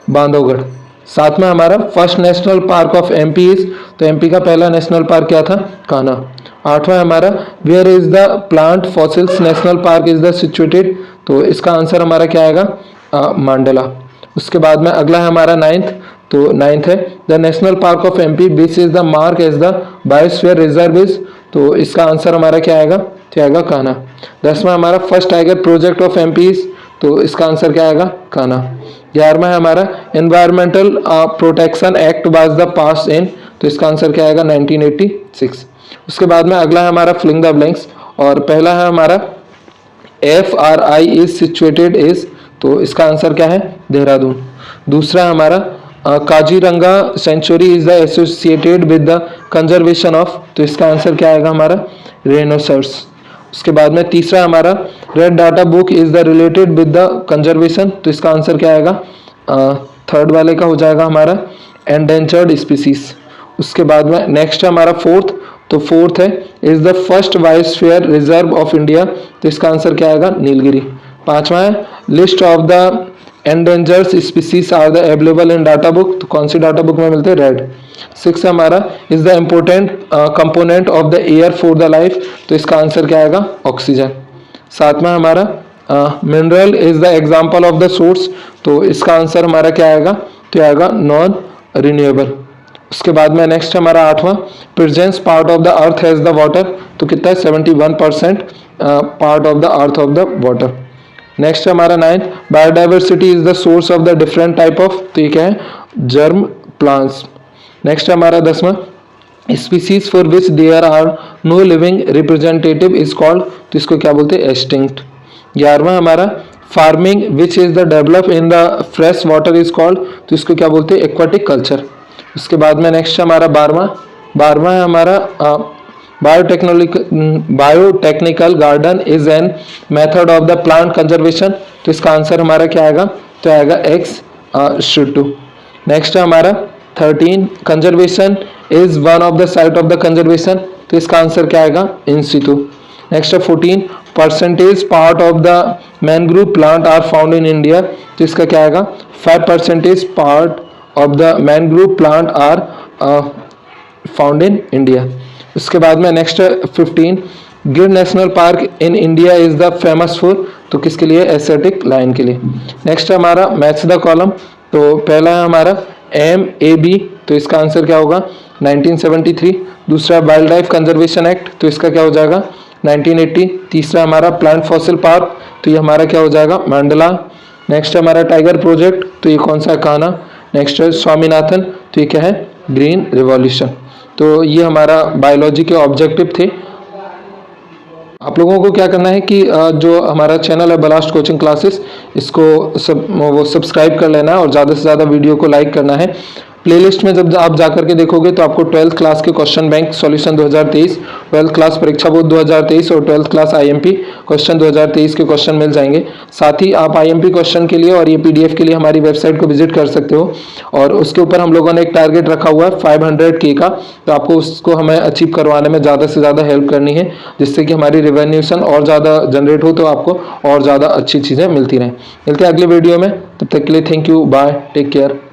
Speaker 1: बांधवगढ़। 7 में हमारा first national park of MP is, तो MP का पहला नेशनल पार्क क्या था कान्हा। 8वां हमारा where is the plant fossils national park is the situated, तो इसका आंसर हमारा क्या आएगा मांडला। उसके बाद में अगला है हमारा 9th, तो 9th है the national park of MP which is the mark as the biosphere reserve is, तो इसका आंसर हमारा क्या आएगा, क्या आएगा कान्हा। 10वां हमारा first tiger project of MP is, तो इसका आंसर क्या आएगा कान्हा। 11वां है हमारा environmental protection act was the pass in, तो इसका आंसर क्या आएगा 1986। उसके बाद में अगला है हमारा फिलिंग द ब्लैंक्स, और पहला है हमारा FRI इज सिचुएटेड इज, तो इसका आंसर क्या है? देहरादून। दूसरा हमारा Kaziranga sanctuary is the associated with the conservation of, तो इसका आंसर क्या आएगा हमारा? रेनोसर्स। उसके बाद में तीसरा हमारा red data book is the related with the conservation, तो इसका आंसर क्या आएगा? थर्ड वाले का हो जाएगा हमारा एंडेंजर्ड स्पीसीज। उसके बाद में नेक्स्ट हमारा फोर्थ, तो फोर्थ है is the first biosphere reserve of India, तो इसका आंसर क्या आएगा? नीलगिरी। पांचवा है list of the endangered species are the available in data book, तो कौन सी डाटा बुक में मिलते हैं? रेड। सिक्स हमारा is the important component of the air for the life, तो इसका आंसर क्या आएगा? ऑक्सीजन। सातवां हमारा mineral is the example of the source, तो इसका आंसर हमारा क्या आएगा? तो आएगा नॉन रिन्यूएबल। उसके बाद में नेक्स्ट हमारा आठवां presence part of the earth has the water, तो कितना है? 71% part of the earth of the water. Next हमारा ninth biodiversity is the source of the different type of, तो ये क्या है? Germ plants. नेक्स्ट हमारा 10वां species for which there are no living representative is called, तो इसको क्या बोलते हैं? एक्सटिंक्ट। 11वां हमारा farming which is the develop in the fresh water is called, तो इसको क्या बोलते हैं? Aquatic culture. उसके बाद में नेक्स्ट हमारा 12वां है हमारा biotechnical garden is an method of the plant conservation, तो इसका आंसर हमारा क्या आएगा? तो आएगा एक्स शुटू। नेक्स्ट है हमारा 13 conservation is one of the site of the conservation, तो इसका आंसर क्या आएगा? इन सितु। नेक्स्ट है 14 percentage part of the mangrove plant are found in India, तो इसका क्या आएगा? 5% part of the mangrove plant are found in India. उसके बाद में next 15 Gir national park in India is the famous for, तो किसके लिए? एशियाटिक लायन के लिए। नेक्स्ट हमारा मैच द कॉलम, तो पहला है हमारा MAB, तो इसका आंसर क्या होगा? 1973। दूसरा वाइल्ड लाइफ कंजर्वेशन एक्ट, तो इसका क्या हो जाएगा? 1980। तीसरा हमारा प्लांट फॉसिल पार्क, तो ये हमारा क्या हो जाएगा? मंडला। नेक्स्ट हमारा टाइगर प्रोजेक्ट, तो ये कौन सा है? कान्हा। नेक्स्ट है स्वामीनाथन, तो ये क्या है? Green revolution. तो ये हमारा बायोलॉजी के ऑब्जेक्टिव थे। आप लोगों को क्या करना है कि जो हमारा चैनल है बलास्ट कोचिंग क्लासेस, इसको सब्सक्राइब कर लेना है और ज़्यादा से ज़्यादा वीडियो को लाइक करना है। प्लेलिस्ट में जब आप जाकर के देखोगे तो आपको 12th क्लास के question bank solution 2023, 12th class परीक्षा बोर्ड 2023 और 12th क्लास IMP क्वेश्चन 2023 के क्वेश्चन मिल जाएंगे। साथ ही आप IMP क्वेश्चन के लिए और ये PDF के लिए हमारी वेबसाइट को विजिट कर सकते हो, और उसके ऊपर हम लोगों ने एक टारगेट रखा हुआ है 500K का, तो आपको उसको हमें अचीव करवाने में ज़्यादा से ज़्यादा हेल्प करनी है, जिससे कि हमारी रेवेन्यूशन और ज़्यादा जनरेट हो, तो आपको और ज़्यादा अच्छी चीज़ें मिलती रहें। मिलते हैं अगले वीडियो में, तब तक के लिए thank you, bye, take care.